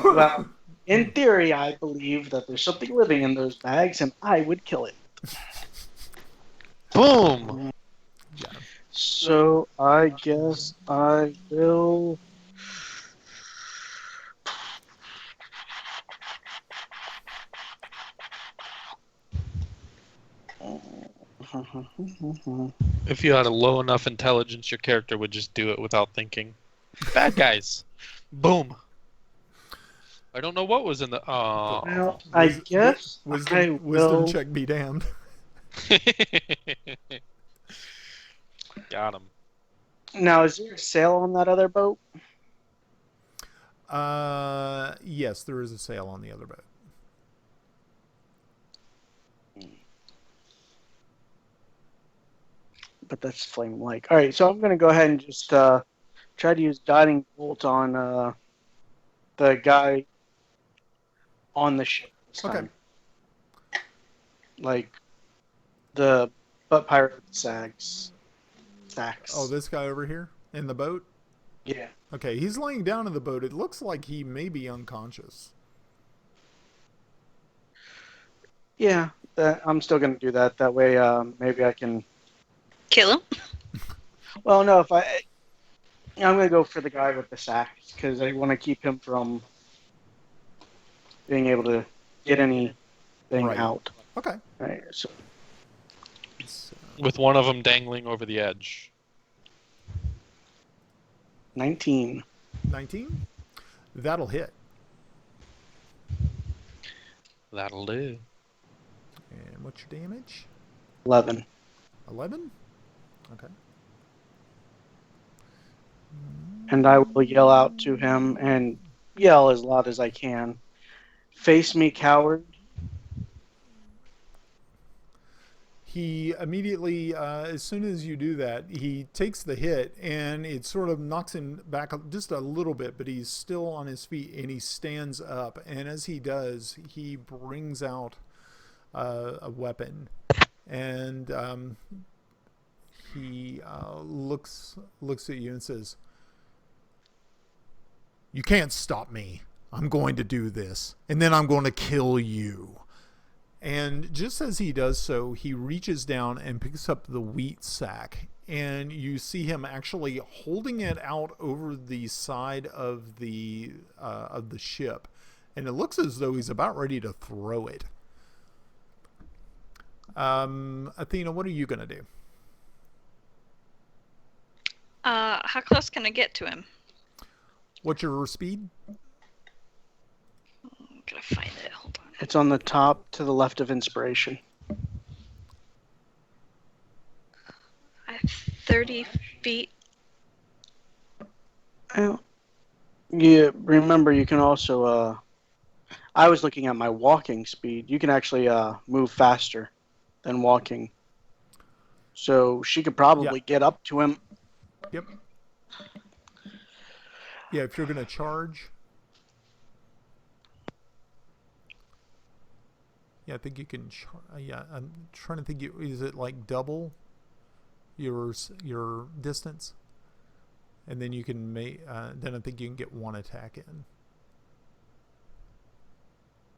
[SPEAKER 2] Well, in theory, I believe that there's something living in those bags, and I would kill it.
[SPEAKER 4] Boom.
[SPEAKER 1] Yeah.
[SPEAKER 2] So I guess I will.
[SPEAKER 4] If you had a low enough intelligence, your character would just do it without thinking. Bad guys. Boom. I don't know what was in the. Oh.
[SPEAKER 2] Well, I guess I
[SPEAKER 1] Wisdom
[SPEAKER 2] will.
[SPEAKER 1] check be damned.
[SPEAKER 4] Got him.
[SPEAKER 2] Now, is there a sail on that other boat?
[SPEAKER 1] Yes, there is a sail on the other boat.
[SPEAKER 2] But that's flame like. All right, so I'm gonna go ahead and just try to use guiding bolt on the guy on the ship this
[SPEAKER 1] Okay.
[SPEAKER 2] time. Like the butt pirate sacks.
[SPEAKER 1] Oh, this guy over here in the boat?
[SPEAKER 2] Yeah.
[SPEAKER 1] Okay, he's laying down in the boat. It looks like he may be unconscious.
[SPEAKER 2] Yeah, I'm still gonna do that. That way, maybe I can.
[SPEAKER 3] Kill him.
[SPEAKER 2] Well, no, I'm gonna go for the guy with the sacks because I want to keep him from being able to get anything
[SPEAKER 1] Right.
[SPEAKER 2] out.
[SPEAKER 1] Okay.
[SPEAKER 2] All right, so
[SPEAKER 4] With one of them dangling over the edge.
[SPEAKER 2] 19.
[SPEAKER 1] 19? That'll hit.
[SPEAKER 4] That'll do.
[SPEAKER 1] And what's your damage?
[SPEAKER 2] 11.
[SPEAKER 1] 11? Okay.
[SPEAKER 2] And I will yell out to him and yell as loud as I can. Face me, coward.
[SPEAKER 1] he immediately, as soon as you do that, he takes the hit, and it sort of knocks him back just a little bit, but he's still on his feet, and he stands up. And as he does, he brings out a weapon, and he looks at you and says, "You can't stop me. I'm going to do this, and then I'm going to kill you." And just as he does so, he reaches down and picks up the wheat sack, and you see him actually holding it out over the side of the ship, and it looks as though he's about ready to throw it. Athena, what are you gonna do?
[SPEAKER 3] How close can I get to him?
[SPEAKER 1] What's your speed?
[SPEAKER 3] I'm gonna find it. Hold on.
[SPEAKER 2] It's on the top to the left of inspiration.
[SPEAKER 3] I have 30 feet.
[SPEAKER 2] Oh. Yeah, remember you can also, I was looking at my walking speed. You can actually move faster than walking. So she could probably get up to him.
[SPEAKER 1] Yep. Yeah, if you're gonna charge. Yeah, I think you can. Yeah, I'm trying to think. Is it like double your distance, and then you can make. Then I think you can get one attack in.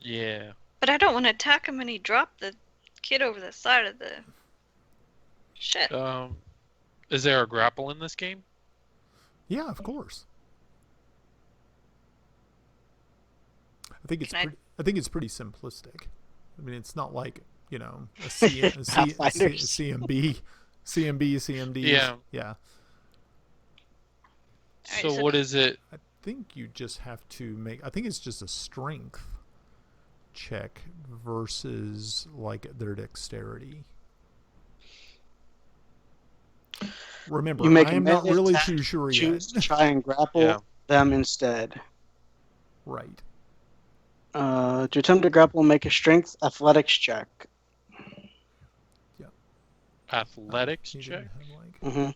[SPEAKER 4] Yeah.
[SPEAKER 3] But I don't want to attack him when he dropped the kid over the side of the ship.
[SPEAKER 4] Is there a grapple in this game?
[SPEAKER 1] Yeah, of course. I think it's pretty simplistic. I mean, it's not like, you know, a CMB, CMD.
[SPEAKER 4] Yeah.
[SPEAKER 1] Yeah.
[SPEAKER 4] So what is it?
[SPEAKER 1] I think you just have to make. I think it's just a strength check versus like their dexterity. Remember, I am not really too sure yet.
[SPEAKER 2] Choose to try and grapple them instead.
[SPEAKER 1] Right.
[SPEAKER 2] To attempt to grapple, make a strength athletics check.
[SPEAKER 1] Yeah.
[SPEAKER 4] Athletics check?
[SPEAKER 2] Mm-hmm.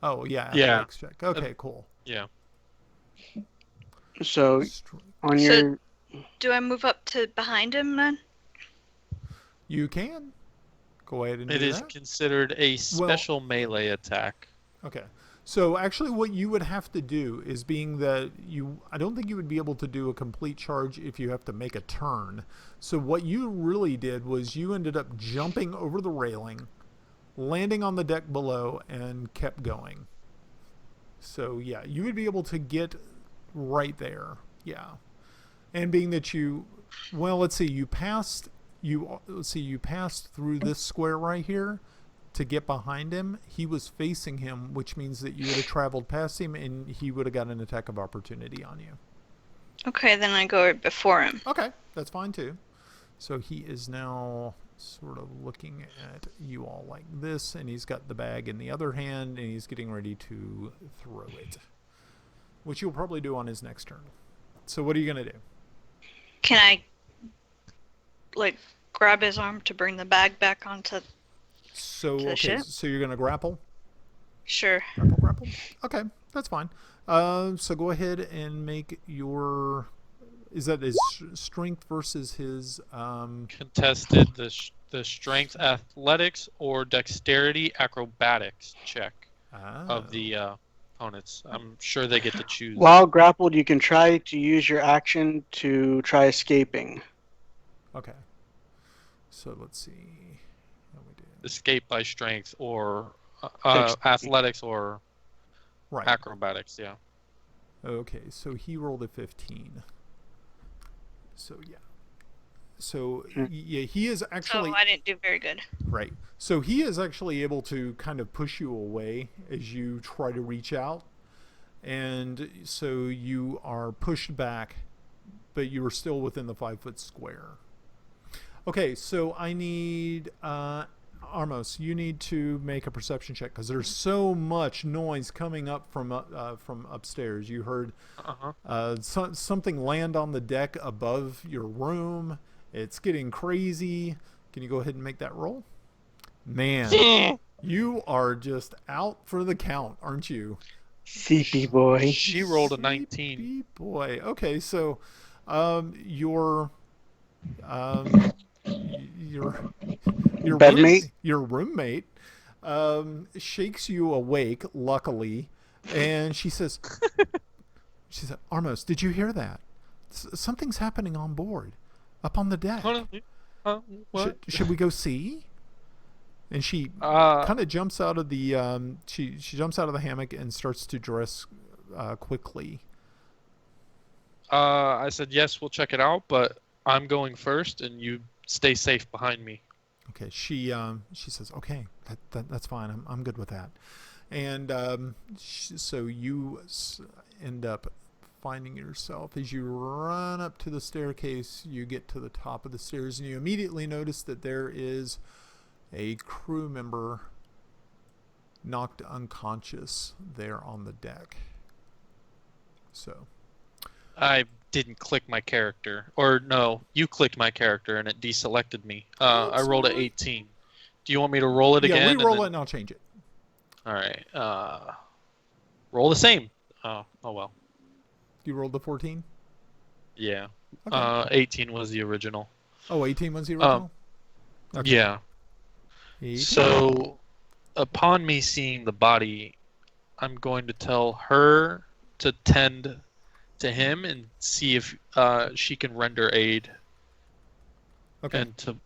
[SPEAKER 1] Oh, yeah. Athletics check. Okay, cool.
[SPEAKER 4] Yeah.
[SPEAKER 2] So, on your...
[SPEAKER 3] Do I move up to behind him then?
[SPEAKER 1] You can. Go ahead and do that.
[SPEAKER 4] It is considered a special melee attack.
[SPEAKER 1] Okay. So actually what you would have to do is being that I don't think you would be able to do a complete charge if you have to make a turn. So what you really did was you ended up jumping over the railing, landing on the deck below, and kept going. So yeah, you would be able to get right there. Yeah. And being that you passed through this square right here to get behind him. He was facing him, which means that you would have traveled past him and he would have got an attack of opportunity on you.
[SPEAKER 3] Okay, then I go right before him.
[SPEAKER 1] Okay, that's fine too. So he is now sort of looking at you all like this, and he's got the bag in the other hand, and he's getting ready to throw it, which you'll probably do on his next turn. So what are you going to do?
[SPEAKER 3] Can I, like, grab his arm to bring the bag back onto the ship?
[SPEAKER 1] So you're going to grapple?
[SPEAKER 3] Sure.
[SPEAKER 1] Grapple? Okay, that's fine. So go ahead and make your... Is that his strength versus his...
[SPEAKER 4] Contested the strength athletics or dexterity acrobatics check of the opponents. I'm sure they get to choose.
[SPEAKER 2] While grappled, you can try to use your action to try escaping.
[SPEAKER 1] Okay. So let's see.
[SPEAKER 4] Escape by strength or athletics or acrobatics, yeah.
[SPEAKER 1] Okay, so he rolled a 15. So yeah. So yeah, he is actually...
[SPEAKER 3] So I didn't do very good.
[SPEAKER 1] Right. So he is actually able to kind of push you away as you try to reach out. And so you are pushed back, but you are still within the 5-foot square. Okay, so I need... Armos, you need to make a perception check because there's so much noise coming up from upstairs. You heard something land on the deck above your room. It's getting crazy. Can you go ahead and make that roll? Man, you are just out for the count, aren't you?
[SPEAKER 2] CP boy.
[SPEAKER 4] She rolled a 19.
[SPEAKER 1] CP boy. Okay, so your your
[SPEAKER 2] Bedmate?
[SPEAKER 1] your roommate shakes you awake, luckily, and she said, Armos, did you hear that? Something's happening on board, up on the deck.
[SPEAKER 4] What?
[SPEAKER 1] Should we go see? And she
[SPEAKER 4] Uh,
[SPEAKER 1] kind of jumps out of the she jumps out of the hammock and starts to dress quickly.
[SPEAKER 4] I said, yes, we'll check it out, but I'm going first, and you stay safe behind me.
[SPEAKER 1] Okay, she says, okay, that's fine. I'm good with that. And so you end up finding yourself as you run up to the staircase. You get to the top of the stairs, and you immediately notice that there is a crew member knocked unconscious there on the deck. So
[SPEAKER 4] I didn't click my character. Or no, you clicked my character and it deselected me. I rolled a 18. Do you want me to roll it again?
[SPEAKER 1] Yeah, re-roll it and I'll change it.
[SPEAKER 4] All right. Roll the same. Oh well.
[SPEAKER 1] You rolled the 14?
[SPEAKER 4] Yeah.
[SPEAKER 1] Okay.
[SPEAKER 4] 18 was the original.
[SPEAKER 1] Oh, 18 was the original? Okay.
[SPEAKER 4] Yeah.
[SPEAKER 1] 18.
[SPEAKER 4] So, upon me seeing the body, I'm going to tell her to tend to him and see if she can render aid.
[SPEAKER 1] Okay.
[SPEAKER 4] And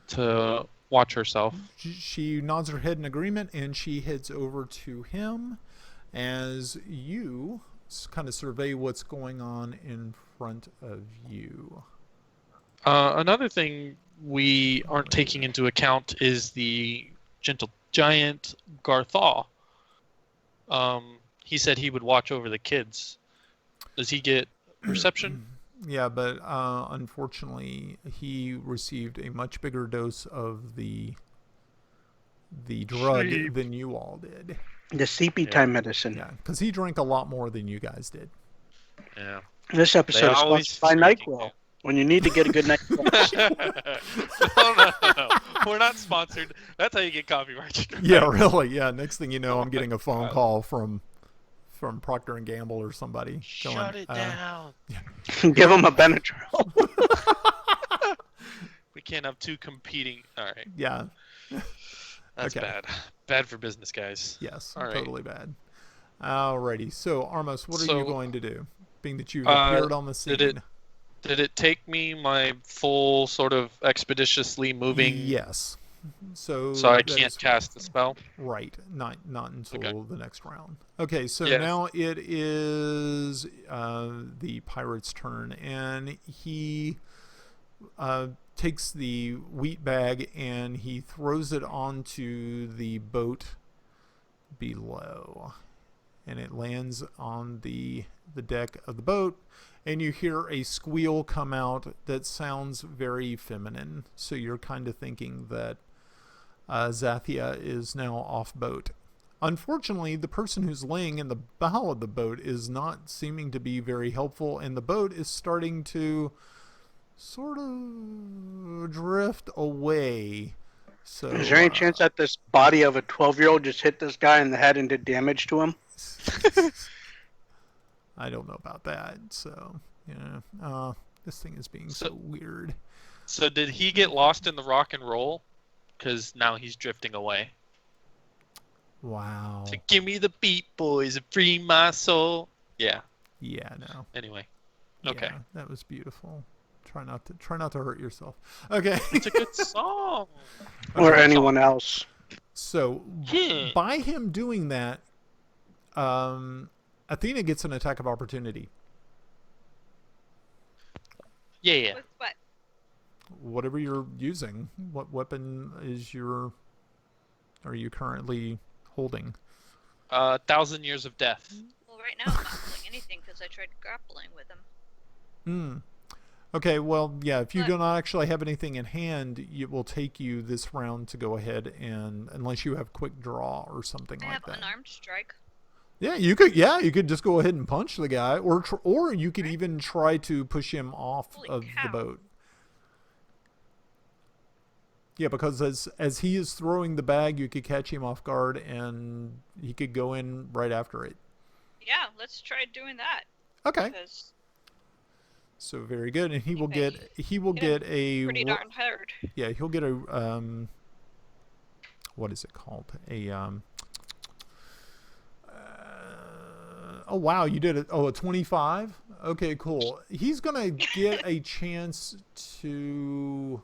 [SPEAKER 4] to watch herself.
[SPEAKER 1] She nods her head in agreement, and she heads over to him as you kind of survey what's going on in front of you.
[SPEAKER 4] Another thing we aren't taking into account is the gentle giant Garthaw. He said he would watch over the kids. Does he get perception?
[SPEAKER 1] Yeah, but unfortunately, he received a much bigger dose of the drug
[SPEAKER 4] Sleep.
[SPEAKER 1] than you all did.
[SPEAKER 2] The CP time medicine.
[SPEAKER 1] Yeah, because he drank a lot more than you guys did.
[SPEAKER 4] Yeah.
[SPEAKER 2] This episode is
[SPEAKER 4] always
[SPEAKER 2] sponsored by
[SPEAKER 4] drinking
[SPEAKER 2] NyQuil. When you need to get a good night's rest.
[SPEAKER 4] no. We're not sponsored. That's how you get copyrighted.
[SPEAKER 1] Yeah, really. Yeah. Next thing you know, I'm getting a phone call from Procter and Gamble or somebody.
[SPEAKER 4] Shut it down.
[SPEAKER 2] Give him a Benadryl.
[SPEAKER 4] We can't have two competing. All right.
[SPEAKER 1] Yeah.
[SPEAKER 4] That's
[SPEAKER 1] Okay.
[SPEAKER 4] bad. Bad for business, guys.
[SPEAKER 1] Yes.
[SPEAKER 4] All right.
[SPEAKER 1] Totally bad. Alrighty. So, Armos, what are you
[SPEAKER 4] So,
[SPEAKER 1] going to do? Being that you've appeared on the scene.
[SPEAKER 4] Did it take me my full sort of expeditiously moving?
[SPEAKER 1] Yes. So
[SPEAKER 4] So I
[SPEAKER 1] that
[SPEAKER 4] can't
[SPEAKER 1] is
[SPEAKER 4] cast the spell?
[SPEAKER 1] right. Not until
[SPEAKER 4] Okay.
[SPEAKER 1] the next round. Okay, so
[SPEAKER 4] Yes.
[SPEAKER 1] now it is the pirate's turn, and he takes the wheat bag and he throws it onto the boat below, and it lands on the deck of the boat. And you hear a squeal come out that sounds very feminine. So you're kind of thinking that Zathia is now off boat. Unfortunately, the person who's laying in the bow of the boat is not seeming to be very helpful, and the boat is starting to sort of drift away. So,
[SPEAKER 2] Is there any chance that this body of a 12-year-old just hit this guy in the head and did damage to him?
[SPEAKER 1] I don't know about that. So, yeah, this thing is being so weird.
[SPEAKER 4] So did he get lost in the rock and roll? Because now he's drifting away.
[SPEAKER 1] Wow.
[SPEAKER 4] So give me the beat, boys, and free my soul. Yeah.
[SPEAKER 1] Yeah, no.
[SPEAKER 4] Anyway. Okay.
[SPEAKER 1] Yeah, that was beautiful. Try not to hurt yourself. Okay.
[SPEAKER 4] It's a good song.
[SPEAKER 2] Or anyone else.
[SPEAKER 1] So by him doing that, Athena gets an attack of opportunity.
[SPEAKER 4] Yeah.
[SPEAKER 3] With what?
[SPEAKER 1] Whatever you're using, what weapon are you currently holding?
[SPEAKER 4] 1,000 Years of Death.
[SPEAKER 3] Well, right now I'm not holding anything because I tried grappling with him.
[SPEAKER 1] Okay, well, yeah, if you
[SPEAKER 3] But-
[SPEAKER 1] do not actually have anything in hand, it will take you this round to go ahead and, unless you have quick draw or something
[SPEAKER 3] I
[SPEAKER 1] like
[SPEAKER 3] have
[SPEAKER 1] that.
[SPEAKER 3] unarmed strike.
[SPEAKER 1] Yeah, you could just go ahead and punch the guy, or you could even try to push him off
[SPEAKER 3] Holy
[SPEAKER 1] of the
[SPEAKER 3] cow.
[SPEAKER 1] boat. Yeah, because as he is throwing the bag, you could catch him off guard, and he could go in right after it.
[SPEAKER 3] Yeah, let's try doing that.
[SPEAKER 1] Okay.
[SPEAKER 3] Because
[SPEAKER 1] So very good, and he will
[SPEAKER 3] Anyway,
[SPEAKER 1] get a
[SPEAKER 3] pretty darn hard.
[SPEAKER 1] yeah, he'll get a what is it called? Oh wow, you did it. Oh, a 25. Okay, cool. He's gonna get a chance to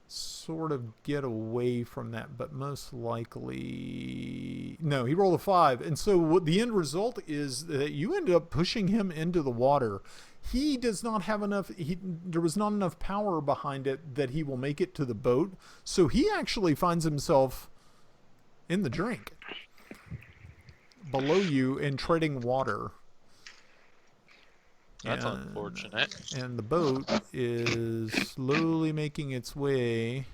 [SPEAKER 1] sort of get away from that, but most likely no. He rolled a 5, and so what the end result is that you end up pushing him into the water. He does not have enough. There was not enough power behind it that he will make it to the boat. So he actually finds himself in the drink below you and treading water.
[SPEAKER 4] That's unfortunate.
[SPEAKER 1] And the boat is slowly making its way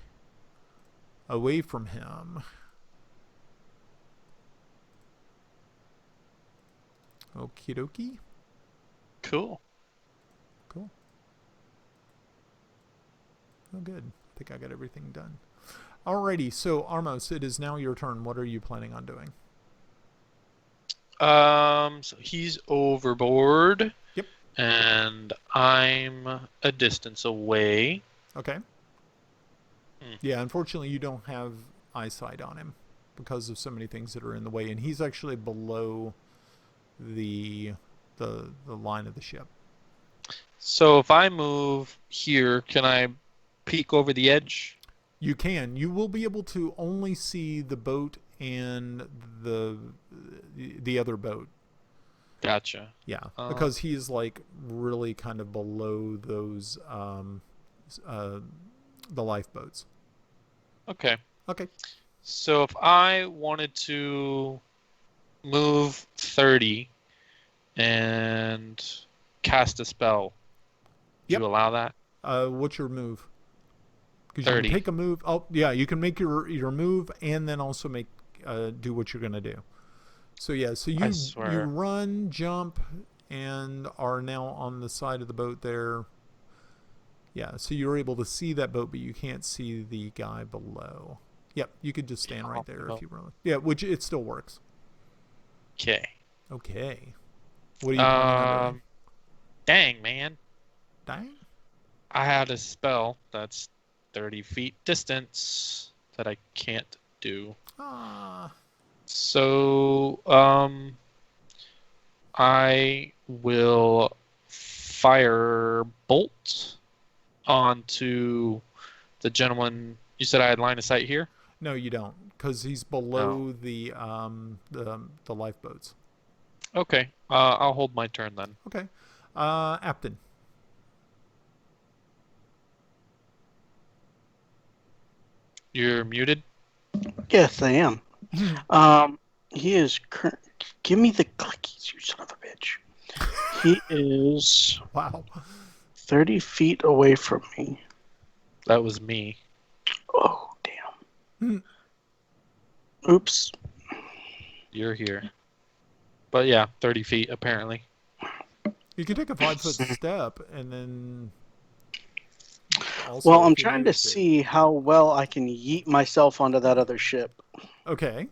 [SPEAKER 1] away from him. Okie dokie.
[SPEAKER 4] Cool.
[SPEAKER 1] Cool. Oh, good. I think I got everything done. Alrighty, so Armos, it is now your turn. What are you planning on doing?
[SPEAKER 4] So he's overboard.
[SPEAKER 1] Yep.
[SPEAKER 4] And I'm a distance away.
[SPEAKER 1] Okay. Yeah, unfortunately you don't have eyesight on him because of so many things that are in the way, and he's actually below the line of the ship.
[SPEAKER 4] So if I move here, can I peek over the edge?
[SPEAKER 1] You can. You will be able to only see the boat and the other boat.
[SPEAKER 4] Gotcha.
[SPEAKER 1] Yeah, because he's like really kind of below those the lifeboats.
[SPEAKER 4] Okay.
[SPEAKER 1] Okay.
[SPEAKER 4] So if I wanted to move 30 and cast a spell, do you allow that?
[SPEAKER 1] What's your move? Because you
[SPEAKER 4] 30.
[SPEAKER 1] can take a move. Oh, yeah, you can make your move and then also make do what you're gonna do. So yeah, so you run, jump, and are now on the side of the boat there. Yeah, so you're able to see that boat, but you can't see the guy below. Yep, you could just stand right there if you really. Yeah, which it still works.
[SPEAKER 4] Okay.
[SPEAKER 1] Okay. What are you planning on doing?
[SPEAKER 4] Dang, man.
[SPEAKER 1] Dang?
[SPEAKER 4] I had a spell that's 30 feet distance that I can't do. So, I will fire bolt onto the gentleman. You said I had line of sight here?
[SPEAKER 1] No, you don't, because he's below the lifeboats.
[SPEAKER 4] Okay, I'll hold my turn then.
[SPEAKER 1] Okay. Apton.
[SPEAKER 2] You're muted? Yes, I am. He is give me the clickies, you son of a bitch. He is 30 feet away from me.
[SPEAKER 4] That was me.
[SPEAKER 2] Oh, damn. Oops.
[SPEAKER 4] You're here. But yeah, 30 feet apparently.
[SPEAKER 1] You can take a 5-foot step and then...
[SPEAKER 2] Well, I'm trying to see how well I can yeet myself onto that other ship.
[SPEAKER 1] Okay.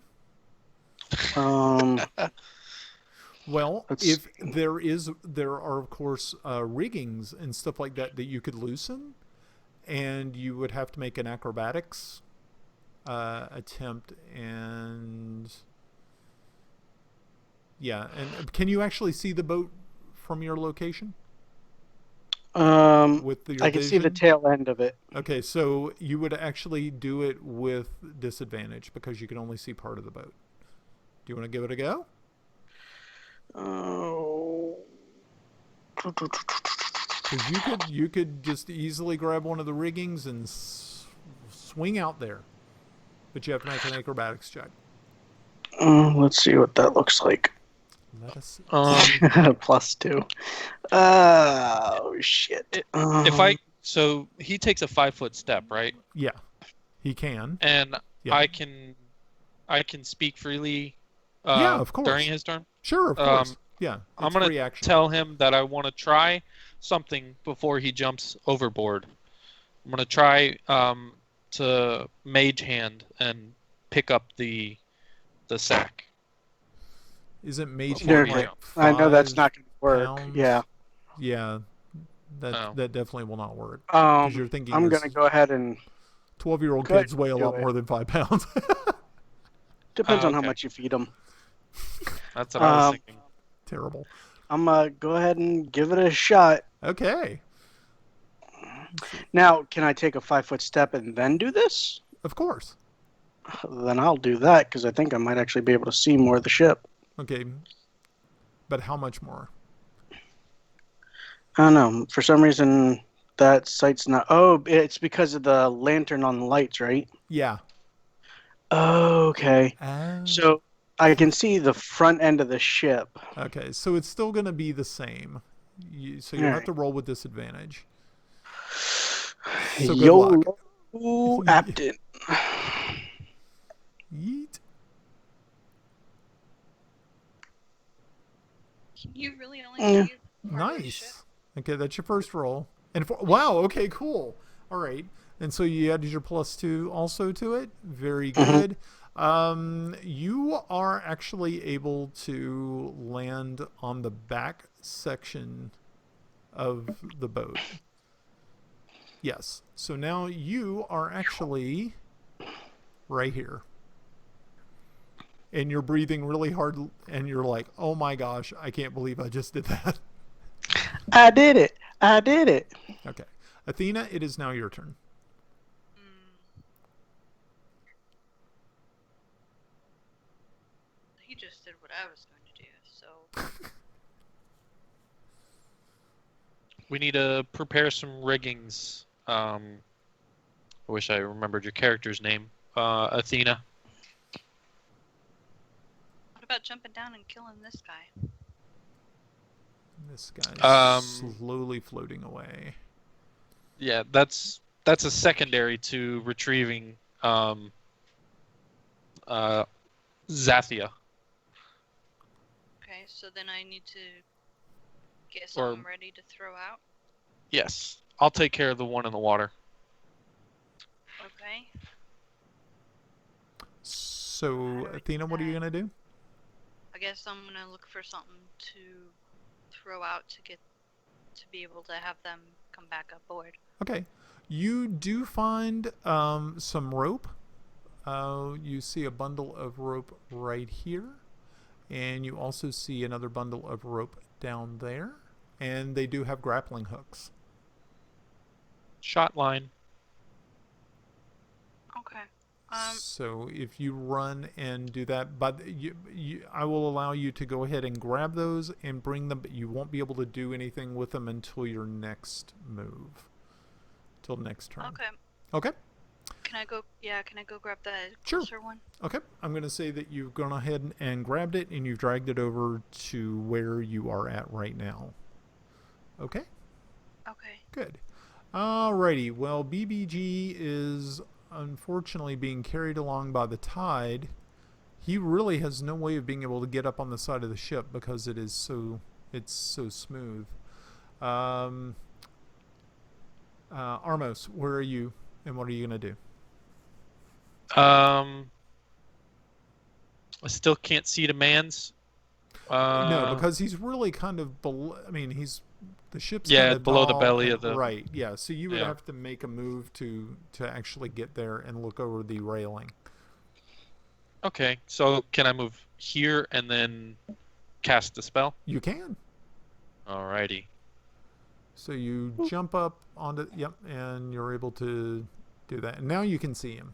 [SPEAKER 1] Well, if there are of course riggings and stuff like that you could loosen, and you would have to make an acrobatics attempt, and yeah, and can you actually see the boat from your location? With your
[SPEAKER 2] I can see the tail end of it.
[SPEAKER 1] Okay, so you would actually do it with disadvantage because you can only see part of the boat. Do you want to give it a go?
[SPEAKER 2] Oh.
[SPEAKER 1] Because you could just easily grab one of the riggings and swing out there, but you have to make an acrobatics check.
[SPEAKER 2] Let's see what that looks like.
[SPEAKER 1] Let us see.
[SPEAKER 2] +2. Oh shit!
[SPEAKER 4] So he takes a 5-foot step, right?
[SPEAKER 1] Yeah, he can.
[SPEAKER 4] And
[SPEAKER 1] yeah.
[SPEAKER 4] I can speak freely.
[SPEAKER 1] Yeah, of course.
[SPEAKER 4] During his turn.
[SPEAKER 1] Sure, of course. Yeah,
[SPEAKER 4] I'm gonna tell him that I want to try something before he jumps overboard. I'm gonna try to mage hand and pick up the sack.
[SPEAKER 1] Isn't mage
[SPEAKER 4] Before
[SPEAKER 1] hand
[SPEAKER 4] we
[SPEAKER 1] like
[SPEAKER 4] jump.
[SPEAKER 2] I know that's not going to work.
[SPEAKER 1] pounds?
[SPEAKER 2] Yeah.
[SPEAKER 1] Yeah, that
[SPEAKER 4] Oh.
[SPEAKER 1] that definitely will not work. Because you're thinking
[SPEAKER 2] I'm
[SPEAKER 1] this
[SPEAKER 2] going to go ahead and
[SPEAKER 1] 12-year-old
[SPEAKER 2] go ahead
[SPEAKER 1] kids weigh a
[SPEAKER 2] and do
[SPEAKER 1] lot
[SPEAKER 2] it.
[SPEAKER 1] more than 5 pounds.
[SPEAKER 2] depends on how
[SPEAKER 4] Okay.
[SPEAKER 2] much you feed them.
[SPEAKER 4] That's what I was thinking.
[SPEAKER 1] Terrible.
[SPEAKER 2] I'm going to go ahead and give it a shot.
[SPEAKER 1] Okay.
[SPEAKER 2] Now, can I take a 5-foot step and then do this?
[SPEAKER 1] Of course.
[SPEAKER 2] Then I'll do that because I think I might actually be able to see more of the ship.
[SPEAKER 1] Okay. But how much more?
[SPEAKER 2] I don't know. For some reason, that sight's not. Oh, it's because of the lantern on the lights, right?
[SPEAKER 1] Yeah.
[SPEAKER 2] Okay.
[SPEAKER 1] Oh.
[SPEAKER 2] So I can see the front end of the ship.
[SPEAKER 1] Okay, so it's still going to be the same. So you'll have to roll with disadvantage. So good luck.
[SPEAKER 2] Yo, Apton.
[SPEAKER 1] Yeet.
[SPEAKER 3] You really only
[SPEAKER 2] Yeah.
[SPEAKER 3] see part of the ship?
[SPEAKER 1] Nice. Okay, that's your first roll. And wow, okay, cool. All right. And so you added your +2 also to it. Very good. You are actually able to land on the back section of the boat. Yes. So now you are actually right here. And you're breathing really hard and you're like, oh my gosh, I can't believe I just did that.
[SPEAKER 2] I did it. I did it.
[SPEAKER 1] Okay. Athena, it is now your turn.
[SPEAKER 3] He just did what I was going to do, so...
[SPEAKER 4] We need to prepare some riggings. I wish I remembered your character's name. Athena.
[SPEAKER 3] What about jumping down and killing this guy?
[SPEAKER 1] This guy's
[SPEAKER 4] Um,
[SPEAKER 1] slowly floating away.
[SPEAKER 4] Yeah, that's a secondary to retrieving Zathia.
[SPEAKER 3] Okay, so then I need to get
[SPEAKER 4] Or-
[SPEAKER 3] something ready to throw out.
[SPEAKER 4] Yes. I'll take care of the one in the water.
[SPEAKER 3] Okay.
[SPEAKER 1] So, Athena, what are you going to do?
[SPEAKER 3] I guess I'm gonna look for something to throw out to be able to have them come back aboard.
[SPEAKER 1] Okay. You do find some rope. You see a bundle of rope right here. And you also see another bundle of rope down there. And they do have grappling hooks.
[SPEAKER 4] Shot line.
[SPEAKER 3] Okay.
[SPEAKER 1] So if you run and do that, but I will allow you to go ahead and grab those and bring them, but you won't be able to do anything with them until your next move. Till next turn.
[SPEAKER 3] Okay.
[SPEAKER 1] Okay.
[SPEAKER 3] Can I go? Yeah. Can I go grab the
[SPEAKER 1] Sure.
[SPEAKER 3] closer one?
[SPEAKER 1] Okay. I'm going to say that you've gone ahead and grabbed it and you've dragged it over to where you are at right now. Okay.
[SPEAKER 3] Okay.
[SPEAKER 1] Good. Alrighty. Well, BBG is unfortunately being carried along by the tide. He really has no way of being able to get up on the side of the ship because it's so smooth. Armos, where are you and what are you going to do?
[SPEAKER 4] I still can't see the man's.
[SPEAKER 1] No, because he's really kind of below. I mean, the ship's
[SPEAKER 4] Yeah,
[SPEAKER 1] kind of
[SPEAKER 4] below the
[SPEAKER 1] tall
[SPEAKER 4] belly
[SPEAKER 1] and-
[SPEAKER 4] of the-
[SPEAKER 1] right. Yeah, so you would
[SPEAKER 4] Yeah.
[SPEAKER 1] have to make a move to actually get there and look over the railing.
[SPEAKER 4] Okay, so can I move here and then cast the spell?
[SPEAKER 1] You can.
[SPEAKER 4] Alrighty.
[SPEAKER 1] So you jump up onto and you're able to do that. And now you can see him.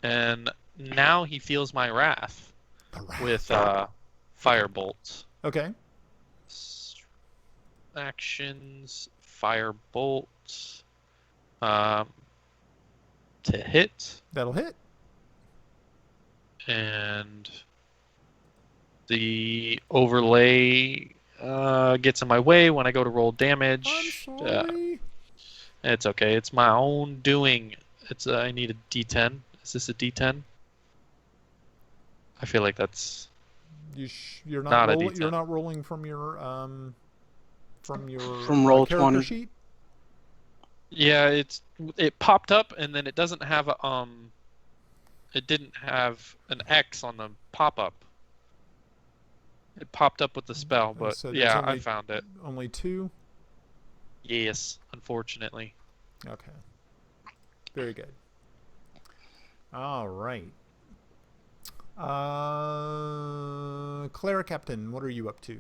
[SPEAKER 4] And now he feels my wrath with firebolt.
[SPEAKER 1] Okay.
[SPEAKER 4] Actions, firebolt. To hit,
[SPEAKER 1] That'll hit.
[SPEAKER 4] and the overlay gets in my way when I go to roll damage.
[SPEAKER 1] I'm sorry.
[SPEAKER 4] It's okay. It's my own doing. I need a D10. Is this a D10? I feel like that's
[SPEAKER 1] You're
[SPEAKER 4] Not
[SPEAKER 1] not
[SPEAKER 4] a
[SPEAKER 1] rolling.
[SPEAKER 4] D10.
[SPEAKER 1] You're not rolling from your
[SPEAKER 2] Roll
[SPEAKER 1] character
[SPEAKER 2] 20.
[SPEAKER 1] sheet.
[SPEAKER 4] Yeah, it popped up and then it doesn't have a it didn't have an X on the pop-up. It popped up with the spell, but
[SPEAKER 1] So there's
[SPEAKER 4] yeah, I found it.
[SPEAKER 1] only 2?
[SPEAKER 4] Yes, unfortunately.
[SPEAKER 1] Okay. Very good. All right. Cleric Captain, what are you up to?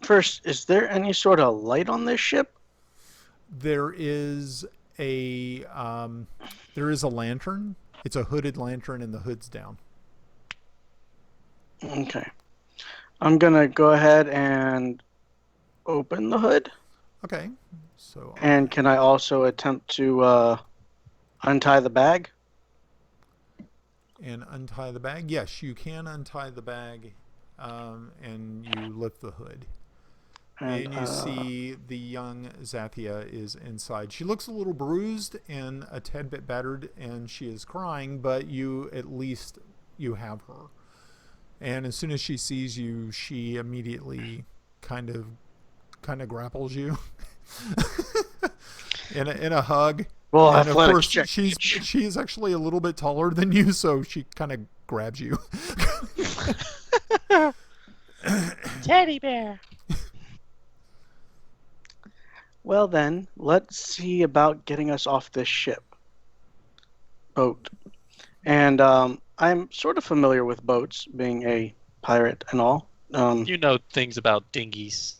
[SPEAKER 2] First, is there any sort of light on this ship?
[SPEAKER 1] There is a lantern. It's a hooded lantern, and the hood's down.
[SPEAKER 2] Okay. I'm gonna go ahead and open the hood.
[SPEAKER 1] Okay. So.
[SPEAKER 2] And can I also attempt to untie the bag?
[SPEAKER 1] And untie the bag? Yes, you can untie the bag, and you lift the hood. And you see the young Zathia is inside. She looks a little bruised and a tad bit battered, and she is crying, but you have her. And as soon as she sees you, she immediately kind of grapples you in a hug.
[SPEAKER 2] Well,
[SPEAKER 1] and of course,
[SPEAKER 2] check.
[SPEAKER 1] she's actually a little bit taller than you, so she kind of grabs you.
[SPEAKER 4] Teddy bear.
[SPEAKER 2] Well then, let's see about getting us off this boat. And I'm sort of familiar with boats, being a pirate and all.
[SPEAKER 4] You know things about dinghies.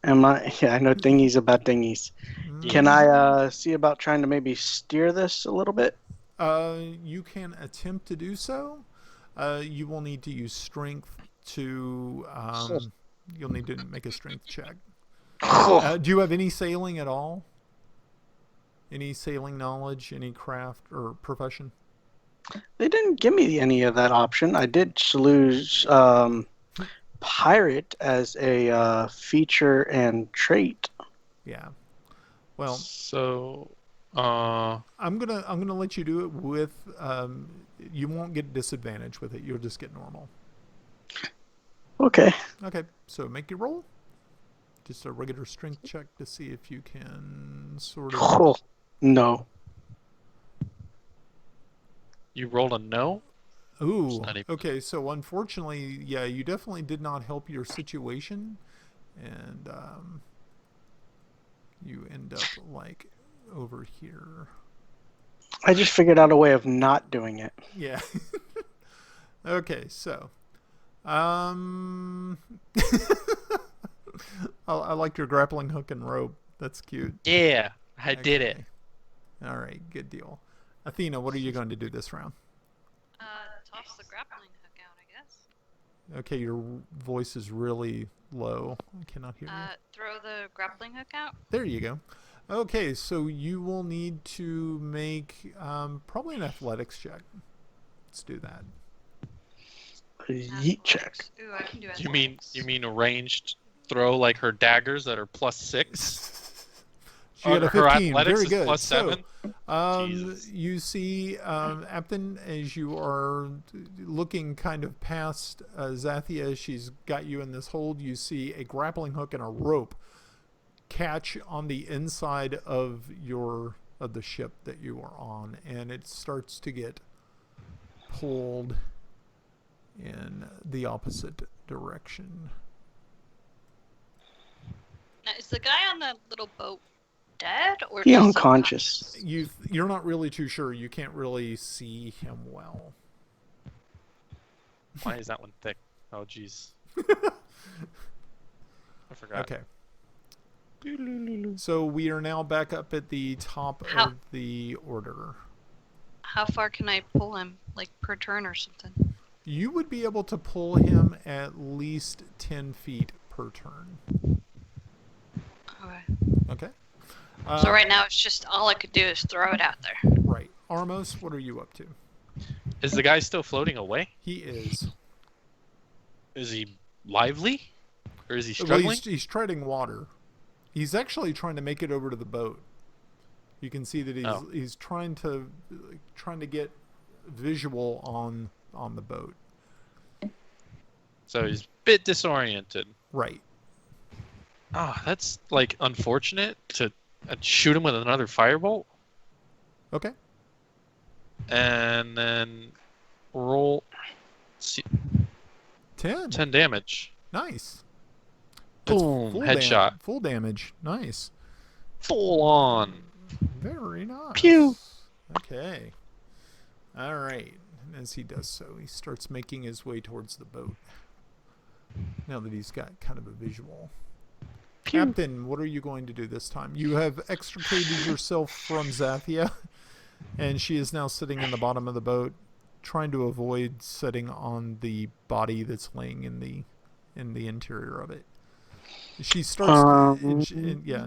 [SPEAKER 2] Yeah, I know dinghies about dinghies.
[SPEAKER 1] Mm.
[SPEAKER 2] Can I see about trying to maybe steer this a little bit?
[SPEAKER 1] You can attempt to do so. You will need to use strength to. You'll need to make a strength check. Do you have any sailing at all? Any sailing knowledge? Any craft or profession?
[SPEAKER 2] They didn't give me any of that option. I did choose pirate as a feature and trait.
[SPEAKER 1] Yeah. Well,
[SPEAKER 4] so
[SPEAKER 1] I'm gonna let you do it with. You won't get disadvantage with it. You'll just get normal.
[SPEAKER 2] Okay.
[SPEAKER 1] Okay. So make your roll. Just a regular strength check to see if you can sort of.
[SPEAKER 2] Oh, no.
[SPEAKER 4] You rolled a no?
[SPEAKER 1] Ooh. Okay. So unfortunately, yeah, you definitely did not help your situation, and you end up like over here.
[SPEAKER 2] I just figured out a way of not doing it.
[SPEAKER 1] Yeah. Okay. So, I like your grappling hook and rope. That's cute.
[SPEAKER 4] Yeah, I did it.
[SPEAKER 1] All right, good deal. Athena, what are you going to do this round?
[SPEAKER 3] Toss the grappling hook out, I guess.
[SPEAKER 1] Okay, your voice is really low. I cannot hear you.
[SPEAKER 3] Throw the grappling hook out.
[SPEAKER 1] There you go. Okay, so you will need to make probably an athletics check. Let's do that.
[SPEAKER 2] A yeet check.
[SPEAKER 3] Ooh, I can do athletics.
[SPEAKER 4] You mean a ranged throw like her daggers that are +6?
[SPEAKER 1] She got a 15.
[SPEAKER 4] Her athletics
[SPEAKER 1] Very good.
[SPEAKER 4] is +7.
[SPEAKER 1] So, you see, Apton, as you are looking kind of past Zathia, she's got you in this hold. You see a grappling hook and a rope catch on the inside of the ship that you are on, and it starts to get pulled in the opposite direction.
[SPEAKER 3] Now, is the guy on the little boat dead or
[SPEAKER 2] He
[SPEAKER 3] just
[SPEAKER 2] unconscious?
[SPEAKER 1] You're not really too sure. You can't really see him well.
[SPEAKER 4] Why is that one thick? Oh, jeez. I forgot.
[SPEAKER 1] Okay. So we are now back up at the top of the order.
[SPEAKER 3] How far can I pull him, like per turn or something?
[SPEAKER 1] You would be able to pull him at least 10 feet per turn.
[SPEAKER 3] Okay.
[SPEAKER 1] Okay.
[SPEAKER 3] So right now it's just all I could do is throw it out there.
[SPEAKER 1] Right. Armos, what are you up to?
[SPEAKER 4] Is the guy still floating away?
[SPEAKER 1] He is.
[SPEAKER 4] Is he lively? Or is he struggling?
[SPEAKER 1] Well, he's treading water. He's actually trying to make it over to the boat. You can see that he's trying to get visual on the boat.
[SPEAKER 4] So he's a bit disoriented.
[SPEAKER 1] Right.
[SPEAKER 4] Ah, that's like unfortunate to shoot him with another firebolt
[SPEAKER 1] Okay.
[SPEAKER 4] and then roll
[SPEAKER 1] 10.
[SPEAKER 4] 10 damage.
[SPEAKER 1] Nice. That's
[SPEAKER 4] Boom, headshot.
[SPEAKER 1] full damage. Nice.
[SPEAKER 4] Full on.
[SPEAKER 1] Very nice.
[SPEAKER 2] Pew.
[SPEAKER 1] Okay. All right. And as he does so, he starts making his way towards the boat. Now that he's got kind of a visual.
[SPEAKER 2] Pew.
[SPEAKER 1] Captain, what are you going to do this time? You have extricated yourself from Zathia, and she is now sitting in the bottom of the boat, trying to avoid sitting on the body that's laying in the interior of it. She starts, and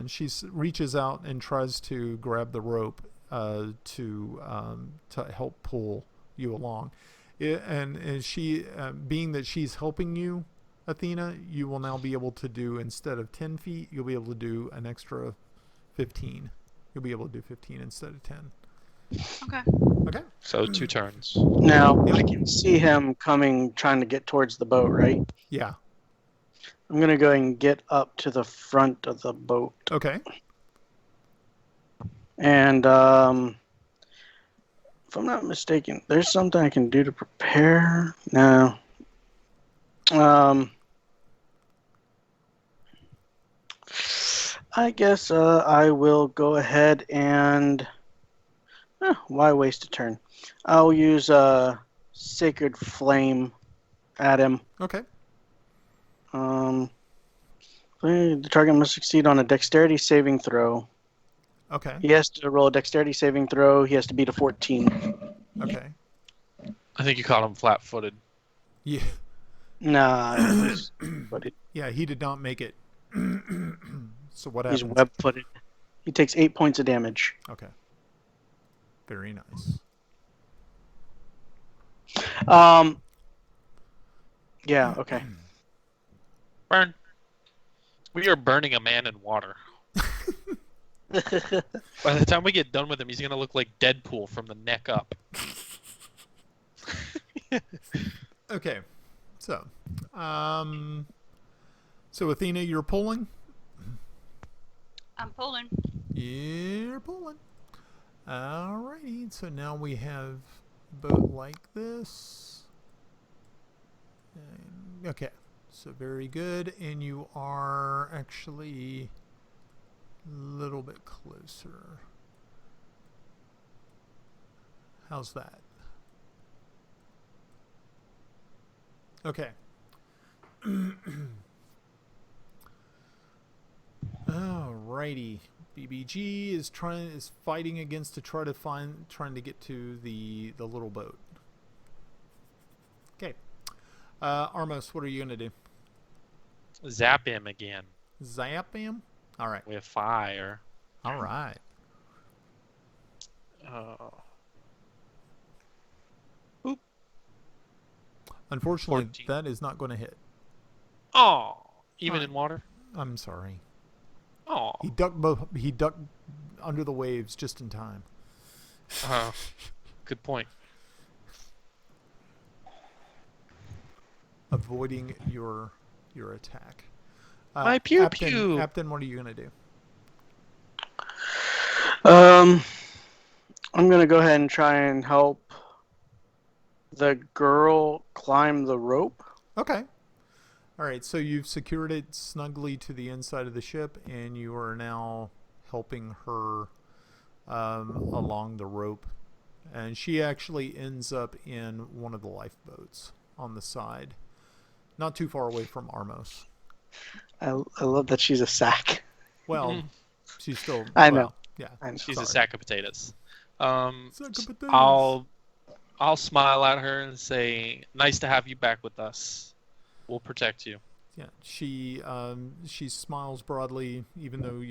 [SPEAKER 1] she reaches out and tries to grab the rope to help pull you along. And she, being that she's helping you, Athena, you will now be able to do, instead of 10 feet, you'll be able to do an extra 15. You'll be able to do 15 instead of 10.
[SPEAKER 3] Okay.
[SPEAKER 1] Okay.
[SPEAKER 4] So 2 turns.
[SPEAKER 2] Now,
[SPEAKER 1] Yep.
[SPEAKER 2] I can see him coming, trying to get towards the boat, right?
[SPEAKER 1] Yeah.
[SPEAKER 2] I'm going to go and get up to the front of the boat.
[SPEAKER 1] Okay.
[SPEAKER 2] And if I'm not mistaken, there's something I can do to prepare. No. I guess I will go ahead and... why waste a turn? I'll use Sacred Flame at him.
[SPEAKER 1] Okay.
[SPEAKER 2] The target must succeed on a dexterity saving throw.
[SPEAKER 1] Okay.
[SPEAKER 2] He has to roll a dexterity saving throw. He has to beat a 14.
[SPEAKER 1] Okay.
[SPEAKER 4] I think you caught him flat-footed.
[SPEAKER 1] Yeah.
[SPEAKER 2] Nah,
[SPEAKER 1] Yeah, he did not make it. So what
[SPEAKER 2] he's
[SPEAKER 1] happens?
[SPEAKER 2] web-footed. He takes 8 points of damage.
[SPEAKER 1] Okay. Very nice.
[SPEAKER 2] Yeah, okay.
[SPEAKER 4] Burn. We are burning a man in water. By the time we get done with him, he's going to look like Deadpool from the neck up.
[SPEAKER 1] Okay. So, so Athena, you're pulling?
[SPEAKER 3] I'm pulling.
[SPEAKER 1] You're pulling. Alrighty. So now we have a boat like this. And, okay. So very good. And you are actually a little bit closer. How's that? Okay. Alrighty. BBG is fighting against trying to get to the little boat. Okay. Armos, what are you gonna do?
[SPEAKER 4] Zap him again
[SPEAKER 1] Zap him? Alright.
[SPEAKER 4] with fire.
[SPEAKER 1] Alright. Unfortunately,
[SPEAKER 4] 14.
[SPEAKER 1] that is not going to hit.
[SPEAKER 4] Oh, even
[SPEAKER 1] Huh.
[SPEAKER 4] in water?
[SPEAKER 1] I'm sorry.
[SPEAKER 4] Oh.
[SPEAKER 1] He ducked under the waves just in time.
[SPEAKER 4] Good point.
[SPEAKER 1] Avoiding your attack.
[SPEAKER 4] My pew
[SPEAKER 1] Apton,
[SPEAKER 4] pew.
[SPEAKER 1] Apton, what are you gonna do?
[SPEAKER 2] I'm going to go ahead and try and help the girl climb the rope.
[SPEAKER 1] Okay. All right. So you've secured it snugly to the inside of the ship, and you are now helping her along the rope. And she actually ends up in one of the lifeboats on the side, not too far away from Armos.
[SPEAKER 2] I love that she's a sack.
[SPEAKER 1] Well, she's still.
[SPEAKER 2] I know.
[SPEAKER 1] Yeah.
[SPEAKER 2] I know.
[SPEAKER 4] She's
[SPEAKER 1] Sorry.
[SPEAKER 4] a sack of potatoes.
[SPEAKER 1] Sack of potatoes.
[SPEAKER 4] I'll smile at her and say, "Nice to have you back with us. We'll protect you."
[SPEAKER 1] Yeah, she smiles broadly, even though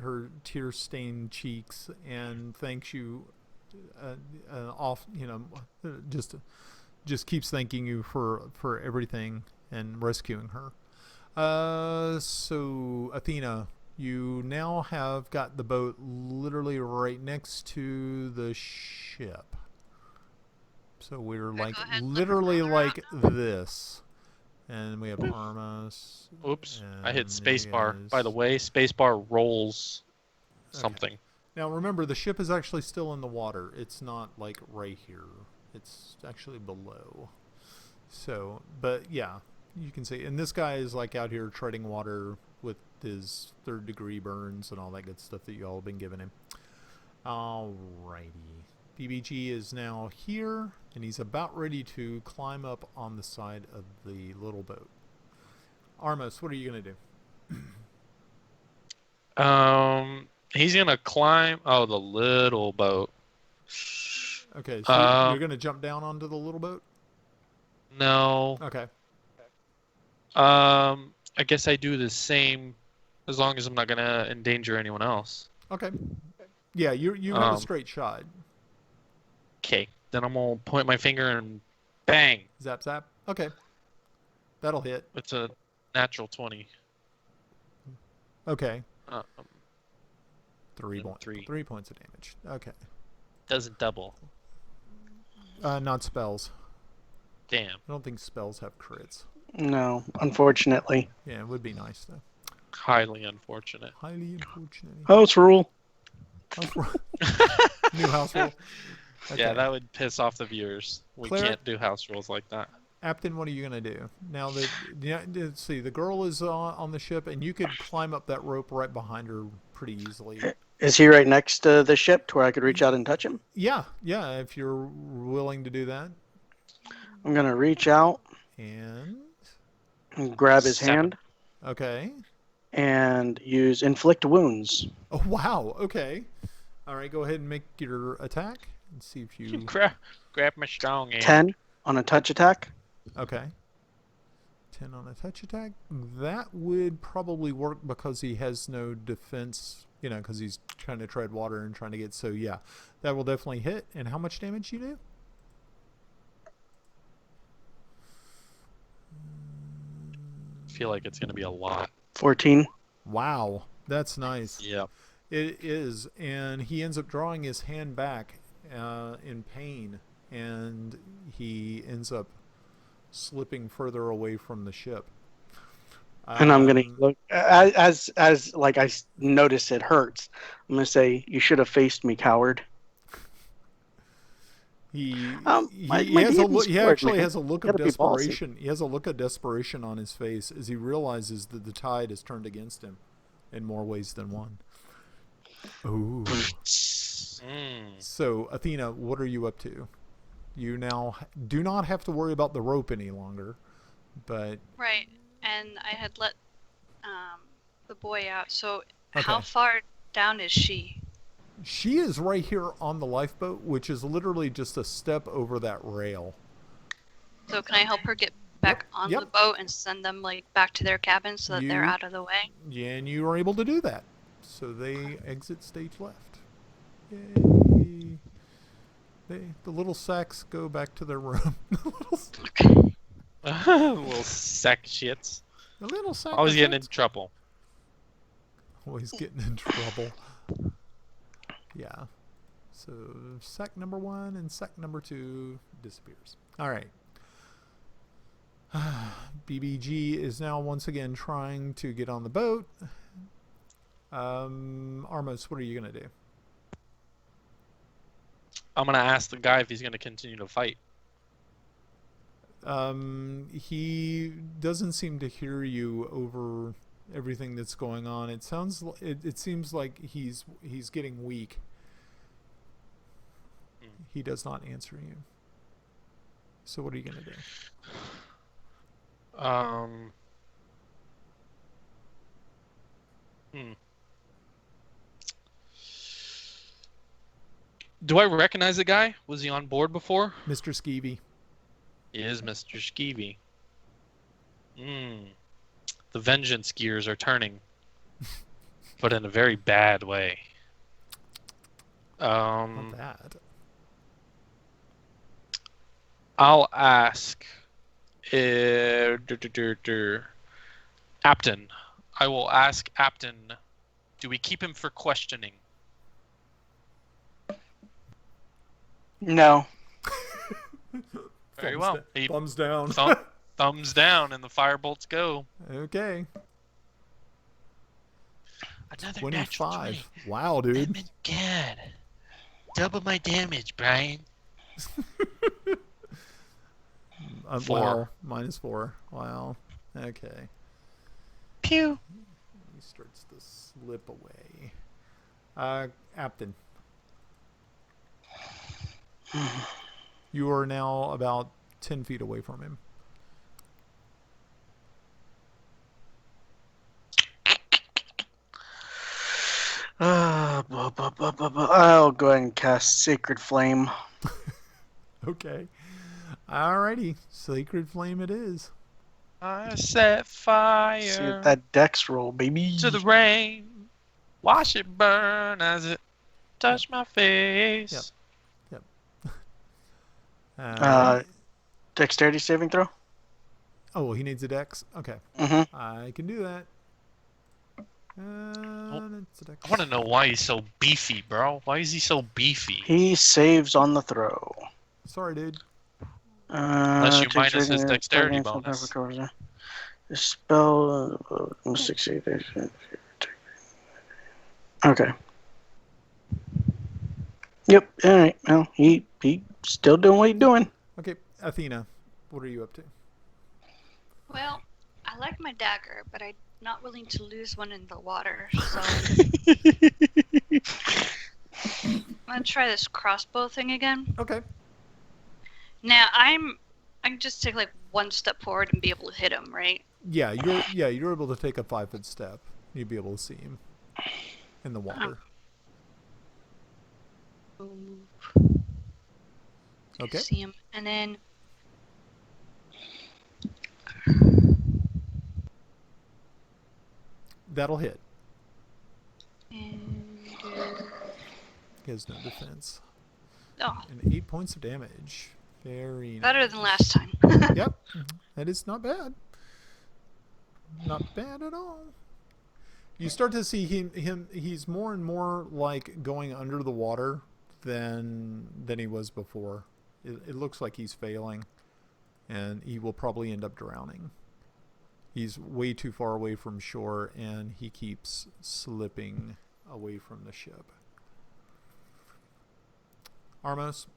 [SPEAKER 1] her tear-stained cheeks, and thanks you, just keeps thanking you for everything and rescuing her. So Athena, you now have got the boat literally right next to the ship. So we're
[SPEAKER 3] Can I
[SPEAKER 1] like
[SPEAKER 3] go ahead and look
[SPEAKER 1] literally
[SPEAKER 3] further
[SPEAKER 1] like
[SPEAKER 3] out now?
[SPEAKER 1] this. And we have Armos.
[SPEAKER 4] Oops, I
[SPEAKER 1] and
[SPEAKER 4] hit
[SPEAKER 1] there he
[SPEAKER 4] spacebar. By the
[SPEAKER 1] is.
[SPEAKER 4] way, spacebar rolls something.
[SPEAKER 1] Now remember, the ship is actually still in the water. It's not like right here. It's actually below. So, but yeah, you can see. And this guy is like out here treading water with his 3rd degree burns and all that good stuff that you all have been giving him. Alrighty. BBG is now here, and he's about ready to climb up on the side of the little boat. Armos, what are you going to do?
[SPEAKER 4] He's gonna climb. Oh, the little boat.
[SPEAKER 1] Okay, so you're going to jump down onto the little boat?
[SPEAKER 4] No.
[SPEAKER 1] Okay.
[SPEAKER 4] I guess I do the same, as long as I'm not gonna endanger anyone else.
[SPEAKER 1] Okay. Yeah, you have a straight shot.
[SPEAKER 4] Okay, then I'm gonna point my finger and bang.
[SPEAKER 1] Zap, zap. Okay. That'll hit.
[SPEAKER 4] It's a natural 20.
[SPEAKER 1] Okay.
[SPEAKER 4] Um,
[SPEAKER 1] 3
[SPEAKER 4] 3.
[SPEAKER 1] points of damage. Okay.
[SPEAKER 4] Doesn't double.
[SPEAKER 1] Not spells.
[SPEAKER 4] Damn.
[SPEAKER 1] I don't think spells have crits.
[SPEAKER 2] No, unfortunately.
[SPEAKER 1] Yeah, it would be nice though.
[SPEAKER 4] Highly unfortunate.
[SPEAKER 1] Highly unfortunate.
[SPEAKER 2] House rule.
[SPEAKER 1] House rule. New house rule. Okay.
[SPEAKER 4] Yeah, that would piss off the viewers. We
[SPEAKER 1] Cleric?
[SPEAKER 4] can't do house rules like that.
[SPEAKER 1] Apton, what are you gonna do now that? Yeah, let's see. The girl is on the ship, and you could climb up that rope right behind her pretty easily.
[SPEAKER 2] Is he right next to the ship to where I could reach out and touch him?
[SPEAKER 1] Yeah, if you're willing to do that.
[SPEAKER 2] I'm going to reach out
[SPEAKER 1] And
[SPEAKER 2] and grab his
[SPEAKER 4] 7.
[SPEAKER 2] hand
[SPEAKER 1] okay.
[SPEAKER 2] and use inflict wounds.
[SPEAKER 1] Oh wow. Okay. All right. Go ahead and make your attack and see if you.
[SPEAKER 4] Grab my strong hand.
[SPEAKER 2] 10 on a touch attack.
[SPEAKER 1] Okay. 10 on a touch attack. That would probably work because he has no defense, because he's trying to tread water and trying to get. So, yeah, that will definitely hit. And how much damage you do?
[SPEAKER 4] I feel like it's going to be a lot.
[SPEAKER 2] 14.
[SPEAKER 1] Wow. That's nice.
[SPEAKER 4] Yep.
[SPEAKER 1] It is. And he ends up drawing his hand back in pain. And he ends up slipping further away from the ship.
[SPEAKER 2] And I'm going to look, as like I notice it hurts, I'm going to say, you should have faced me, coward.
[SPEAKER 1] He
[SPEAKER 2] actually
[SPEAKER 1] has a look of
[SPEAKER 2] Gotta be ballsy.
[SPEAKER 1] desperation. He has a look of desperation on his face as he realizes that the tide has turned against him in more ways than one. Ooh. So, Athena, what are you up to? You now do not have to worry about the rope any longer, but...
[SPEAKER 3] Right, and I had let the boy out, so
[SPEAKER 1] Okay.
[SPEAKER 3] how far down is she?
[SPEAKER 1] She is right here on the lifeboat, which is literally just a step over that rail.
[SPEAKER 3] So can I help her get back on
[SPEAKER 1] Yep.
[SPEAKER 3] the boat and send them back to their cabin so that they're
[SPEAKER 1] You-
[SPEAKER 3] out of the way?
[SPEAKER 1] Yeah, and you are able to do that. So they exit stage left. Yay. The little sacks go back to their room.
[SPEAKER 4] Little sack shits.
[SPEAKER 1] The little sack
[SPEAKER 4] Always
[SPEAKER 1] of
[SPEAKER 4] getting in
[SPEAKER 1] sacks.
[SPEAKER 4] trouble.
[SPEAKER 1] Always getting in trouble. Yeah. So sack number 1 and sack number 2 disappears. All right. BBG is now once again trying to get on the boat. Armos, what are you going to do?
[SPEAKER 4] I'm going to ask the guy if he's going to continue to fight.
[SPEAKER 1] He doesn't seem to hear you over everything that's going on. It seems like he's getting weak. He does not answer you. So what are you going to do?
[SPEAKER 4] Do I recognize the guy? Was he on board before?
[SPEAKER 1] Mr. Skeevy.
[SPEAKER 4] He is Mr. Skeevy. The vengeance gears are turning, but in a very bad way.
[SPEAKER 1] Not bad.
[SPEAKER 4] I'll ask Apton. I will ask Apton, do we keep him for questioning?
[SPEAKER 2] No.
[SPEAKER 4] Very well. He
[SPEAKER 1] Thumbs down.
[SPEAKER 4] thumbs down, and the firebolts go.
[SPEAKER 1] Okay.
[SPEAKER 5] Another natural
[SPEAKER 1] 25.
[SPEAKER 5] 20.
[SPEAKER 1] Wow, dude.
[SPEAKER 5] Oh my god. Double my damage, Brian.
[SPEAKER 4] 4.
[SPEAKER 1] Wow. -4. Wow. Okay.
[SPEAKER 5] Pew.
[SPEAKER 1] He starts to slip away. Apton. You are now about 10 feet away from him.
[SPEAKER 2] I'll go ahead and cast Sacred Flame.
[SPEAKER 1] Okay. Alrighty. Sacred Flame it is.
[SPEAKER 4] I set fire
[SPEAKER 2] See that dex roll, baby.
[SPEAKER 4] to the rain. Watch it burn as it touched my face.
[SPEAKER 1] Yep.
[SPEAKER 2] Dexterity saving throw.
[SPEAKER 1] Oh, well, he needs a dex? Okay.
[SPEAKER 2] Mm-hmm.
[SPEAKER 1] I can do that. It's a dex.
[SPEAKER 4] I want to know why he's so beefy, bro. Why is he so beefy?
[SPEAKER 2] He saves on the throw.
[SPEAKER 1] Sorry, dude.
[SPEAKER 4] Unless you
[SPEAKER 2] Takes
[SPEAKER 4] minus his
[SPEAKER 2] rating,
[SPEAKER 4] dexterity
[SPEAKER 2] target,
[SPEAKER 4] bonus.
[SPEAKER 2] The spell. 60. Okay. Yep. All right. Well, he still doing what he's doing.
[SPEAKER 1] Okay, Athena, what are you up to?
[SPEAKER 3] Well, I like my dagger, but I'm not willing to lose one in the water, so I'm gonna try this crossbow thing again.
[SPEAKER 1] Okay.
[SPEAKER 3] Now I can just take like one step forward and be able to hit him, right?
[SPEAKER 1] Yeah, you're able to take a 5-foot step. You'd be able to see him in the water. Okay.
[SPEAKER 3] See him, and then
[SPEAKER 1] That'll hit.
[SPEAKER 3] and
[SPEAKER 1] He has no defense.
[SPEAKER 3] oh,
[SPEAKER 1] And 8 points of damage. Very
[SPEAKER 3] better
[SPEAKER 1] nice.
[SPEAKER 3] than last time.
[SPEAKER 1] Yep. That is not bad. Not bad at all. You start to see he's more and more like going under the water than he was before. It looks like he's failing, and he will probably end up drowning. He's way too far away from shore, and he keeps slipping away from the ship.
[SPEAKER 4] I'm
[SPEAKER 1] Armos,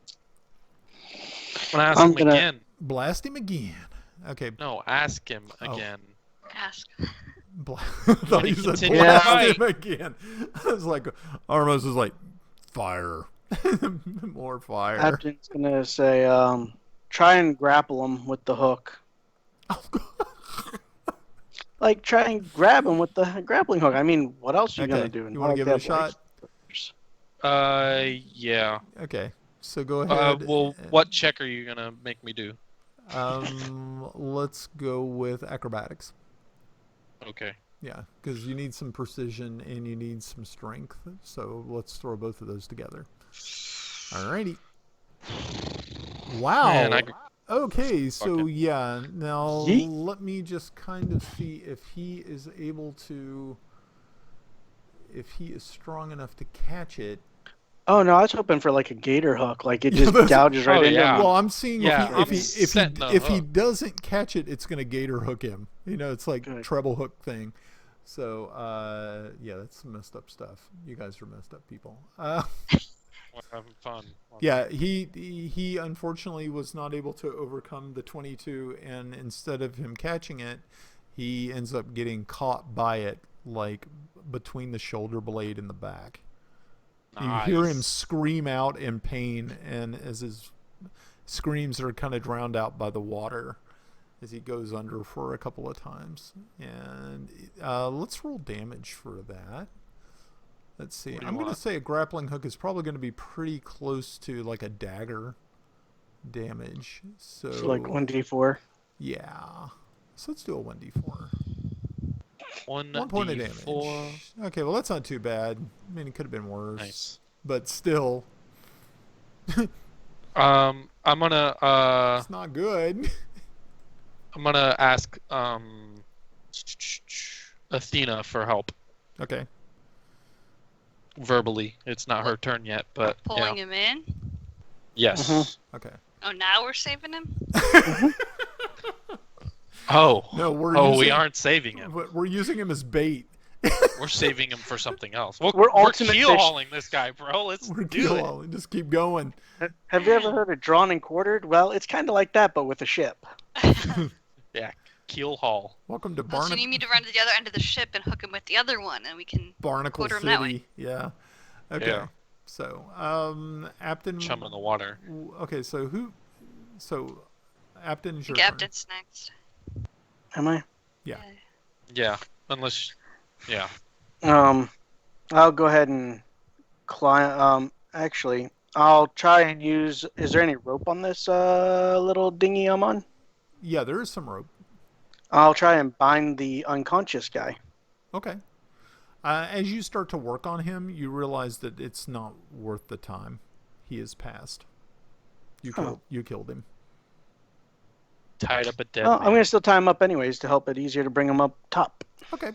[SPEAKER 4] gonna ask
[SPEAKER 2] I'm
[SPEAKER 4] him
[SPEAKER 2] gonna-
[SPEAKER 4] again.
[SPEAKER 1] blast him again. Okay.
[SPEAKER 4] No, ask him
[SPEAKER 1] Oh.
[SPEAKER 4] again.
[SPEAKER 3] Ask.
[SPEAKER 1] I thought you said
[SPEAKER 4] Continue
[SPEAKER 1] blast
[SPEAKER 2] to
[SPEAKER 1] him again. I was like, Armos is like, fire. More fire.
[SPEAKER 2] Apton's gonna say, try and grapple him with the hook. Like, try and grab him with the grappling hook. I mean, what else are you
[SPEAKER 1] Okay,
[SPEAKER 2] gonna do?
[SPEAKER 1] you wanna give it a shot?
[SPEAKER 4] Yeah.
[SPEAKER 1] Okay, so go ahead.
[SPEAKER 4] Well, what check are you gonna make me do?
[SPEAKER 1] Let's go with acrobatics.
[SPEAKER 4] Okay.
[SPEAKER 1] Yeah, because you need some precision and you need some strength. So let's throw both of those together. Alrighty. Wow.
[SPEAKER 4] Man,
[SPEAKER 1] Okay, so
[SPEAKER 4] Fuck it.
[SPEAKER 1] yeah, now
[SPEAKER 2] Yeet.
[SPEAKER 1] let me just kind of see if he is able to, if he is strong enough to catch it.
[SPEAKER 2] Oh no, I was hoping for like a gator hook, like it
[SPEAKER 1] Yeah,
[SPEAKER 2] just
[SPEAKER 1] that's-
[SPEAKER 2] gouges right
[SPEAKER 4] Oh,
[SPEAKER 2] into
[SPEAKER 4] yeah.
[SPEAKER 2] him.
[SPEAKER 1] Well, I'm seeing
[SPEAKER 4] Yeah, I'm
[SPEAKER 1] if
[SPEAKER 4] setting the
[SPEAKER 1] he
[SPEAKER 4] hook.
[SPEAKER 1] doesn't catch it, it's gonna gator hook him. You know, it's like
[SPEAKER 2] Good.
[SPEAKER 1] treble hook thing. So yeah, that's some messed up stuff. You guys are messed up people.
[SPEAKER 4] We're having fun.
[SPEAKER 1] Yeah, he unfortunately was not able to overcome the 22, and instead of him catching it, he ends up getting caught by it, like between the shoulder blade and the back. You hear him
[SPEAKER 4] Nice.
[SPEAKER 1] scream out in pain, and as his screams are kind of drowned out by the water as he goes under for a couple of times. And let's roll damage for that. Let's see.
[SPEAKER 4] What do you
[SPEAKER 1] I'm going to
[SPEAKER 4] want?
[SPEAKER 1] say a grappling hook is probably going to be pretty close to like a dagger damage. So,
[SPEAKER 2] So like 1d4.
[SPEAKER 1] yeah. So let's do a 1d4.
[SPEAKER 4] 1
[SPEAKER 1] 1 point of
[SPEAKER 4] D4.
[SPEAKER 1] damage. Okay, well that's not too bad. I mean, it could have been worse.
[SPEAKER 4] Nice.
[SPEAKER 1] But still,
[SPEAKER 4] I'm gonna
[SPEAKER 1] it's not good.
[SPEAKER 4] ask Athena for help
[SPEAKER 1] Okay.
[SPEAKER 4] verbally. It's not her turn yet, but
[SPEAKER 3] Pulling
[SPEAKER 4] yeah.
[SPEAKER 3] him in.
[SPEAKER 4] Yes.
[SPEAKER 2] Mhm.
[SPEAKER 1] Okay.
[SPEAKER 3] Oh, now we're saving him.
[SPEAKER 4] Oh.
[SPEAKER 1] No,
[SPEAKER 4] We aren't saving him.
[SPEAKER 1] We're using him as bait.
[SPEAKER 4] We're saving him for something else.
[SPEAKER 2] We're ultimate
[SPEAKER 4] keel hauling this guy, bro. Let's
[SPEAKER 1] We're
[SPEAKER 4] do it.
[SPEAKER 1] keel. Just keep going.
[SPEAKER 2] Have you ever heard of drawn and quartered? Well, it's kind of like that, but with a ship.
[SPEAKER 4] Yeah, keel haul.
[SPEAKER 1] Welcome to
[SPEAKER 3] Unless you need me to run to the other end of the ship and hook him with the other one, and we can
[SPEAKER 1] Barnacle
[SPEAKER 3] quarter him that way.
[SPEAKER 1] City. Yeah. Okay.
[SPEAKER 4] Yeah.
[SPEAKER 1] So, Apton.
[SPEAKER 4] Chum in the water.
[SPEAKER 1] Okay, so who? So, Apton is your
[SPEAKER 3] Captain's next.
[SPEAKER 2] Am I?
[SPEAKER 1] Yeah.
[SPEAKER 4] Yeah, unless. Yeah.
[SPEAKER 2] I'll go ahead and climb. Actually, I'll try and use. Is there any rope on this little dinghy I'm on?
[SPEAKER 1] Yeah, there is some rope.
[SPEAKER 2] I'll try and bind the unconscious guy.
[SPEAKER 1] Okay. As you start to work on him, you realize that it's not worth the time. He is passed. You killed him.
[SPEAKER 4] Tied up a dead
[SPEAKER 2] Oh,
[SPEAKER 4] man.
[SPEAKER 2] I'm gonna still tie him up anyways to help it easier to bring him up top.
[SPEAKER 1] Okay.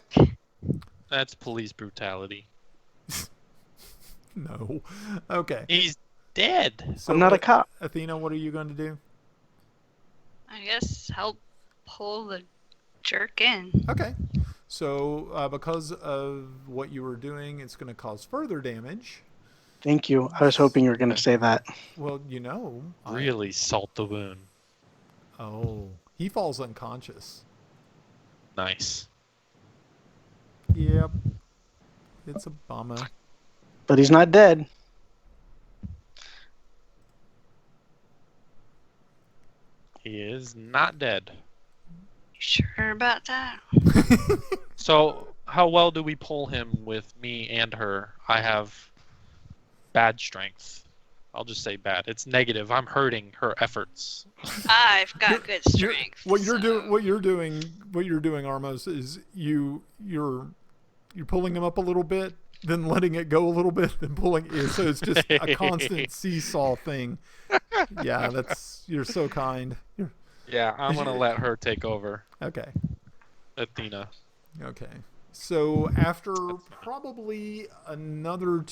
[SPEAKER 4] That's police brutality.
[SPEAKER 1] No. Okay.
[SPEAKER 4] He's dead.
[SPEAKER 1] So
[SPEAKER 2] I'm not a cop.
[SPEAKER 1] Athena, what are you going to do?
[SPEAKER 3] I guess help pull the jerk in.
[SPEAKER 1] Okay. So because of what you were doing, it's going to cause further damage.
[SPEAKER 2] Thank you. I was hoping you were gonna say that.
[SPEAKER 1] Well, you know.
[SPEAKER 4] Really salt the wound.
[SPEAKER 1] Oh, he falls unconscious.
[SPEAKER 4] Nice.
[SPEAKER 1] Yep. It's a bummer.
[SPEAKER 2] But he's not dead.
[SPEAKER 4] He is not dead.
[SPEAKER 3] You sure about that?
[SPEAKER 4] So, how well do we pull him with me and her? I have bad strength. I'll just say bad. It's negative. I'm hurting her efforts.
[SPEAKER 3] I've got good strength.
[SPEAKER 1] What you're
[SPEAKER 3] so-
[SPEAKER 1] doing, Armos, is you're pulling him up a little bit, then letting it go a little bit, then pulling it. So it's just a constant seesaw thing. Yeah, you're so kind.
[SPEAKER 4] Yeah, I'm gonna let her take over.
[SPEAKER 1] Okay.
[SPEAKER 4] Athena.
[SPEAKER 1] Okay. So after probably another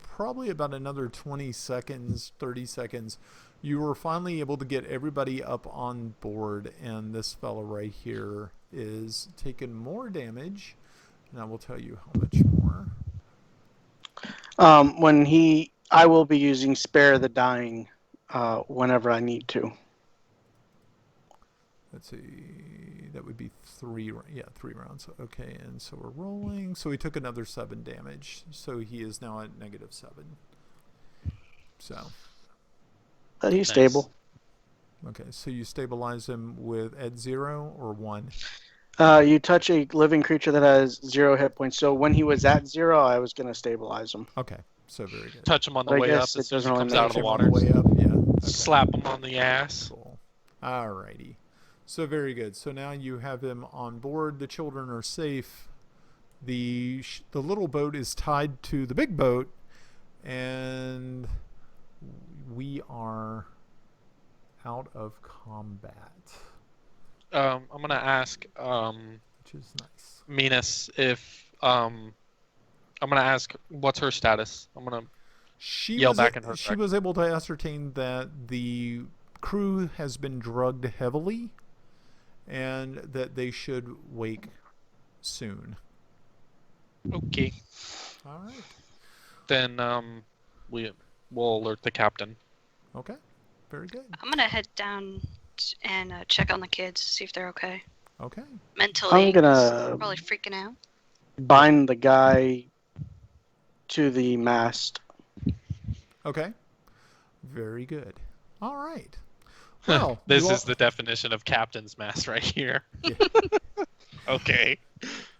[SPEAKER 1] probably about another 20 seconds, 30 seconds, you were finally able to get everybody up on board, and this fella right here is taking more damage, and I will tell you how much more.
[SPEAKER 2] I will be using Spare the Dying whenever I need to.
[SPEAKER 1] Let's see, that would be 3 rounds. Okay, and so we're rolling. So he took another 7 damage. So he is now at -7. So.
[SPEAKER 2] But he's
[SPEAKER 4] Nice.
[SPEAKER 2] stable.
[SPEAKER 1] Okay, so you stabilize him at 0 or 1?
[SPEAKER 2] You touch a living creature that has 0 hit points. So when he was at 0, I was gonna stabilize him.
[SPEAKER 1] Okay, so very good.
[SPEAKER 4] Touch him on the
[SPEAKER 2] But I
[SPEAKER 4] way up
[SPEAKER 2] guess
[SPEAKER 4] as
[SPEAKER 2] it
[SPEAKER 4] soon as he
[SPEAKER 2] doesn't
[SPEAKER 4] comes
[SPEAKER 2] really
[SPEAKER 4] out of the
[SPEAKER 1] Him
[SPEAKER 4] water.
[SPEAKER 1] on the way up, yeah. Okay.
[SPEAKER 4] Slap him on the ass.
[SPEAKER 1] Cool. Alrighty. So very good. So now you have him on board. The children are safe. The little boat is tied to the big boat, and we are out of combat,
[SPEAKER 4] I'm gonna ask
[SPEAKER 1] which is nice.
[SPEAKER 4] Minas if I'm gonna ask what's her status. I'm gonna yell back in her
[SPEAKER 1] She
[SPEAKER 4] direction.
[SPEAKER 1] was able to ascertain that the crew has been drugged heavily, and that they should wake soon.
[SPEAKER 4] Okay.
[SPEAKER 1] All right.
[SPEAKER 4] Then we'll alert the captain.
[SPEAKER 1] Okay. Very good.
[SPEAKER 3] I'm gonna head down and check on the kids, see if they're okay.
[SPEAKER 1] Okay.
[SPEAKER 3] Mentally,
[SPEAKER 2] I'm gonna
[SPEAKER 3] they're probably freaking out.
[SPEAKER 2] bind the guy to the mast.
[SPEAKER 1] Okay. Very good. All right. Well,
[SPEAKER 4] This
[SPEAKER 1] you
[SPEAKER 4] is the definition of captain's mast right here.
[SPEAKER 1] Yeah.
[SPEAKER 4] Okay.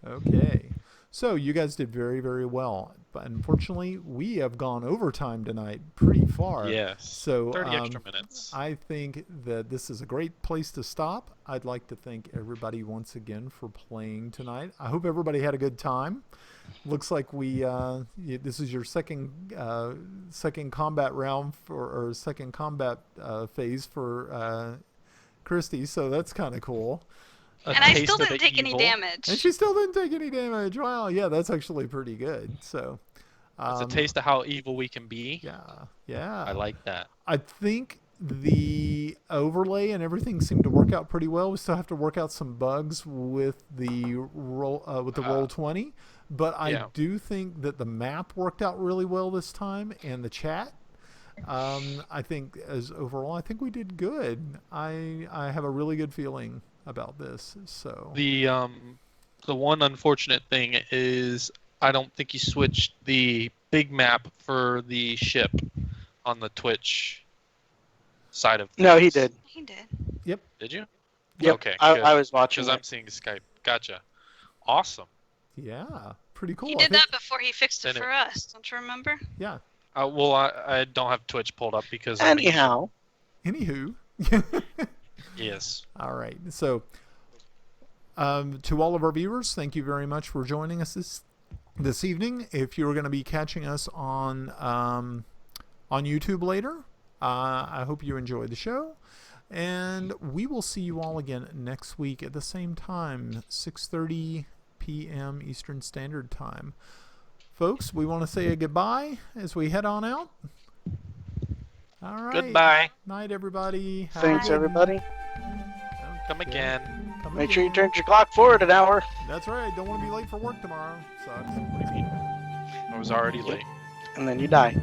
[SPEAKER 1] Okay. So you guys did very, very well. But unfortunately, we have gone overtime tonight pretty far.
[SPEAKER 4] Yes.
[SPEAKER 1] So
[SPEAKER 4] 30 extra minutes.
[SPEAKER 1] I think that this is a great place to stop. I'd like to thank everybody once again for playing tonight. I hope everybody had a good time. Looks like this is your second combat round or second combat phase for Christy, so that's kind of cool.
[SPEAKER 4] A
[SPEAKER 3] And I
[SPEAKER 4] taste
[SPEAKER 3] still
[SPEAKER 4] of
[SPEAKER 3] didn't
[SPEAKER 4] the
[SPEAKER 3] take any
[SPEAKER 4] evil.
[SPEAKER 3] damage.
[SPEAKER 1] And she still didn't take any damage. Wow, yeah, that's actually pretty good. So
[SPEAKER 4] It's a taste of how evil we can be.
[SPEAKER 1] Yeah, yeah.
[SPEAKER 4] I like that.
[SPEAKER 1] I think the overlay and everything seemed to work out pretty well. We still have to work out some bugs with the roll 20, but I do think that the map worked out really well this time, and the chat. I think I think we did good. I have a really good feeling about this. So
[SPEAKER 4] the one unfortunate thing is I don't think you switched the big map for the ship on the Twitch side of things.
[SPEAKER 2] No, he did.
[SPEAKER 3] He did.
[SPEAKER 1] Yep.
[SPEAKER 4] Did you?
[SPEAKER 2] Yep.
[SPEAKER 4] Okay,
[SPEAKER 2] I was watching.
[SPEAKER 4] because I'm seeing Skype. Gotcha. Awesome.
[SPEAKER 1] Yeah, pretty cool.
[SPEAKER 3] He did that before he fixed it
[SPEAKER 4] Then
[SPEAKER 3] for us. Don't you remember?
[SPEAKER 1] Yeah.
[SPEAKER 4] Well, I don't have Twitch pulled up because
[SPEAKER 2] Anyhow.
[SPEAKER 1] Anywho.
[SPEAKER 4] Yes.
[SPEAKER 1] All right. So, to all of our viewers, thank you very much for joining us this evening. If you're going to be catching us on YouTube later, I hope you enjoyed the show. And we will see you all again next week at the same time, 6:30 p.m. Eastern Standard Time. Folks, we want to say a goodbye as we head on out. All right.
[SPEAKER 5] Goodbye.
[SPEAKER 1] Night, everybody.
[SPEAKER 2] Thanks, everybody.
[SPEAKER 4] Come again.
[SPEAKER 2] Make sure you turn your clock forward an hour.
[SPEAKER 1] That's right. Don't want to be late for work tomorrow. Sucks.
[SPEAKER 4] I was already late.
[SPEAKER 2] And then you die.